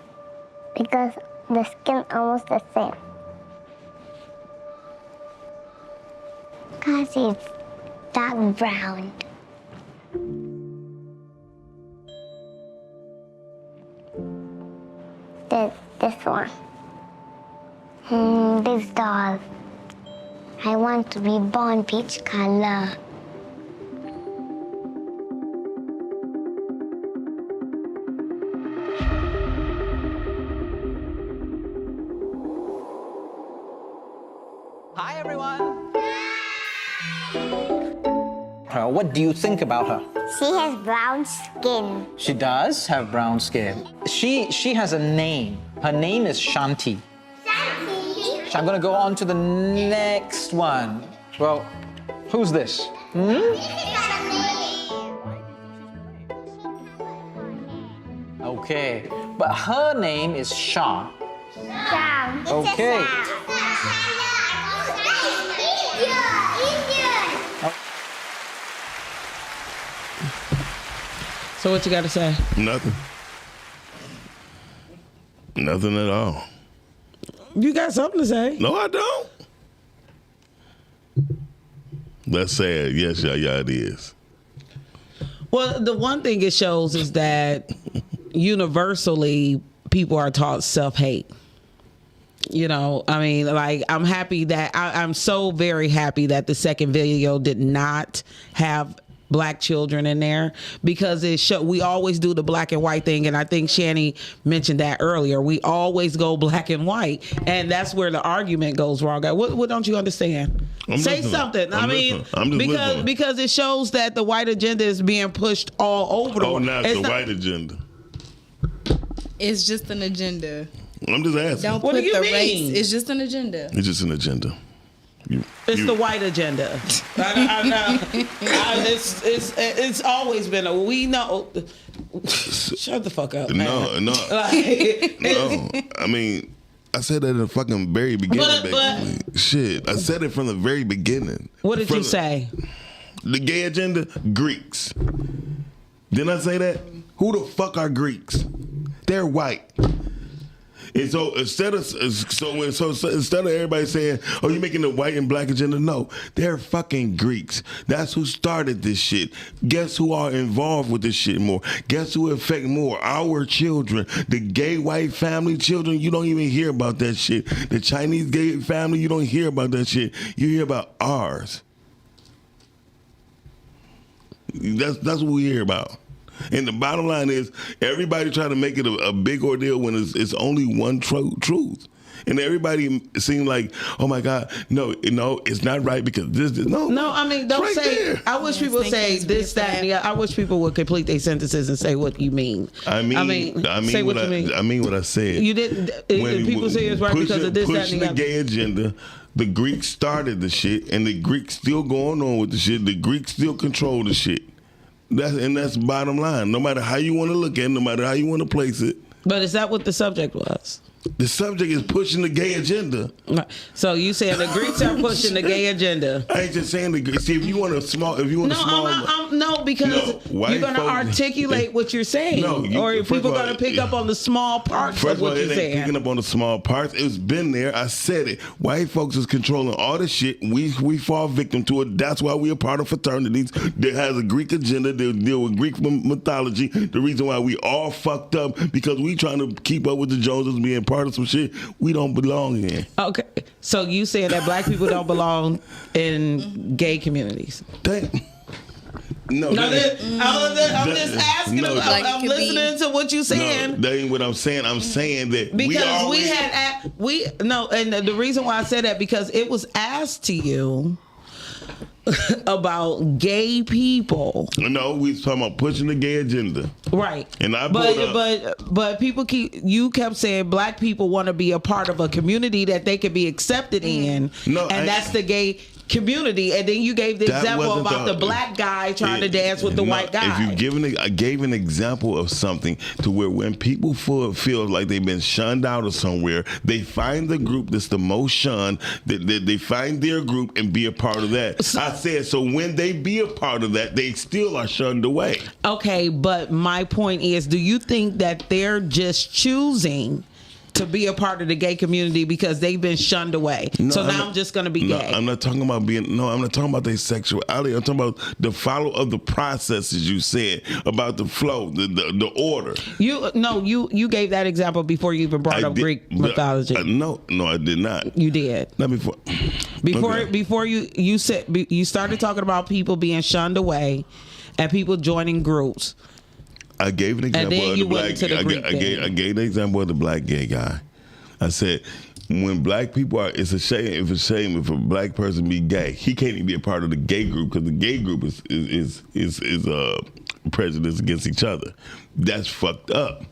Because the skin almost the same. Because it's dark brown. This one. This doll. I want to be born peach color. Hi, everyone. What do you think about her? She has brown skin. She does have brown skin. She has a name. Her name is Shanti. So I'm gonna go on to the next one. Well, who's this? Okay, but her name is Sha. Okay. So what you got to say? Nothing. Nothing at all. You got something to say? No, I don't. That's sad. Yes, yeah, it is. Well, the one thing it shows is that universally people are taught self-hate. You know, I mean, like, I'm happy that I'm so very happy that the second video did not have black children in there, because we always do the black and white thing, and I think Shani mentioned that earlier. We always go black and white, and that's where the argument goes wrong. What don't you understand? Say something. Because it shows that the white agenda is being pushed all over the world. Now it's the white agenda. It's just an agenda. I'm just asking. Don't put the race. It's just an agenda. It's just an agenda. It's the white agenda. I know. It's always been we know. Shut the fuck up, man. No. No. I mean, I said that in the fucking very beginning, basically. Shit, I said it from the very beginning. What did you say? The gay agenda, Greeks. Didn't I say that? Who the fuck are Greeks? They're white. And so instead of everybody saying, "Oh, you're making the white and black agenda," no, they're fucking Greeks. That's who started this shit. Guess who are involved with this shit more? Guess who affect more? Our children, the gay white family children. You don't even hear about that shit. The Chinese gay family, you don't hear about that shit. You hear about ours. That's what we hear about. And the bottom line is, everybody try to make it a big ordeal when it's only one truth. And everybody seems like, oh my God, no, it's not right because this. No, I mean, don't right say. There. I wish people say this, that, and the other. I wish people would complete their sentences and say what you mean. I mean, say what you mean. I mean what I said. You didn't. People say it's right because of this, that, and the other. Pushing the gay agenda. The Greeks started the shit, and the Greeks still going on with the shit. The Greeks still control the shit. That's bottom line. No matter how you want to look at it, no matter how you want to place it. But is that what the subject was? The subject is pushing the gay agenda. So you saying the Greeks are pushing the gay agenda? I ain't just saying the Greeks. See, if you want a small, No, because white you're going to folks- articulate what you're saying, or first people of are all, going to pick up on the small parts First of of all, what it you're ain't saying. picking up on the small parts. It's been there. I said it. White folks is controlling all the shit. We fall victim to it. That's why we are part of fraternities that has a Greek agenda. They deal with Greek mythology. The reason why we all fucked up because we trying to keep up with the Joneses being part of some shit we don't belong in. Okay, so you saying that black people don't belong in gay communities? No, I'm just asking. I'm listening to what you're saying. No, that ain't what I'm saying. I'm saying that Because and the reason why I said that because it was asked to you about gay people. No, we was talking about pushing the gay agenda. Right. And I but people kept saying black people want to be a part of a community that they could be accepted in. That's the gay community, and then you gave the example about the black guy trying to dance with the white guy. If you I gave an example of something to where when people feel like they've been shunned out of somewhere, they find the group that's the most shunned, they find their group and be a part of that. I said, so when they be a part of that, they still are shunned away. Okay, but my point is, do you think that they're just choosing to be a part of the gay community because they've been shunned away? I'm just going to be gay. I'm not talking about I'm not talking about their sexuality. I'm talking about the follow of the processes you said, about the flow, the order. You gave that example before you even brought up Greek mythology. No, I did not. You did. Not before. Before you said you started talking about people being shunned away and people joining groups. I gave an example of the black. I gave the example of the black gay guy. I said, when black people are, it's a shame if a black person be gay. He can't even be a part of the gay group because the gay group is prejudice against each other. That's fucked up.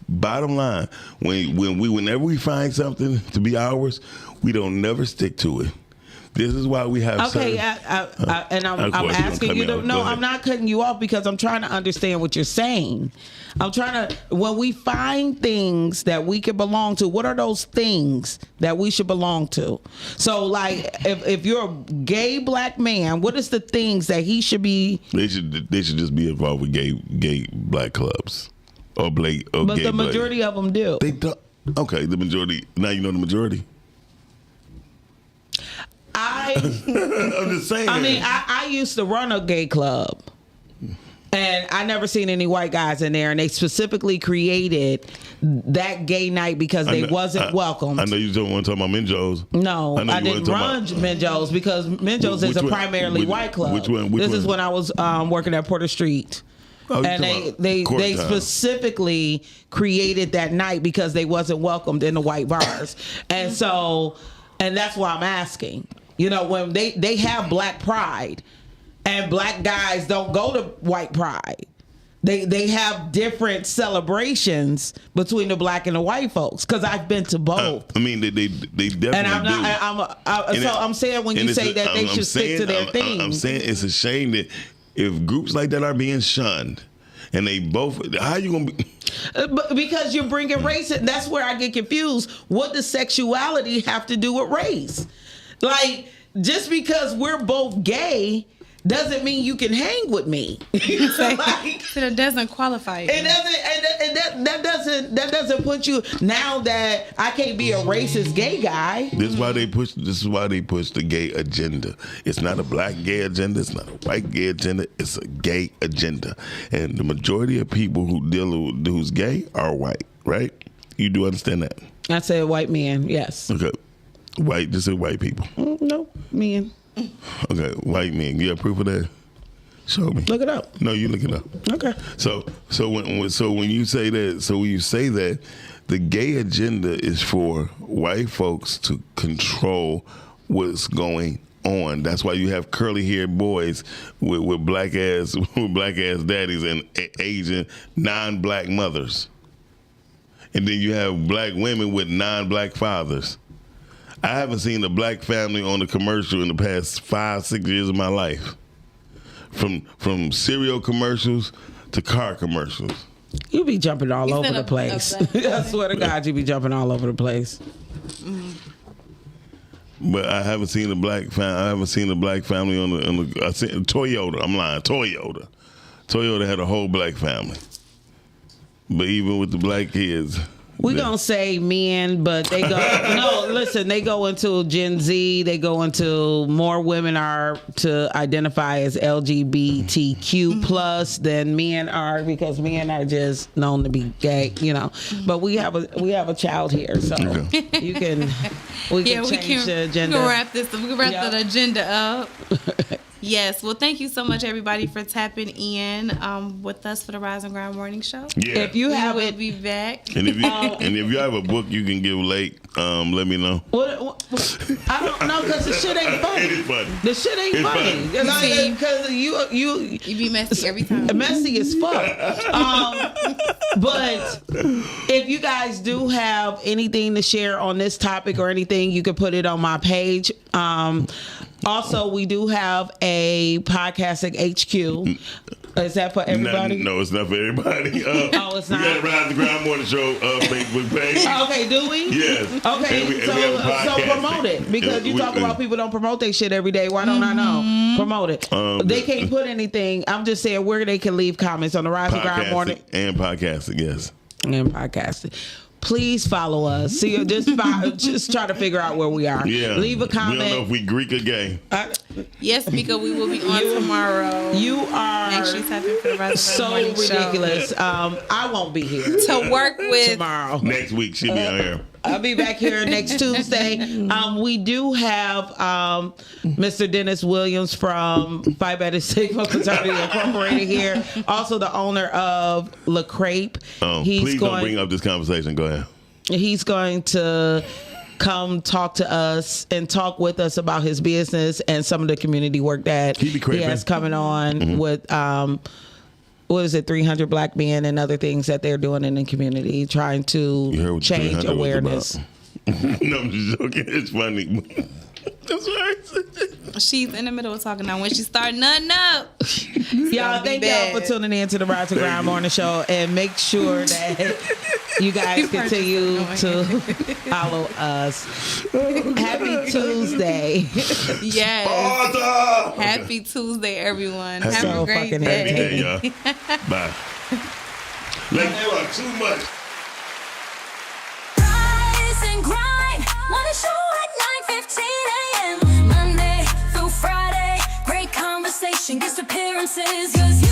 Bottom line, whenever we find something to be ours, we don't never stick to it. This is why we have. Okay, I'm asking you to. No, I'm not cutting you off because I'm trying to understand what you're saying. I'm trying to. When we find things that we can belong to, what are those things that we should belong to? So, like, if you're a gay black man, what is the things that he should be? They should just be involved with gay black clubs or gay. But the majority of them do. They don't. Okay, the majority. Now you know the majority. I'm just saying. I mean, I used to run a gay club, and I never seen any white guys in there, and they specifically created that gay night because they wasn't welcomed. I know you don't want to talk about Minjo's. No, I didn't run Minjo's because Minjo's is a primarily white club. Which one? This is when I was working at Porter Street. And they specifically created that night because they wasn't welcomed in the white bars. And that's why I'm asking. You know, when they have black pride and black guys don't go to white pride. They have different celebrations between the black and the white folks because I've been to both. I mean, they definitely and I'm saying when you say that they should stick to their thing. I'm saying it's a shame that if groups like that are being shunned, and they both, how you gonna be? Because you're bringing race in. That's where I get confused. What does sexuality have to do with race? Like, just because we're both gay doesn't mean you can hang with me. So it doesn't qualify. That doesn't put you, now that I can't be a racist gay guy. This is why they push the gay agenda. It's not a black gay agenda, it's not a white gay agenda, it's a gay agenda. And the majority of people who's gay are white, right? You do understand that? I said white men, yes. Okay. White, just say white people. No, men. Okay, white men. You have proof of that? Show me. Look it up. No, you look it up. Okay. So when you say that, the gay agenda is for white folks to control what's going on. That's why you have curly haired boys with black ass daddies and Asian non-black mothers, and then you have black women with non-black fathers. I haven't seen a black family on a commercial in the past 5-6 years of my life. From cereal commercials to car commercials. You be jumping all over the place. I swear to God, you be jumping all over the place. But I haven't seen a black family on the. I seen Toyota. I'm lying. Toyota had a whole black family. But even with the black kids. We gonna say men, but they go no. Listen, they go into Gen Z. They go into more women are to identify as LGBTQ plus than men are, because men are just known to be gay, you know. But we have a child here, so we can change the agenda. We can wrap this. We can wrap the agenda up. Yes. Well, thank you so much, everybody, for tapping in with us for the Rise and Grind Morning Show. Yeah. If you have we'll be back. And if you have a book you can give late, let me know. What, I don't know, because the shit ain't funny. It is funny. The shit ain't funny. Because you be messy every time. Messy as fuck. But if you guys do have anything to share on this topic or anything, you can put it on my page. Also, we do have a Podcasting HQ. Is that for everybody? No, it's not for everybody. It's not. We got a Rise and Grind Morning Show Facebook page. Okay, do we? Yes. Okay, we so promote it, because you talk about people don't promote their shit every day. Why don't I know? Promote it. They can't put anything. I'm just saying where they can leave comments on the Rise and Grind Morning. And podcasting, yes. And podcasting. Please follow us. See, just try to figure out where we are. Yeah. Leave a comment. We don't know if we Greek or gay. Yes, Mika, we will be on tomorrow. You are Make sure you type in for the Rise so and Grind Morning ridiculous. Show. I won't be here to work with tomorrow. Next week she'll be on here. I'll be back here next Tuesday. We do have Mr. Dennis Williams from Phi Beta Sigma Fraternity Incorporated here. Also the owner of Le Crepe. Please don't bring up this conversation. Go ahead. He's going to come talk to us and talk with us about his business and some of the community work that he has coming on with what is it, 300 Black Men and other things that they're doing in the community, trying to change awareness. No, I'm just joking. It's funny. That's right. She's in the middle of talking now. When she start nutting up, y'all, thank y'all for tuning in to the Rise and Grind Morning Show, and make sure that you guys continue to follow us. Happy Tuesday. Yes. Arthur! Happy Tuesday, everyone. That's Have so a great fucking day. Happy day, y'all. Bye. Let's do it too much. Rise and Grind, morning show at 9:15 a.m. Monday through Friday, great conversation, guest appearances, 'cause you